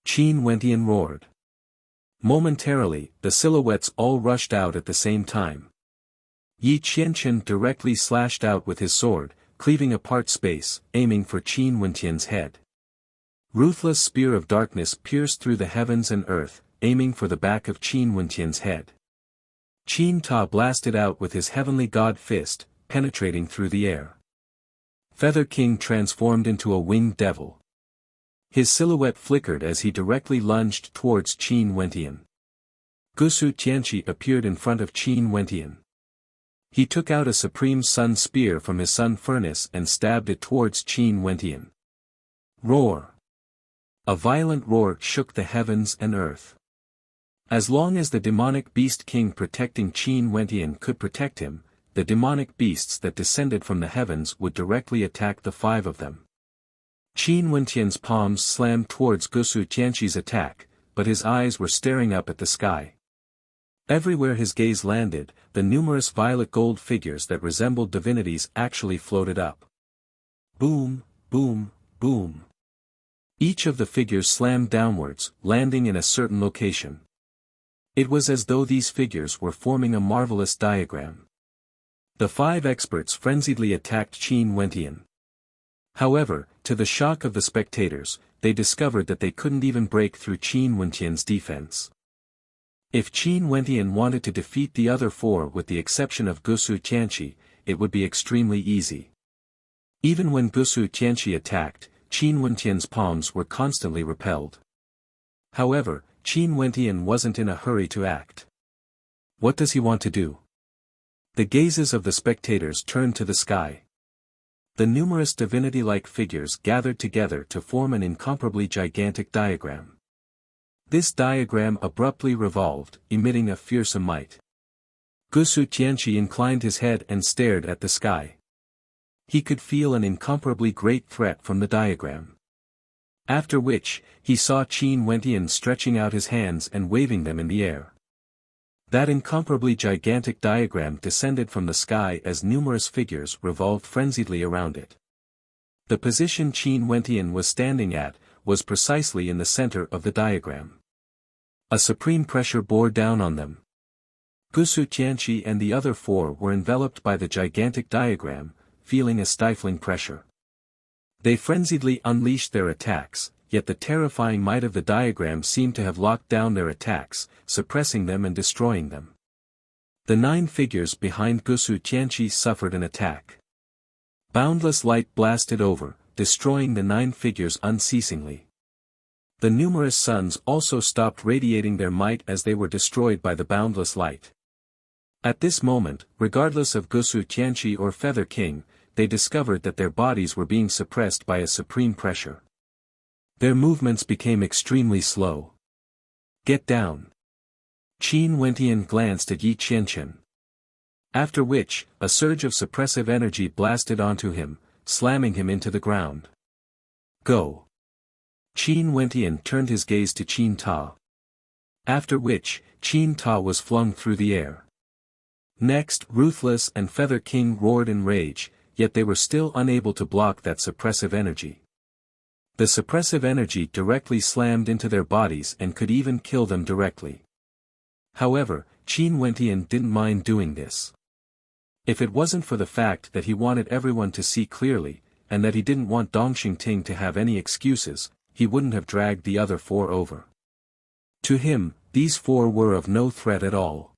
Qin Wentian roared. Momentarily, the silhouettes all rushed out at the same time. Yi Qianqian directly slashed out with his sword, cleaving apart space, aiming for Qin Wentian's head. Ruthless spear of darkness pierced through the heavens and earth, aiming for the back of Qin Wentian's head. Qin Ta blasted out with his heavenly god fist, penetrating through the air. Feather King transformed into a winged devil. His silhouette flickered as he directly lunged towards Qin Wentian. Gusu Tianqi appeared in front of Qin Wentian. He took out a supreme sun spear from his sun furnace and stabbed it towards Qin Wentian. Roar! A violent roar shook the heavens and earth. As long as the demonic beast king protecting Qin Wentian could protect him, the demonic beasts that descended from the heavens would directly attack the five of them. Qin Wentian's palms slammed towards Gusu Tianqi's attack, but his eyes were staring up at the sky. Everywhere his gaze landed, the numerous violet gold figures that resembled divinities actually floated up. Boom, boom, boom. Each of the figures slammed downwards, landing in a certain location. It was as though these figures were forming a marvelous diagram. The five experts frenziedly attacked Qin Wentian. However, to the shock of the spectators, they discovered that they couldn't even break through Qin Wentian's defense. If Qin Wentian wanted to defeat the other four with the exception of Gusu Tianqi, it would be extremely easy. Even when Gusu Tianqi attacked, Qin Wentian's palms were constantly repelled. However, Qin Wentian wasn't in a hurry to act. What does he want to do? The gazes of the spectators turned to the sky. The numerous divinity-like figures gathered together to form an incomparably gigantic diagram. This diagram abruptly revolved, emitting a fearsome might. Gusu Tianqi inclined his head and stared at the sky. He could feel an incomparably great threat from the diagram. After which, he saw Qin Wentian stretching out his hands and waving them in the air. That incomparably gigantic diagram descended from the sky as numerous figures revolved frenziedly around it. The position Qin Wentian was standing at, was precisely in the center of the diagram. A supreme pressure bore down on them. Gusu Tianqi and the other four were enveloped by the gigantic diagram, feeling a stifling pressure. They frenziedly unleashed their attacks, yet the terrifying might of the diagram seemed to have locked down their attacks, suppressing them and destroying them. The 9 figures behind Gusu Tianqi suffered an attack. Boundless light blasted over, destroying the 9 figures unceasingly. The numerous suns also stopped radiating their might as they were destroyed by the boundless light. At this moment, regardless of Gusu Tianqi or Feather King, they discovered that their bodies were being suppressed by a supreme pressure. Their movements became extremely slow. Get down. Qin Wentian glanced at Yi Qianqian. After which, a surge of suppressive energy blasted onto him, slamming him into the ground. Go. Qin Wentian turned his gaze to Qin Ta. After which, Qin Ta was flung through the air. Next, Ruthless and Feather King roared in rage, yet they were still unable to block that suppressive energy. The suppressive energy directly slammed into their bodies and could even kill them directly. However, Qin Wentian didn't mind doing this. If it wasn't for the fact that he wanted everyone to see clearly, and that he didn't want Dong Xingting to have any excuses, he wouldn't have dragged the other 4 over. To him, these 4 were of no threat at all.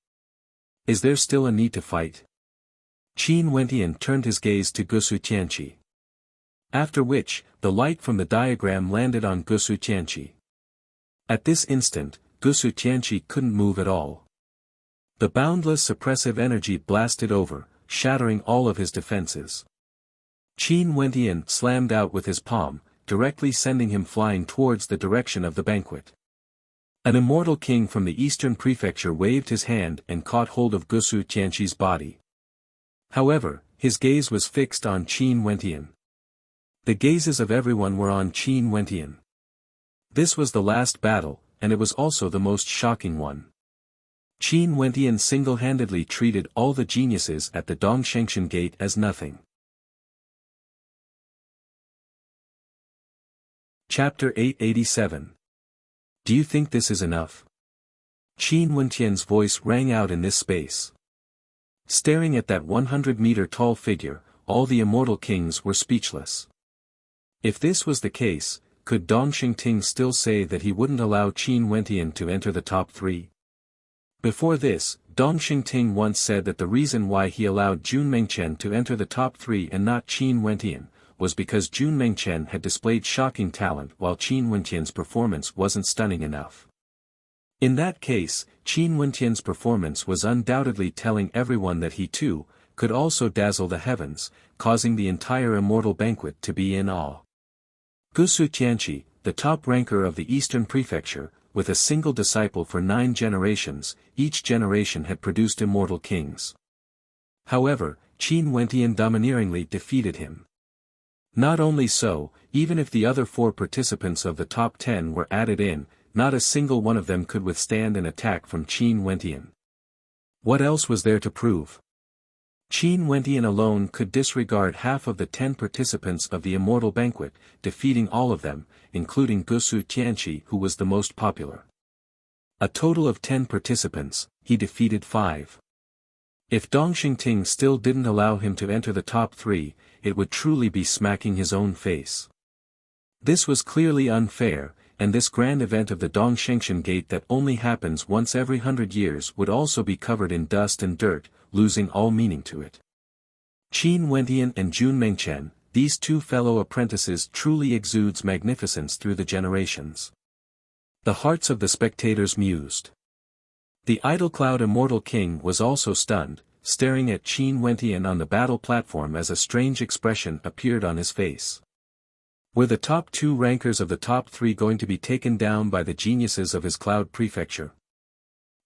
Is there still a need to fight? Qin Wentian turned his gaze to Gusu Tianqi. After which, the light from the diagram landed on Gusu Tianqi. At this instant, Gusu Tianqi couldn't move at all. The boundless suppressive energy blasted over, shattering all of his defenses. Qin Wentian slammed out with his palm, directly sending him flying towards the direction of the banquet. An immortal king from the eastern prefecture waved his hand and caught hold of Gusu Tianqi's body. However, his gaze was fixed on Qin Wentian. The gazes of everyone were on Qin Wentian. This was the last battle, and it was also the most shocking one. Qin Wentian single-handedly treated all the geniuses at the Dongshengshan Gate as nothing. Chapter 887. Do you think this is enough? Qin Wentian's voice rang out in this space. Staring at that 100-meter-tall figure, all the immortal kings were speechless. If this was the case, could Dong Xingting still say that he wouldn't allow Qin Wentian to enter the top 3? Before this, Dong Xingting once said that the reason why he allowed Jun Mengchen to enter the top 3 and not Qin Wentian, was because Jun Mengchen had displayed shocking talent while Qin Wentian's performance wasn't stunning enough. In that case, Qin Wentian's performance was undoubtedly telling everyone that he too, could also dazzle the heavens, causing the entire immortal banquet to be in awe. Gusu Tianqi, the top ranker of the Eastern Prefecture, with a single disciple for 9 generations, each generation had produced immortal kings. However, Qin Wentian domineeringly defeated him. Not only so, even if the other 4 participants of the top 10 were added in, not a single one of them could withstand an attack from Qin Wentian. What else was there to prove? Qin Wentian alone could disregard half of the 10 participants of the immortal banquet, defeating all of them, including Gusu Tianqi, who was the most popular. A total of 10 participants, he defeated 5. If Dong Xingting still didn't allow him to enter the top 3, it would truly be smacking his own face. This was clearly unfair, and this grand event of the Dong Shengshan Gate that only happens once every 100 years would also be covered in dust and dirt, losing all meaning to it. Qin Wentian and Jun Mengchen, these 2 fellow apprentices, truly exudes magnificence through the generations. The hearts of the spectators mused. The idol cloud immortal king was also stunned, staring at Qin Wentian on the battle platform as a strange expression appeared on his face. Were the top 2 rankers of the top 3 going to be taken down by the geniuses of his cloud prefecture?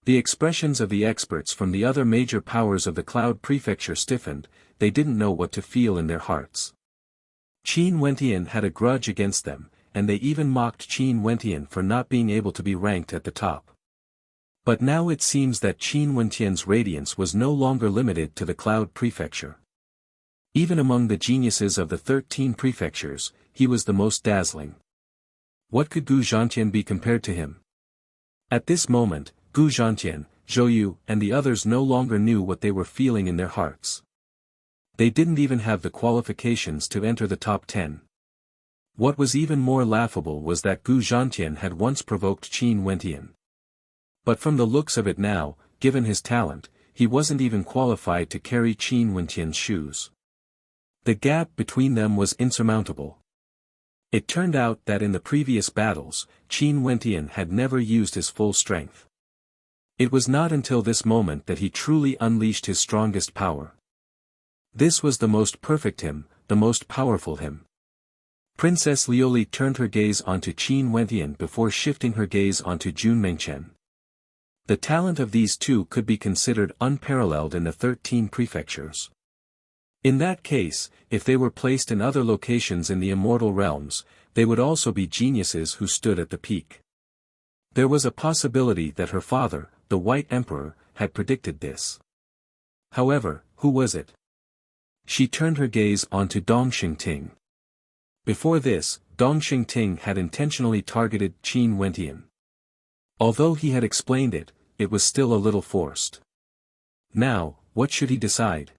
The expressions of the experts from the other major powers of the cloud prefecture stiffened, they didn't know what to feel in their hearts. Qin Wentian had a grudge against them, and they even mocked Qin Wentian for not being able to be ranked at the top. But now it seems that Qin Wentian's radiance was no longer limited to the cloud prefecture. Even among the geniuses of the 13 prefectures, he was the most dazzling. What could Gu Zhantian be compared to him? At this moment, Gu Zhantian, Zhou Yu, and the others no longer knew what they were feeling in their hearts. They didn't even have the qualifications to enter the top 10. What was even more laughable was that Gu Zhantian had once provoked Qin Wentian. But from the looks of it now, given his talent, he wasn't even qualified to carry Qin Wentian's shoes. The gap between them was insurmountable. It turned out that in the previous battles, Qin Wentian had never used his full strength. It was not until this moment that he truly unleashed his strongest power. This was the most perfect him, the most powerful him. Princess Lioli turned her gaze onto Qin Wentian before shifting her gaze onto Jun Mengchen. The talent of these 2 could be considered unparalleled in the 13 prefectures. In that case, if they were placed in other locations in the immortal realms, they would also be geniuses who stood at the peak. There was a possibility that her father, the White Emperor, had predicted this. However, who was it? She turned her gaze onto Dong Xingting. Before this, Dong Xingting had intentionally targeted Qin Wentian. Although he had explained it, it was still a little forced. Now, what should he decide?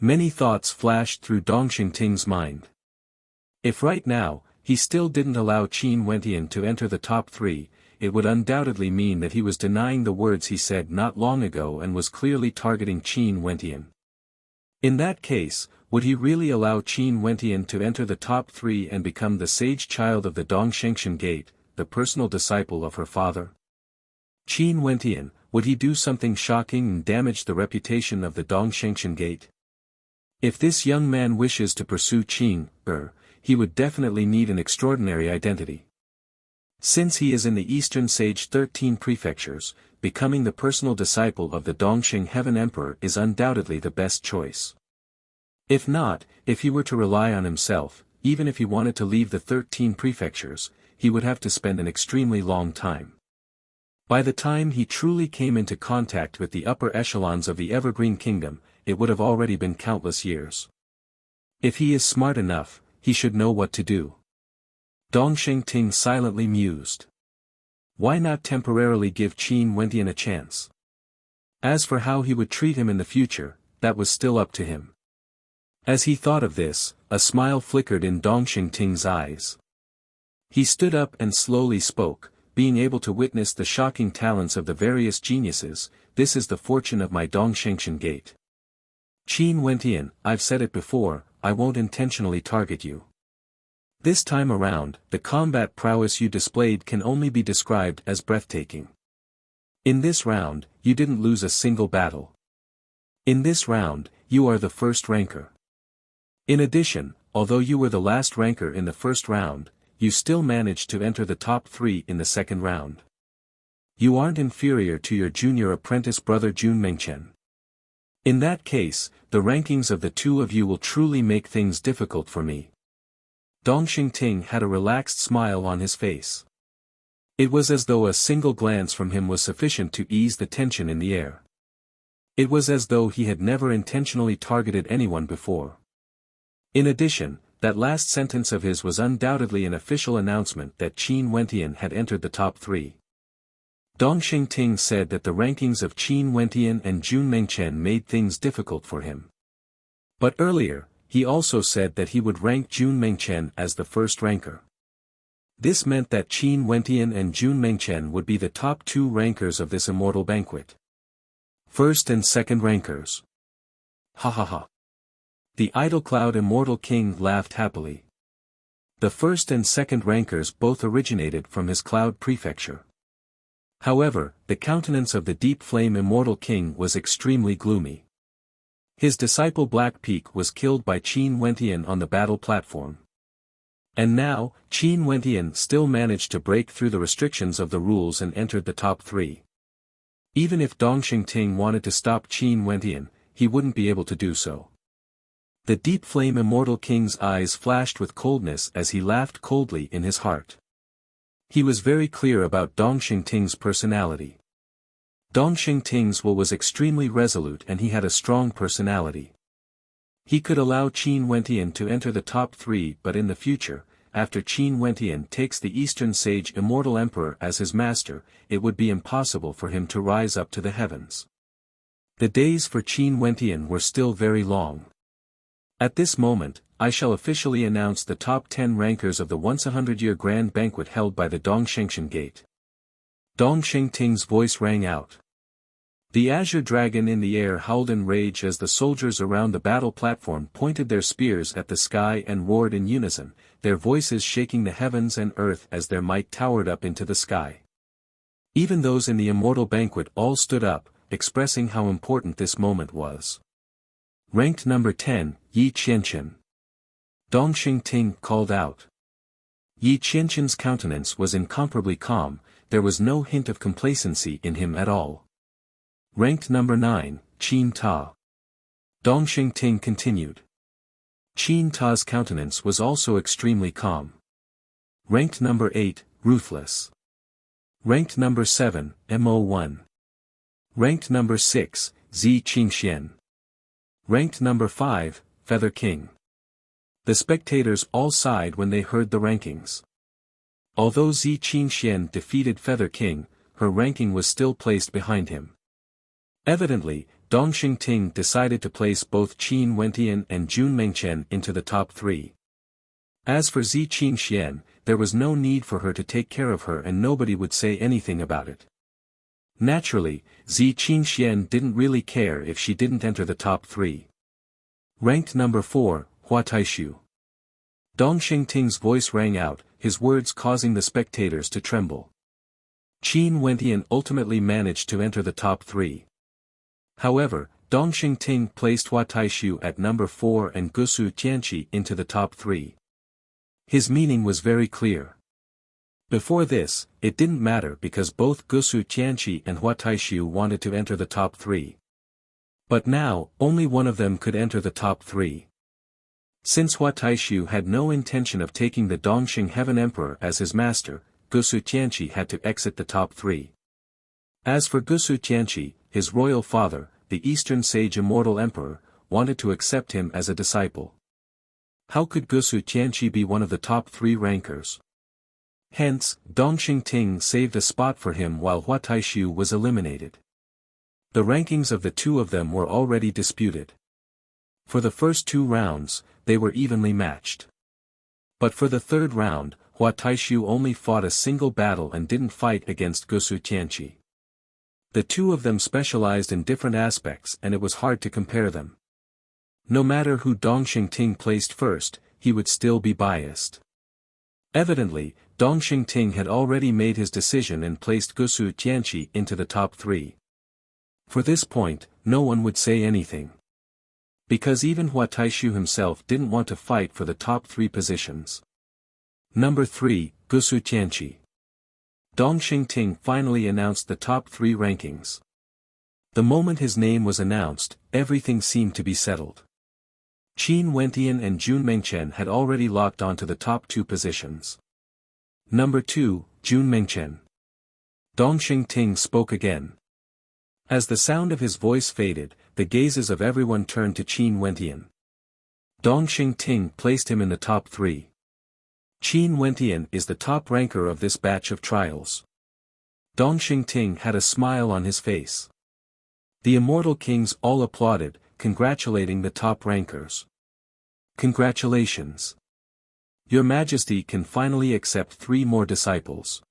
Many thoughts flashed through Dong Xingting's mind. If right now, he still didn't allow Qin Wentian to enter the top 3, it would undoubtedly mean that he was denying the words he said not long ago and was clearly targeting Qin Wentian. In that case, would he really allow Qin Wentian to enter the top 3 and become the sage child of the Dong Shengshan Gate, the personal disciple of her father? Qin Wentian, would he do something shocking and damage the reputation of the Dong Shengshan Gate? If this young man wishes to pursue Qin, he would definitely need an extraordinary identity. Since he is in the Eastern Sage 13 prefectures, becoming the personal disciple of the Dongxing Heaven Emperor is undoubtedly the best choice. If not, if he were to rely on himself, even if he wanted to leave the 13 prefectures, he would have to spend an extremely long time. By the time he truly came into contact with the upper echelons of the Evergreen Kingdom, it would have already been countless years. If he is smart enough, he should know what to do. Dong Xingting silently mused. Why not temporarily give Qin Wentian a chance? As for how he would treat him in the future, that was still up to him. As he thought of this, a smile flickered in Dong Xingting's eyes. He stood up and slowly spoke, being able to witness the shocking talents of the various geniuses. This is the fortune of my Dong Shengshan gate. Qin Wentian, I've said it before, I won't intentionally target you. This time around, the combat prowess you displayed can only be described as breathtaking. In this round, you didn't lose a single battle. In this round, you are the first ranker. In addition, although you were the last ranker in the first round, you still managed to enter the top 3 in the second round. You aren't inferior to your junior apprentice brother Jun Mengchen. In that case, the rankings of the two of you will truly make things difficult for me. Dong Xingting had a relaxed smile on his face. It was as though a single glance from him was sufficient to ease the tension in the air. It was as though he had never intentionally targeted anyone before. In addition, that last sentence of his was undoubtedly an official announcement that Qin Wentian had entered the top 3. Dong Xingting said that the rankings of Qin Wentian and Jun Mengchen made things difficult for him. But earlier, he also said that he would rank Jun Mengchen as the first ranker. This meant that Qin Wentian and Jun Mengchen would be the top 2 rankers of this immortal banquet. First and second rankers. Ha ha ha. The Idle Cloud Immortal King laughed happily. The first and second rankers both originated from his Cloud Prefecture. However, the countenance of the Deep Flame Immortal King was extremely gloomy. His disciple Black Peak was killed by Qin Wentian on the battle platform. And now, Qin Wentian still managed to break through the restrictions of the rules and entered the top 3. Even if Dong Xingting wanted to stop Qin Wentian, he wouldn't be able to do so. The Deep Flame Immortal King's eyes flashed with coldness as he laughed coldly in his heart. He was very clear about Dong Xingting's personality. Dong Xingting's will was extremely resolute and he had a strong personality. He could allow Qin Wentian to enter the top 3, but in the future, after Qin Wentian takes the Eastern Sage Immortal Emperor as his master, it would be impossible for him to rise up to the heavens. The days for Qin Wentian were still very long. At this moment, I shall officially announce the top 10 rankers of the once 100-year grand banquet held by the Dong Shengshan Gate. Dong Xingting's voice rang out. The azure dragon in the air howled in rage as the soldiers around the battle platform pointed their spears at the sky and roared in unison, their voices shaking the heavens and earth as their might towered up into the sky. Even those in the immortal banquet all stood up, expressing how important this moment was. Ranked number 10, Yi Qianqian. Dong Xingting called out. Yi Qianqian's countenance was incomparably calm, there was no hint of complacency in him at all. Ranked number 9, Qin Ta. Dong Xingting continued. Qin Ta's countenance was also extremely calm. Ranked number 8, Ruthless. Ranked number 7, Mo1. Ranked number 6, Zi Qingxian. Ranked number 5, Feather King. The spectators all sighed when they heard the rankings. Although Zi Qingxian defeated Feather King, her ranking was still placed behind him. Evidently, Dong Xingting decided to place both Qin Wentian and Jun Mengchen into the top 3. As for Zi Qingxian, there was no need for her to take care of her and nobody would say anything about it. Naturally, Zi Qingxian didn't really care if she didn't enter the top 3. Ranked number 4, Hua Taishu. Dong Xingting's voice rang out, his words causing the spectators to tremble. Qin Wentian ultimately managed to enter the top 3. However, Dong Xingting placed Hua Taishu at number 4 and Gusu Tianqi into the top 3. His meaning was very clear. Before this, it didn't matter because both Gusu Tianqi and Hua Taishu wanted to enter the top 3. But now, only one of them could enter the top 3. Since Hua Taishu had no intention of taking the Dongxing Heaven Emperor as his master, Gusu Tianqi had to exit the top 3. As for Gusu Tianqi, his royal father, the Eastern Sage Immortal Emperor, wanted to accept him as a disciple. How could Gusu Tianqi be one of the top 3 rankers? Hence, Dongxing Ting saved a spot for him while Hua Taishu was eliminated. The rankings of the two of them were already disputed. For the first 2 rounds, they were evenly matched. But for the third round, Hua Taishu only fought a single battle and didn't fight against Gusu Tianqi. The two of them specialized in different aspects and it was hard to compare them. No matter who Dongxing Ting placed first, he would still be biased. Evidently, Dongxing Ting had already made his decision and placed Gusu Tianqi into the top 3. For this point, no one would say anything. Because even Hua Taishu himself didn't want to fight for the top 3 positions. Number 3, Gusu Tianqi. Dongxing Ting finally announced the top 3 rankings. The moment his name was announced, everything seemed to be settled. Qin Wentian and Jun Mengchen had already locked onto the top 2 positions. Number 2, Jun Mengchen. Dongxing Ting spoke again. As the sound of his voice faded, the gazes of everyone turned to Qin Wentian. Dongxing Ting placed him in the top 3. Qin Wentian is the top ranker of this batch of trials. Dongxing Ting had a smile on his face. The Immortal Kings all applauded, congratulating the top rankers. Congratulations. Your Majesty can finally accept 3 more disciples.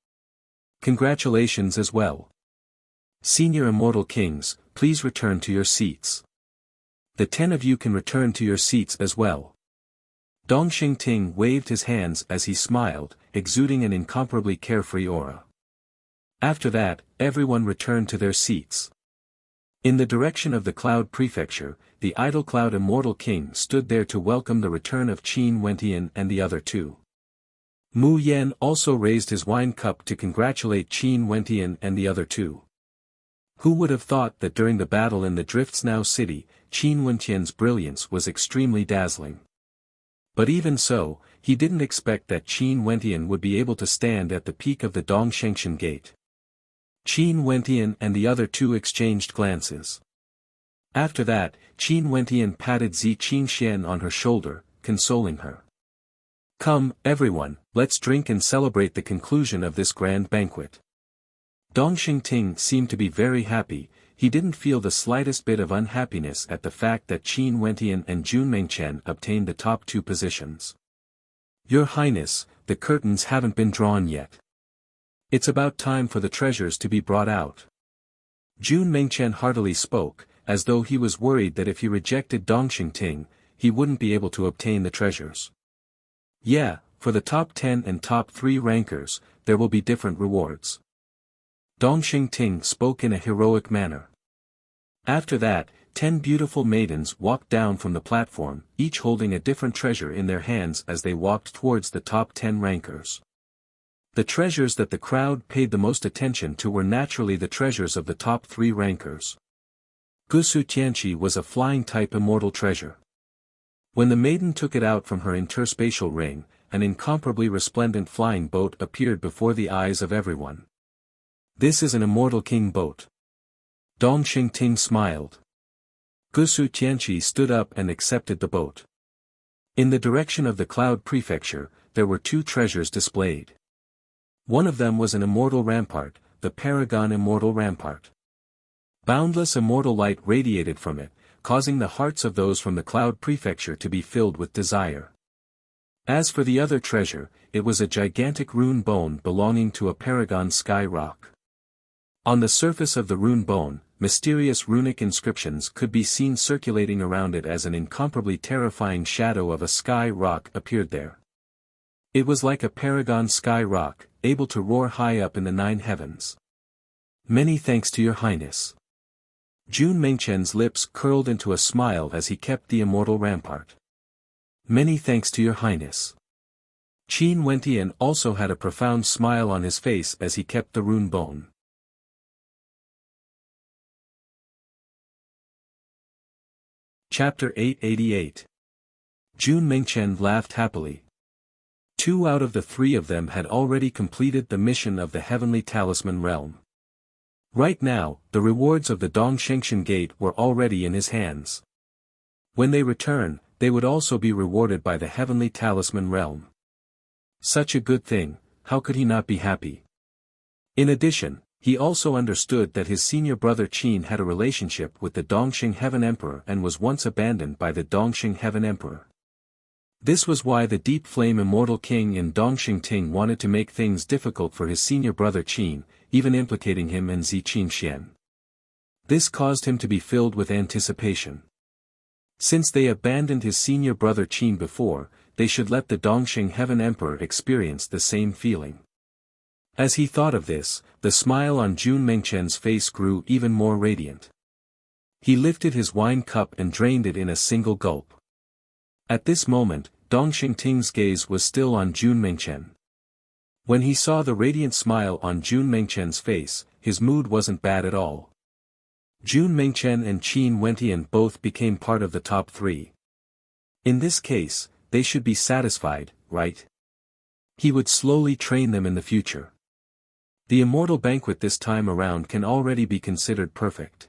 Congratulations as well. Senior Immortal Kings, please return to your seats. The 10 of you can return to your seats as well. Dongxing Ting waved his hands as he smiled, exuding an incomparably carefree aura. After that, everyone returned to their seats. In the direction of the Cloud Prefecture, the Idle Cloud Immortal King stood there to welcome the return of Qin Wentian and the other 2. Mu Yan also raised his wine cup to congratulate Qin Wentian and the other 2. Who would have thought that during the battle in the Drifts Now city, Qin Wentian's brilliance was extremely dazzling. But even so, he didn't expect that Qin Wentian would be able to stand at the peak of the Dongshengshan Gate. Qin Wentian and the other 2 exchanged glances. After that, Qin Wentian patted Zi Qingxian on her shoulder, consoling her. Come, everyone, let's drink and celebrate the conclusion of this grand banquet. Dongxing Ting seemed to be very happy. He didn't feel the slightest bit of unhappiness at the fact that Qin Wentian and Jun Mengchen obtained the top 2 positions. Your Highness, the curtains haven't been drawn yet. It's about time for the treasures to be brought out. Jun Mengchen heartily spoke, as though he was worried that if he rejected Dongxing Ting, he wouldn't be able to obtain the treasures. Yeah, for the top 10 and top 3 rankers, there will be different rewards. Dongxing Ting spoke in a heroic manner. After that, 10 beautiful maidens walked down from the platform, each holding a different treasure in their hands as they walked towards the top 10 rankers. The treasures that the crowd paid the most attention to were naturally the treasures of the top 3 rankers. Gusu Tianqi was a flying-type immortal treasure. When the maiden took it out from her interspatial ring, an incomparably resplendent flying boat appeared before the eyes of everyone. This is an Immortal King boat. Dongxing Ting smiled. Gusu Tianqi stood up and accepted the boat. In the direction of the Cloud Prefecture, there were 2 treasures displayed. One of them was an immortal rampart, the Paragon Immortal Rampart. Boundless immortal light radiated from it, causing the hearts of those from the Cloud Prefecture to be filled with desire. As for the other treasure, it was a gigantic rune bone belonging to a Paragon Sky Rock. On the surface of the rune bone, mysterious runic inscriptions could be seen circulating around it as an incomparably terrifying shadow of a sky rock appeared there. It was like a Paragon Sky Rock, able to roar high up in the 9 heavens. Many thanks to your Highness. Jun Mengchen's lips curled into a smile as he kept the immortal rampart. Many thanks to your Highness. Qin Wentian also had a profound smile on his face as he kept the rune bone. Chapter 888. Jun Mengchen laughed happily. 2 out of the 3 of them had already completed the mission of the Heavenly Talisman Realm. Right now, the rewards of the Dongshengshan Gate were already in his hands. When they return, they would also be rewarded by the Heavenly Talisman Realm. Such a good thing, how could he not be happy? In addition, he also understood that his senior brother Qin had a relationship with the Dongxing Heaven Emperor and was once abandoned by the Dongxing Heaven Emperor. This was why the Deep Flame Immortal King in Dongxing Ting wanted to make things difficult for his senior brother Qin, even implicating him in Zi Qingxian. This caused him to be filled with anticipation. Since they abandoned his senior brother Qin before, they should let the Dongxing Heaven Emperor experience the same feeling. As he thought of this, the smile on Jun Mengchen's face grew even more radiant. He lifted his wine cup and drained it in a single gulp. At this moment, Dongxing Ting's gaze was still on Jun Mengchen. When he saw the radiant smile on Jun Mengchen's face, his mood wasn't bad at all. Jun Mengchen and Qin Wentian both became part of the top 3. In this case, they should be satisfied, right? He would slowly train them in the future. The immortal banquet this time around can already be considered perfect.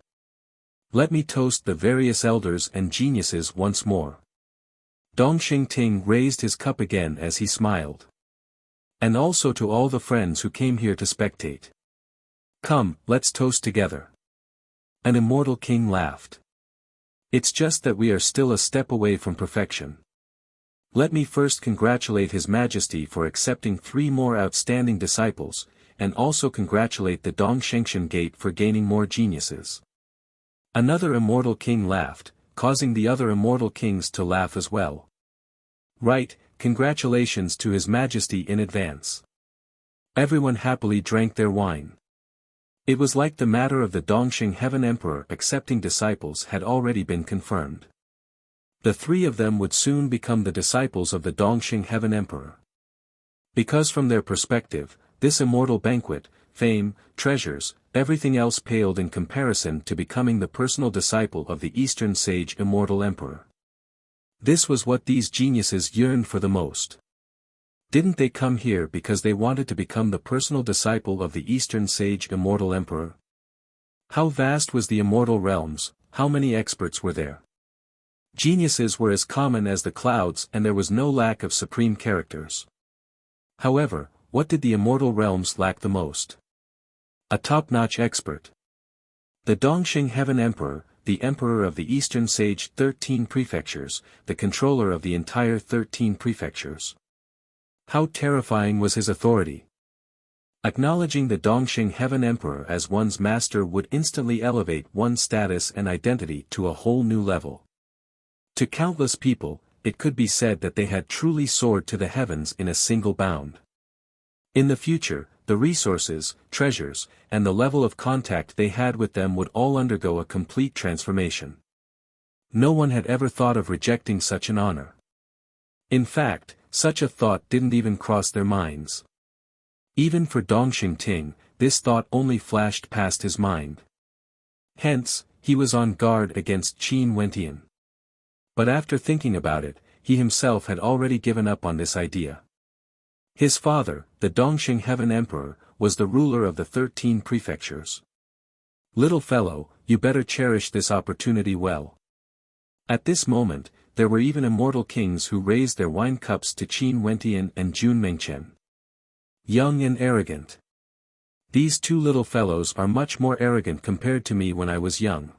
Let me toast the various elders and geniuses once more. Dongxing Ting raised his cup again as he smiled. And also to all the friends who came here to spectate. Come, let's toast together. An immortal king laughed. It's just that we are still a step away from perfection. Let me first congratulate His Majesty for accepting 3 more outstanding disciples, and also congratulate the Dongshengtian Gate for gaining more geniuses. Another immortal king laughed, causing the other immortal kings to laugh as well. Right, congratulations to His Majesty in advance. Everyone happily drank their wine. It was like the matter of the Dongxing Heaven Emperor accepting disciples had already been confirmed. The 3 of them would soon become the disciples of the Dongxing Heaven Emperor. Because from their perspective, this immortal banquet, fame, treasures, everything else paled in comparison to becoming the personal disciple of the Eastern Sage Immortal Emperor. This was what these geniuses yearned for the most. Didn't they come here because they wanted to become the personal disciple of the Eastern Sage Immortal Emperor? How vast was the immortal realms, how many experts were there? Geniuses were as common as the clouds and there was no lack of supreme characters. However, what did the immortal realms lack the most? A top-notch expert. The Dongxing Heaven Emperor, the Emperor of the Eastern Sage 13 prefectures, the controller of the entire 13 prefectures. How terrifying was his authority! Acknowledging the Dongxing Heaven Emperor as one's master would instantly elevate one's status and identity to a whole new level. To countless people, it could be said that they had truly soared to the heavens in a single bound. In the future, the resources, treasures, and the level of contact they had with them would all undergo a complete transformation. No one had ever thought of rejecting such an honor. In fact, such a thought didn't even cross their minds. Even for Dongxing Ting, this thought only flashed past his mind. Hence, he was on guard against Qin Wentian. But after thinking about it, he himself had already given up on this idea. His father, the Dongxing Heaven Emperor, was the ruler of the 13 prefectures. Little fellow, you better cherish this opportunity well. At this moment, there were even immortal kings who raised their wine cups to Qin Wentian and Jun Mengchen. Young and arrogant. These 2 little fellows are much more arrogant compared to me when I was young.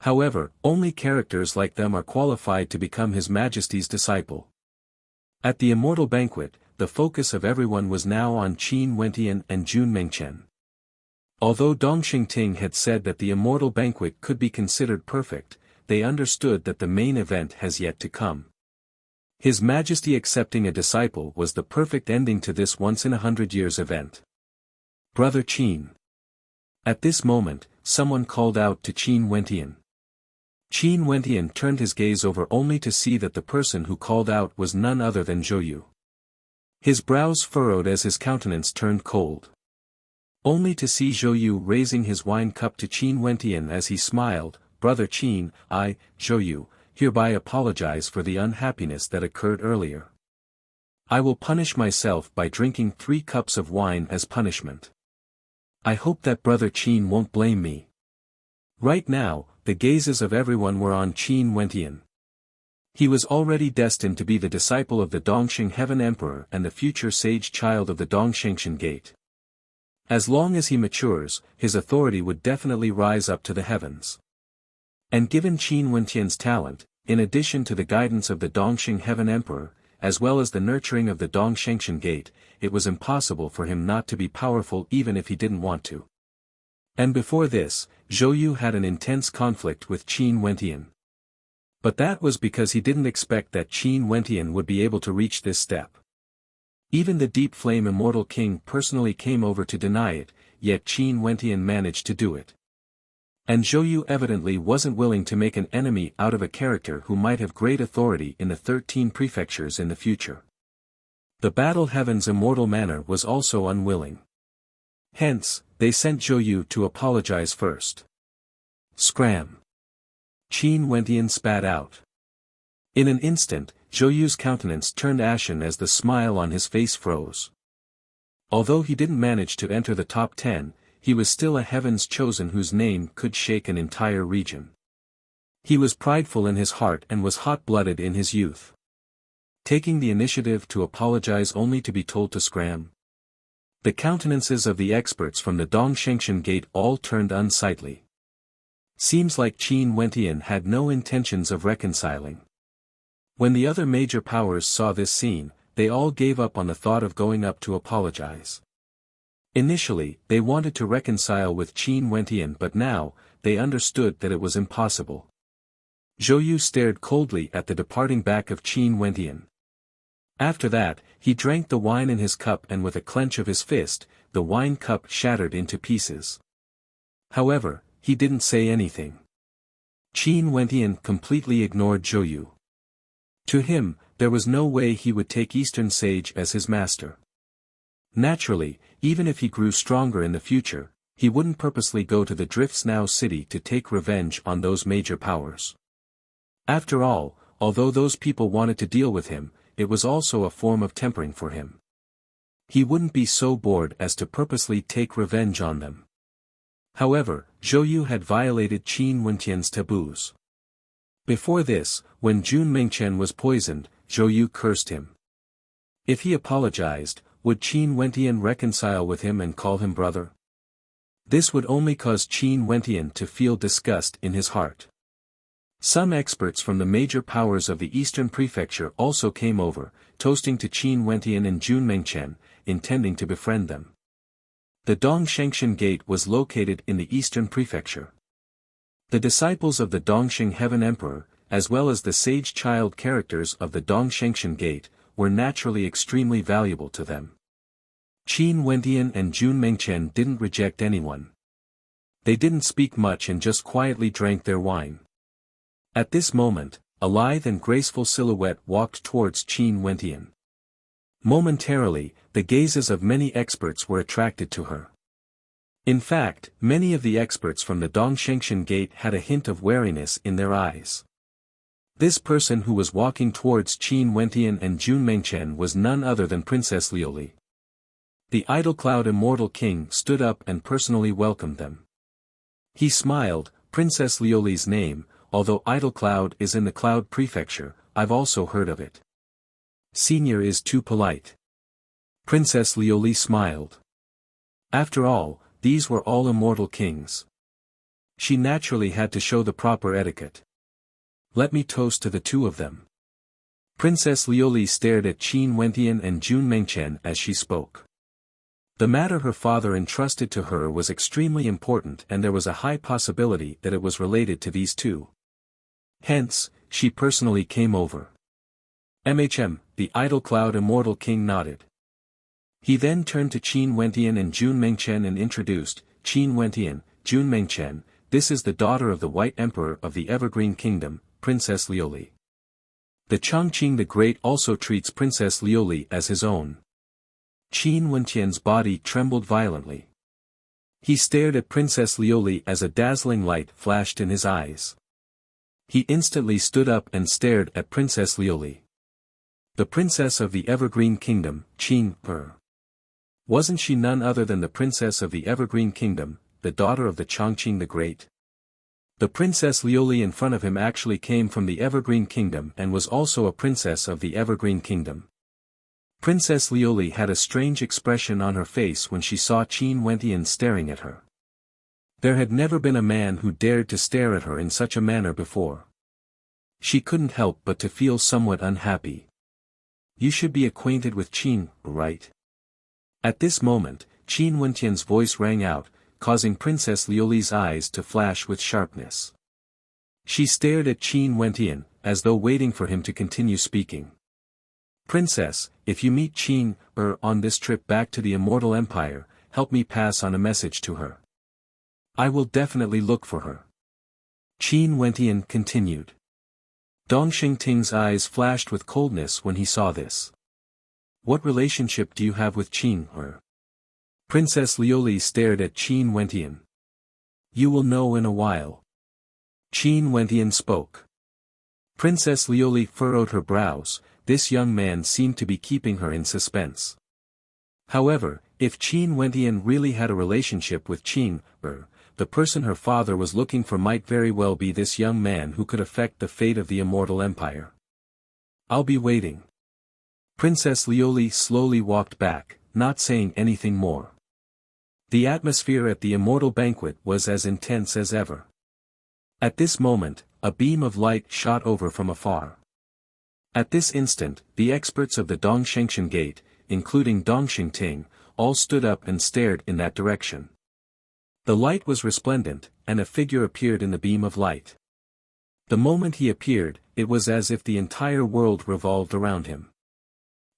However, only characters like them are qualified to become His Majesty's disciple. At the immortal banquet, the focus of everyone was now on Qin Wentian and Jun Mengchen. Although Dongxing Ting had said that the immortal banquet could be considered perfect, they understood that the main event has yet to come. His Majesty accepting a disciple was the perfect ending to this once-in-a-100 years event. Brother Qin. At this moment, someone called out to Qin Wentian. Qin Wentian turned his gaze over only to see that the person who called out was none other than Zhou. His brows furrowed as his countenance turned cold. Only to see Zhou raising his wine cup to Qin Wentian as he smiled, Brother Qin, I, Zhou, hereby apologize for the unhappiness that occurred earlier. I will punish myself by drinking 3 cups of wine as punishment. I hope that Brother Qin won't blame me. Right now, the gazes of everyone were on Qin Wentian. He was already destined to be the disciple of the Dongxing Heaven Emperor and the future sage child of the Dongxing Gate. As long as he matures, his authority would definitely rise up to the heavens. And given Qin Wenqian's talent, in addition to the guidance of the Dongxing Heaven Emperor, as well as the nurturing of the Dongxing Gate, it was impossible for him not to be powerful even if he didn't want to. And before this, Zhou Yu had an intense conflict with Qin Wenqian. But that was because he didn't expect that Qin Wenqian would be able to reach this step. Even the Deep Flame Immortal King personally came over to deny it, yet Qin Wenqian managed to do it. And Zhou Yu evidently wasn't willing to make an enemy out of a character who might have great authority in the 13 prefectures in the future. The Battle Heaven's immortal manor was also unwilling. Hence, they sent Zhou Yu to apologize first. Scram! Qin Wenqian spat out. In an instant, Zhou Yu's countenance turned ashen as the smile on his face froze. Although he didn't manage to enter the top 10, he was still a heaven's chosen whose name could shake an entire region. He was prideful in his heart and was hot-blooded in his youth. Taking the initiative to apologize only to be told to scram. The countenances of the experts from the Dongxing Gate all turned unsightly. Seems like Qin Wenqian had no intentions of reconciling. When the other major powers saw this scene, they all gave up on the thought of going up to apologize. Initially, they wanted to reconcile with Qin Wenqian, but now, they understood that it was impossible. Zhou Yu stared coldly at the departing back of Qin Wenqian. After that, he drank the wine in his cup, and with a clench of his fist, the wine cup shattered into pieces. However, he didn't say anything. Qin Wenqian completely ignored Zhou Yu. To him, there was no way he would take Eastern Sage as his master. Naturally, even if he grew stronger in the future, he wouldn't purposely go to the Drifts Now city to take revenge on those major powers. After all, although those people wanted to deal with him, it was also a form of tempering for him. He wouldn't be so bored as to purposely take revenge on them. However, Zhou Yu had violated Qin Wenqian's taboos. Before this, when Jun Mengchen was poisoned, Zhou Yu cursed him. If he apologized, would Qin Wenqian reconcile with him and call him brother? This would only cause Qin Wenqian to feel disgust in his heart. Some experts from the major powers of the Eastern Prefecture also came over, toasting to Qin Wenqian and Jun Mengchen, intending to befriend them. The Dongxing Gate was located in the Eastern Prefecture. The disciples of the Dongxing Heaven Emperor, as well as the sage child characters of the Dongxing Gate, were naturally extremely valuable to them. Qin Wenqian and Jun Mengchen didn't reject anyone. They didn't speak much and just quietly drank their wine. At this moment, a lithe and graceful silhouette walked towards Qin Wenqian. Momentarily, the gazes of many experts were attracted to her. In fact, many of the experts from the Dongxing Gate had a hint of wariness in their eyes. This person who was walking towards Qin Wenqian and Jun Mengchen was none other than Princess Liuli. The Idol Cloud Immortal King stood up and personally welcomed them. He smiled. Princess Liuli's name, although Idol Cloud is in the Cloud Prefecture, I've also heard of it. Senior is too polite. Princess Liuli smiled. After all, these were all immortal kings. She naturally had to show the proper etiquette. Let me toast to the two of them. Princess Liuli stared at Qin Wenqian and Jun Mengchen as she spoke. The matter her father entrusted to her was extremely important, and there was a high possibility that it was related to these two. Hence, she personally came over. The Idol Cloud Immortal King nodded. He then turned to Qin Wenqian and Jun Mengchen and introduced, Qin Wenqian, Jun Mengchen, this is the daughter of the White Emperor of the Evergreen Kingdom, Princess Liuli. The Chongqing the Great also treats Princess Liuli as his own. Qin Wenqian's body trembled violently. He stared at Princess Liuli as a dazzling light flashed in his eyes. He instantly stood up and stared at Princess Liuli. The princess of the Evergreen Kingdom, Qin Per. Wasn't she none other than the princess of the Evergreen Kingdom, the daughter of the Chongqing the Great? The Princess Lioli in front of him actually came from the Evergreen Kingdom and was also a princess of the Evergreen Kingdom. Princess Lioli had a strange expression on her face when she saw Qin Wentian staring at her. There had never been a man who dared to stare at her in such a manner before. She couldn't help but to feel somewhat unhappy. You should be acquainted with Qin, right? At this moment, Qin Wentian's voice rang out, causing Princess Lioli's eyes to flash with sharpness. She stared at Qin Wentian, as though waiting for him to continue speaking. Princess, if you meet Qin, on this trip back to the Immortal Empire, help me pass on a message to her. I will definitely look for her. Qin Wentian continued. Dong Xingting's eyes flashed with coldness when he saw this. What relationship do you have with Qin? Princess Lioli stared at Qin Wentian. You will know in a while. Qin Wentian spoke. Princess Lioli furrowed her brows. This young man seemed to be keeping her in suspense. However, if Qin Wentian really had a relationship with Qin, the person her father was looking for might very well be this young man who could affect the fate of the Immortal Empire. I'll be waiting. Princess Lioli slowly walked back, not saying anything more. The atmosphere at the Immortal Banquet was as intense as ever. At this moment, a beam of light shot over from afar. At this instant, the experts of the Dongshengshan Gate, including Dong Xingting, all stood up and stared in that direction. The light was resplendent, and a figure appeared in the beam of light. The moment he appeared, it was as if the entire world revolved around him.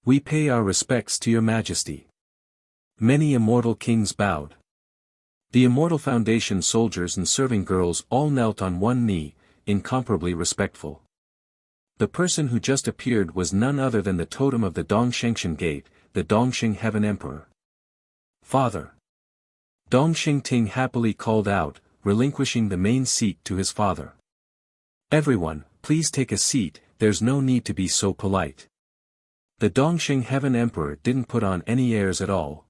We pay our respects to your majesty. Many immortal kings bowed. The Immortal Foundation soldiers and serving girls all knelt on one knee, incomparably respectful. The person who just appeared was none other than the totem of the Dongshengshan Gate, the Dongxing Heaven Emperor. Father. Dong Xingting happily called out, relinquishing the main seat to his father. Everyone, please take a seat, there's no need to be so polite. The Dongxing Heaven Emperor didn't put on any airs at all.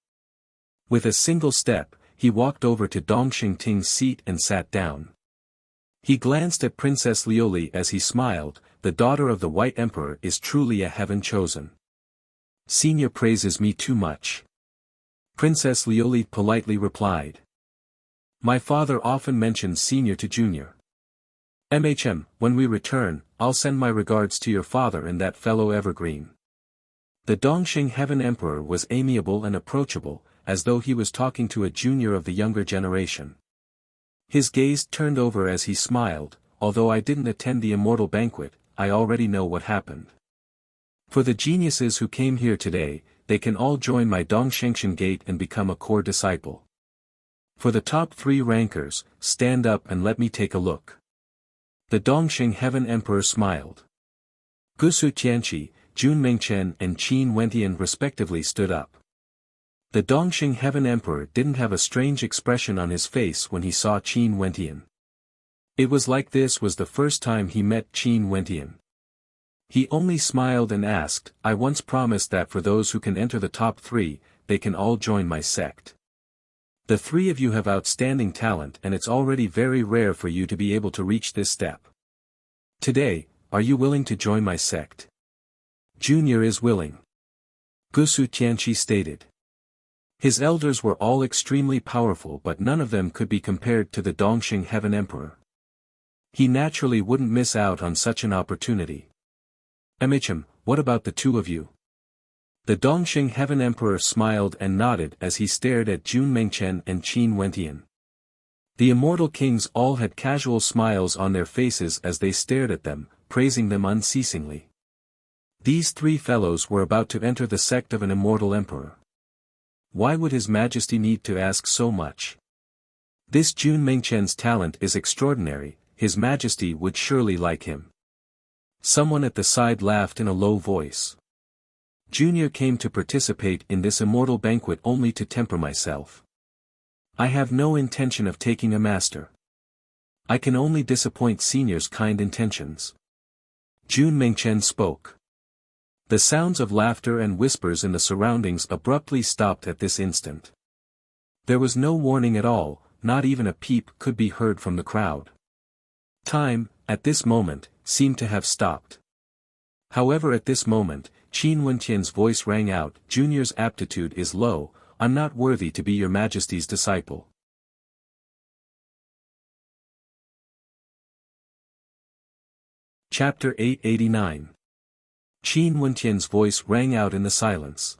With a single step, he walked over to Dong Xingting's seat and sat down. He glanced at Princess Lioli as he smiled. The daughter of the White Emperor is truly a heaven chosen. Senior praises me too much. Princess Lioli politely replied. My father often mentions senior to junior. When we return, I'll send my regards to your father and that fellow Evergreen. The Dongxing Heaven Emperor was amiable and approachable, as though he was talking to a junior of the younger generation. His gaze turned over as he smiled. Although I didn't attend the Immortal Banquet, I already know what happened. For the geniuses who came here today, they can all join my Dongshengshan Gate and become a core disciple. For the top 3 rankers, stand up and let me take a look. The Dongxing Heaven Emperor smiled. Gusu Tianqi, Jun Mengchen and Qin Wentian respectively stood up. The Dongxing Heaven Emperor didn't have a strange expression on his face when he saw Qin Wentian. It was like this was the first time he met Qin Wentian. He only smiled and asked, I once promised that for those who can enter the top 3, they can all join my sect. The 3 of you have outstanding talent and it's already very rare for you to be able to reach this step. Today, are you willing to join my sect? Junior is willing. Gusu Tianqi stated. His elders were all extremely powerful but none of them could be compared to the Dongxing Heaven Emperor. He naturally wouldn't miss out on such an opportunity. What about the 2 of you? The Dongxing Heaven Emperor smiled and nodded as he stared at Jun Mengchen and Qin Wentian. The immortal kings all had casual smiles on their faces as they stared at them, praising them unceasingly. These 3 fellows were about to enter the sect of an immortal emperor. Why would His Majesty need to ask so much? This Jun Mengchen's talent is extraordinary, His Majesty would surely like him. Someone at the side laughed in a low voice. Junior came to participate in this immortal banquet only to temper myself. I have no intention of taking a master. I can only disappoint senior's kind intentions. Jun Mengchen spoke. The sounds of laughter and whispers in the surroundings abruptly stopped at this instant. There was no warning at all, not even a peep could be heard from the crowd. Time, at this moment, seemed to have stopped. However, at this moment, Qin Wentian's voice rang out, "Junior's aptitude is low, I'm not worthy to be your Majesty's disciple." Chapter 889. Qin Wentian's voice rang out in the silence.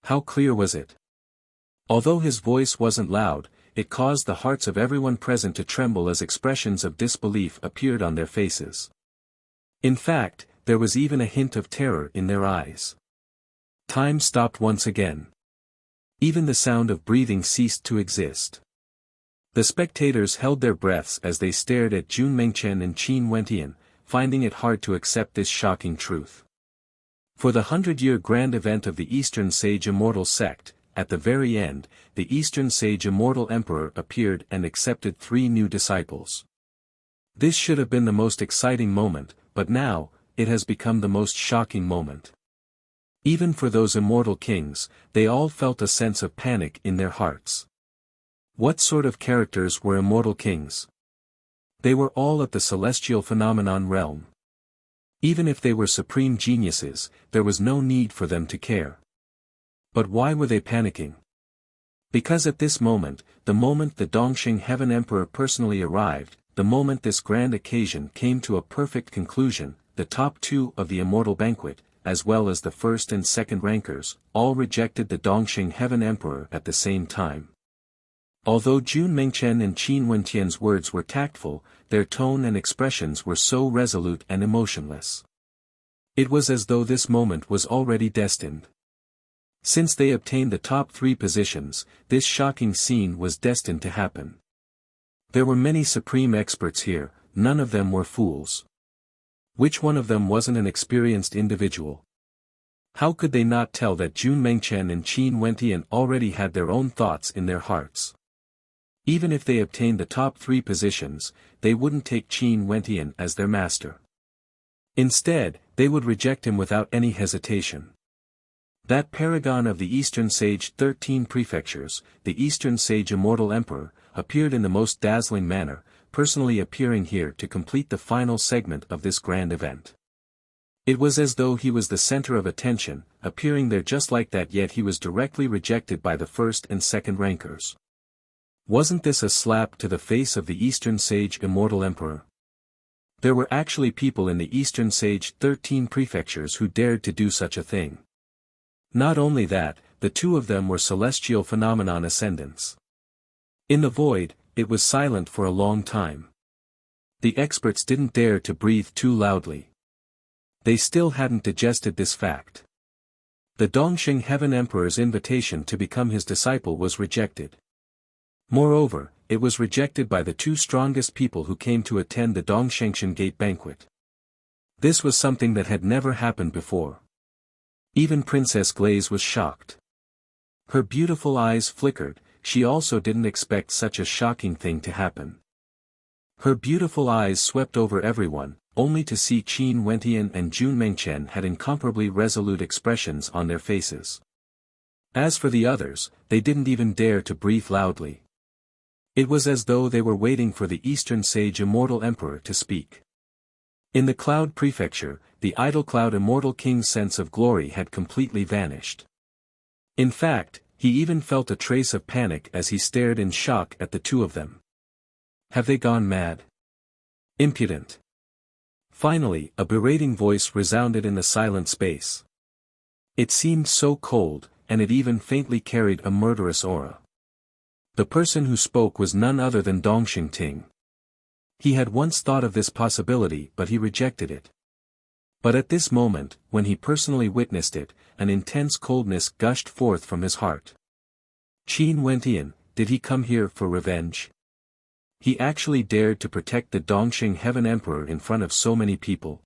How clear was it? Although his voice wasn't loud, it caused the hearts of everyone present to tremble as expressions of disbelief appeared on their faces. In fact, there was even a hint of terror in their eyes. Time stopped once again. Even the sound of breathing ceased to exist. The spectators held their breaths as they stared at Jun Mengchen and Qin Wentian, finding it hard to accept this shocking truth. For the 100-year grand event of the Eastern Sage Immortal sect, at the very end, the Eastern Sage Immortal Emperor appeared and accepted 3 new disciples. This should have been the most exciting moment, but now, it has become the most shocking moment. Even for those immortal kings, they all felt a sense of panic in their hearts. What sort of characters were immortal kings? They were all of the celestial phenomenon realm. Even if they were supreme geniuses, there was no need for them to care. But why were they panicking? Because at this moment, the moment the Dongxing Heaven Emperor personally arrived, the moment this grand occasion came to a perfect conclusion, the top 2 of the Immortal Banquet, as well as the first and second rankers, all rejected the Dongxing Heaven Emperor at the same time. Although Jun Mengchen and Qin Wentian's words were tactful, their tone and expressions were so resolute and emotionless. It was as though this moment was already destined. Since they obtained the top 3 positions, this shocking scene was destined to happen. There were many supreme experts here, none of them were fools. Which one of them wasn't an experienced individual? How could they not tell that Jun Mengchen and Qin Wentian already had their own thoughts in their hearts? Even if they obtained the top 3 positions, they wouldn't take Qin Wentian as their master. Instead, they would reject him without any hesitation. That paragon of the Eastern Sage 13 prefectures, the Eastern Sage Immortal Emperor, appeared in the most dazzling manner, personally appearing here to complete the final segment of this grand event. It was as though he was the center of attention, appearing there just like that, yet he was directly rejected by the first and second rankers. Wasn't this a slap to the face of the Eastern Sage Immortal Emperor? There were actually people in the Eastern Sage 13 prefectures who dared to do such a thing. Not only that, the 2 of them were celestial phenomenon ascendants. In the void, it was silent for a long time. The experts didn't dare to breathe too loudly. They still hadn't digested this fact. The Dongxing Heaven Emperor's invitation to become his disciple was rejected. Moreover, it was rejected by the 2 strongest people who came to attend the Dongshengchen Gate banquet. This was something that had never happened before. Even Princess Glaze was shocked. Her beautiful eyes flickered, she also didn't expect such a shocking thing to happen. Her beautiful eyes swept over everyone, only to see Qin Wentian and Jun Mengchen had incomparably resolute expressions on their faces. As for the others, they didn't even dare to breathe loudly. It was as though they were waiting for the Eastern Sage Immortal Emperor to speak. In the Cloud Prefecture, the Idle Cloud Immortal King's sense of glory had completely vanished. In fact, he even felt a trace of panic as he stared in shock at the 2 of them. Have they gone mad? Impudent. Finally, a berating voice resounded in the silent space. It seemed so cold, and it even faintly carried a murderous aura. The person who spoke was none other than Dongxing Ting. He had once thought of this possibility, but he rejected it. But at this moment, when he personally witnessed it, an intense coldness gushed forth from his heart. Qin Wentian, did he come here for revenge? He actually dared to protect the Dongxing Heaven Emperor in front of so many people.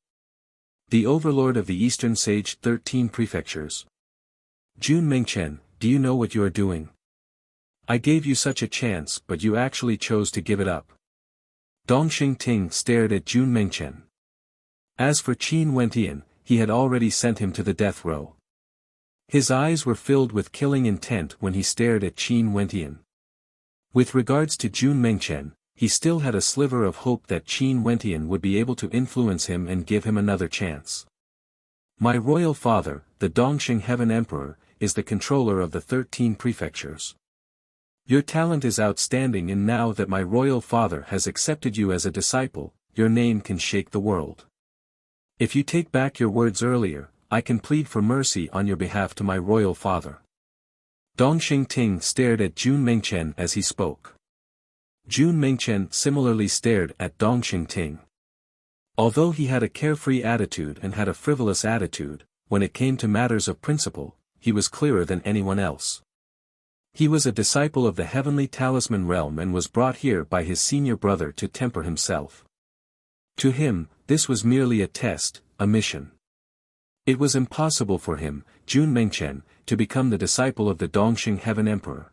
The overlord of the Eastern Sage 13 prefectures. Jun Mengchen, do you know what you are doing? I gave you such a chance, but you actually chose to give it up. Dongxing Ting stared at Jun Mengchen. As for Qin Wentian, he had already sent him to the death row. His eyes were filled with killing intent when he stared at Qin Wentian. With regards to Jun Mengchen, he still had a sliver of hope that Qin Wentian would be able to influence him and give him another chance. My royal father, the Dongxing Heaven Emperor, is the controller of the 13 prefectures. Your talent is outstanding, and now that my royal father has accepted you as a disciple, your name can shake the world. If you take back your words earlier, I can plead for mercy on your behalf to my royal father. Dongxing Ting stared at Jun Mengchen as he spoke. Jun Mengchen similarly stared at Dongxing Ting. Although he had a carefree attitude and had a frivolous attitude, when it came to matters of principle, he was clearer than anyone else. He was a disciple of the heavenly talisman realm and was brought here by his senior brother to temper himself. To him, this was merely a test, a mission. It was impossible for him, Jun Mengchen, to become the disciple of the Dongxing Heaven Emperor.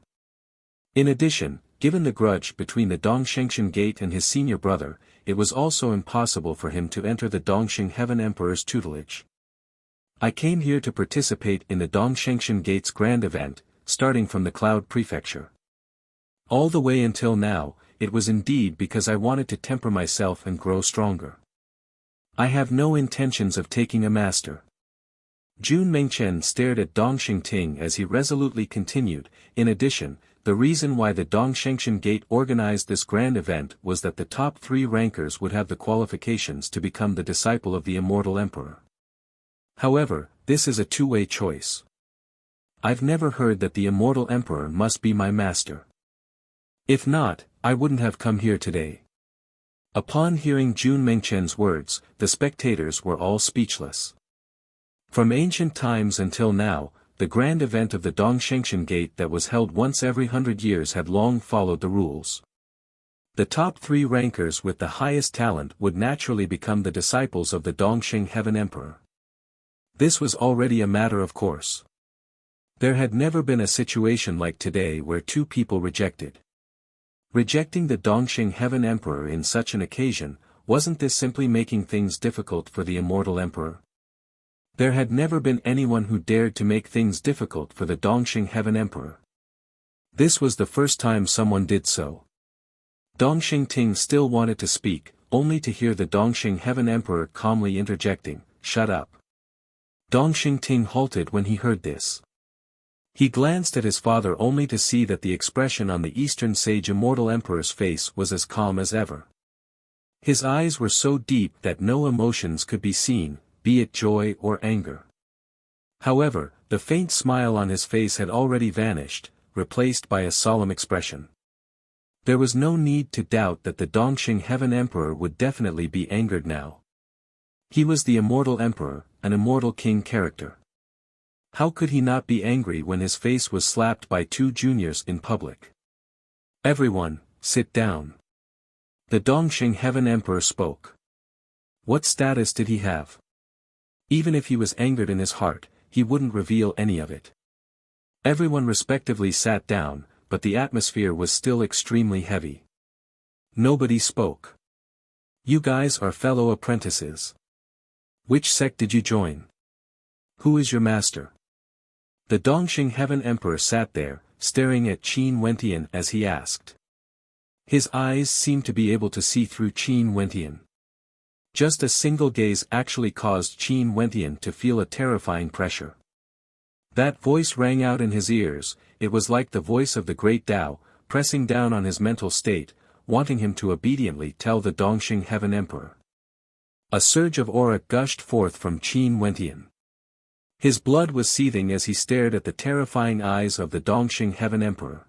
In addition, given the grudge between the Dongshengshan Gate and his senior brother, it was also impossible for him to enter the Dongxing Heaven Emperor's tutelage. I came here to participate in the Dongshengshan Gate's grand event, starting from the Cloud Prefecture. All the way until now, it was indeed because I wanted to temper myself and grow stronger. I have no intentions of taking a master. Jun Mengchen stared at Dongxing Ting as he resolutely continued. In addition, the reason why the Dongshengshan Gate organized this grand event was that the top 3 rankers would have the qualifications to become the disciple of the Immortal Emperor. However, this is a two-way choice. I've never heard that the Immortal Emperor must be my master. If not, I wouldn't have come here today. Upon hearing Jun Mengchen's words, the spectators were all speechless. From ancient times until now, the grand event of the Dongshengshan Gate that was held once every 100 years had long followed the rules. The top 3 rankers with the highest talent would naturally become the disciples of the Dongxing Heaven Emperor. This was already a matter of course. There had never been a situation like today where 2 people rejected. Rejecting the Dongxing Heaven Emperor in such an occasion, wasn't this simply making things difficult for the Immortal Emperor? There had never been anyone who dared to make things difficult for the Dongxing Heaven Emperor. This was the first time someone did so. Dongxing Ting still wanted to speak, only to hear the Dongxing Heaven Emperor calmly interjecting, "Shut up." Dongxing Ting halted when he heard this. He glanced at his father only to see that the expression on the Eastern Sage Immortal Emperor's face was as calm as ever. His eyes were so deep that no emotions could be seen, be it joy or anger. However, the faint smile on his face had already vanished, replaced by a solemn expression. There was no need to doubt that the Dongxing Heaven Emperor would definitely be angered now. He was the Immortal Emperor, an immortal king character. How could he not be angry when his face was slapped by 2 juniors in public? "Everyone, sit down." The Dongxing Heaven Emperor spoke. What status did he have? Even if he was angered in his heart, he wouldn't reveal any of it. Everyone respectively sat down, but the atmosphere was still extremely heavy. Nobody spoke. "You guys are fellow apprentices. Which sect did you join? Who is your master?" The Dongxing Heaven Emperor sat there, staring at Qin Wentian as he asked. His eyes seemed to be able to see through Qin Wentian. Just a single gaze actually caused Qin Wentian to feel a terrifying pressure. That voice rang out in his ears. It was like the voice of the great Tao, pressing down on his mental state, wanting him to obediently tell the Dongxing Heaven Emperor. A surge of aura gushed forth from Qin Wentian. His blood was seething as he stared at the terrifying eyes of the Dongxing Heaven Emperor.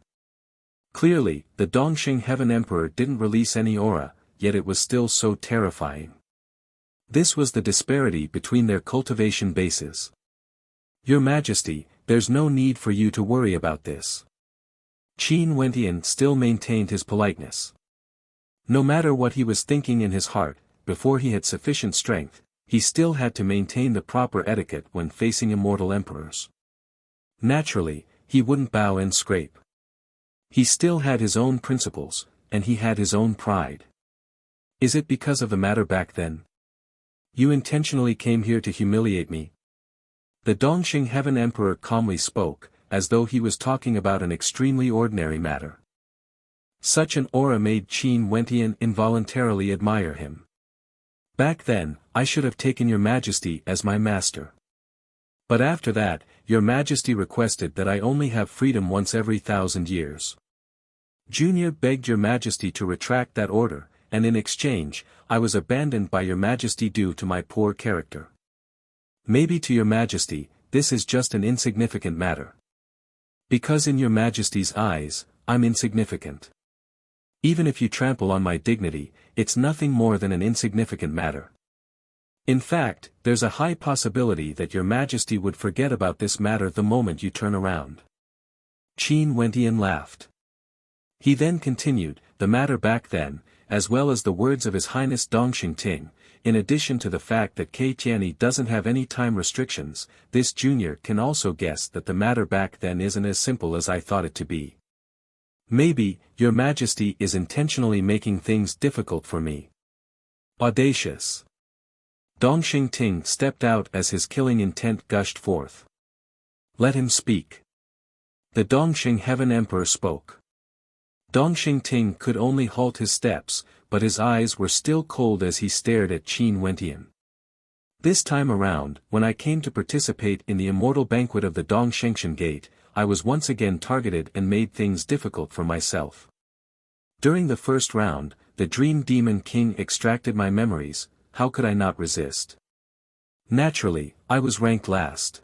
Clearly, the Dongxing Heaven Emperor didn't release any aura, yet it was still so terrifying. This was the disparity between their cultivation bases. "Your Majesty, there's no need for you to worry about this." Qin Wentian still maintained his politeness. No matter what he was thinking in his heart, before he had sufficient strength, he still had to maintain the proper etiquette when facing immortal emperors. Naturally, he wouldn't bow and scrape. He still had his own principles, and he had his own pride. Is it because of the matter back then? You intentionally came here to humiliate me? The Dongxing Heaven Emperor calmly spoke, as though he was talking about an extremely ordinary matter. Such an aura made Qin Wentian involuntarily admire him. Back then, I should have taken your majesty as my master. But after that, your majesty requested that I only have freedom once every 1,000 years. Junior begged your majesty to retract that order, and in exchange, I was abandoned by your majesty due to my poor character. Maybe to your majesty, this is just an insignificant matter. Because in your majesty's eyes, I'm insignificant. Even if you trample on my dignity, it's nothing more than an insignificant matter. In fact, there's a high possibility that your majesty would forget about this matter the moment you turn around. Qin Wentian laughed. He then continued, the matter back then, as well as the words of His Highness Dongxing Ting, in addition to the fact that Kei Tianyi doesn't have any time restrictions, this junior can also guess that the matter back then isn't as simple as I thought it to be. Maybe, your majesty is intentionally making things difficult for me. Audacious. Dongxing Ting stepped out as his killing intent gushed forth. Let him speak. The Dongxing Heaven Emperor spoke. Dongxing Ting could only halt his steps, but his eyes were still cold as he stared at Qin Wentian. This time around, when I came to participate in the immortal banquet of the Dongshengshan Gate, I was once again targeted and made things difficult for myself. During the first round, the Dream Demon King extracted my memories. How could I not resist? Naturally, I was ranked last.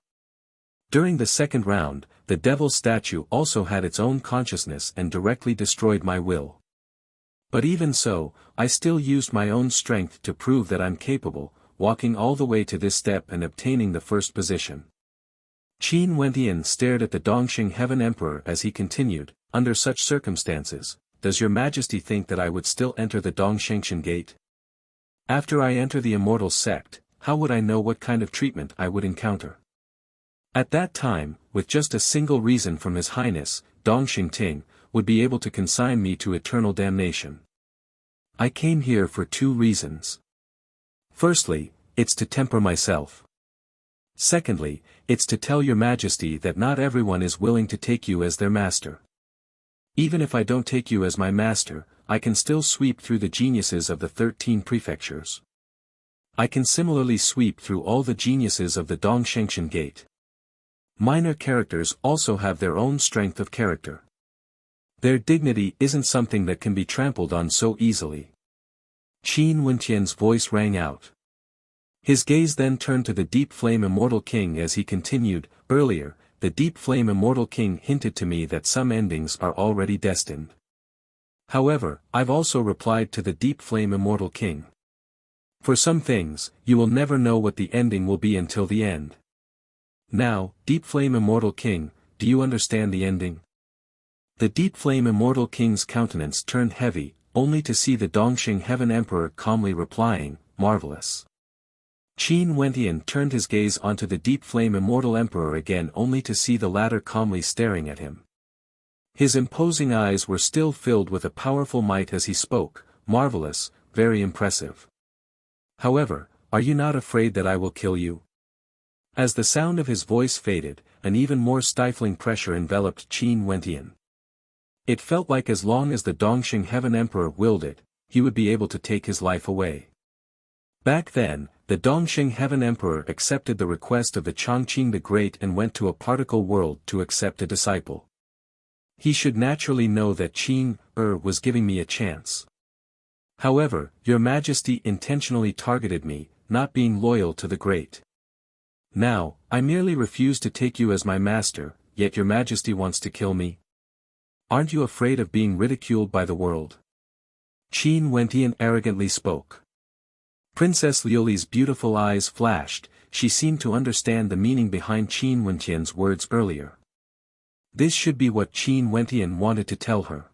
During the second round, the Devil's Statue also had its own consciousness and directly destroyed my will. But even so, I still used my own strength to prove that I'm capable, walking all the way to this step and obtaining the first position. Qin Wentian stared at the Dongxing Heaven Emperor as he continued, under such circumstances, does your majesty think that I would still enter the Dongshengshan Gate? After I enter the Immortal sect, how would I know what kind of treatment I would encounter? At that time, with just a single reason from His Highness, Dongxing Ting, would be able to consign me to eternal damnation. I came here for 2 reasons. Firstly, it's to temper myself. Secondly, it's to tell your majesty that not everyone is willing to take you as their master. Even if I don't take you as my master, I can still sweep through the geniuses of the 13 prefectures. I can similarly sweep through all the geniuses of the Dongshengshan Gate. Minor characters also have their own strength of character. Their dignity isn't something that can be trampled on so easily. Qin Wentian's voice rang out. His gaze then turned to the Deep Flame Immortal King as he continued, earlier, the Deep Flame Immortal King hinted to me that some endings are already destined. However, I've also replied to the Deep Flame Immortal King. For some things, you will never know what the ending will be until the end. Now, Deep Flame Immortal King, do you understand the ending? The Deep Flame Immortal King's countenance turned heavy, only to see the Dongxing Heaven Emperor calmly replying, marvelous. Qin Wentian turned his gaze onto the Deep Flame Immortal Emperor again only to see the latter calmly staring at him. His imposing eyes were still filled with a powerful might as he spoke, marvelous, very impressive. However, are you not afraid that I will kill you? As the sound of his voice faded, an even more stifling pressure enveloped Qin Wentian. It felt like as long as the Dongxing Heaven Emperor willed it, he would be able to take his life away. Back then, the Dongxing Heaven Emperor accepted the request of the Chongqing the Great and went to a particle world to accept a disciple. He should naturally know that Qin was giving me a chance. However, your majesty intentionally targeted me, not being loyal to the Great. Now, I merely refuse to take you as my master, yet your majesty wants to kill me? Aren't you afraid of being ridiculed by the world? Qin Wentian arrogantly spoke. Princess Liuli's beautiful eyes flashed, she seemed to understand the meaning behind Qin Wentian's words earlier. This should be what Qin Wentian wanted to tell her.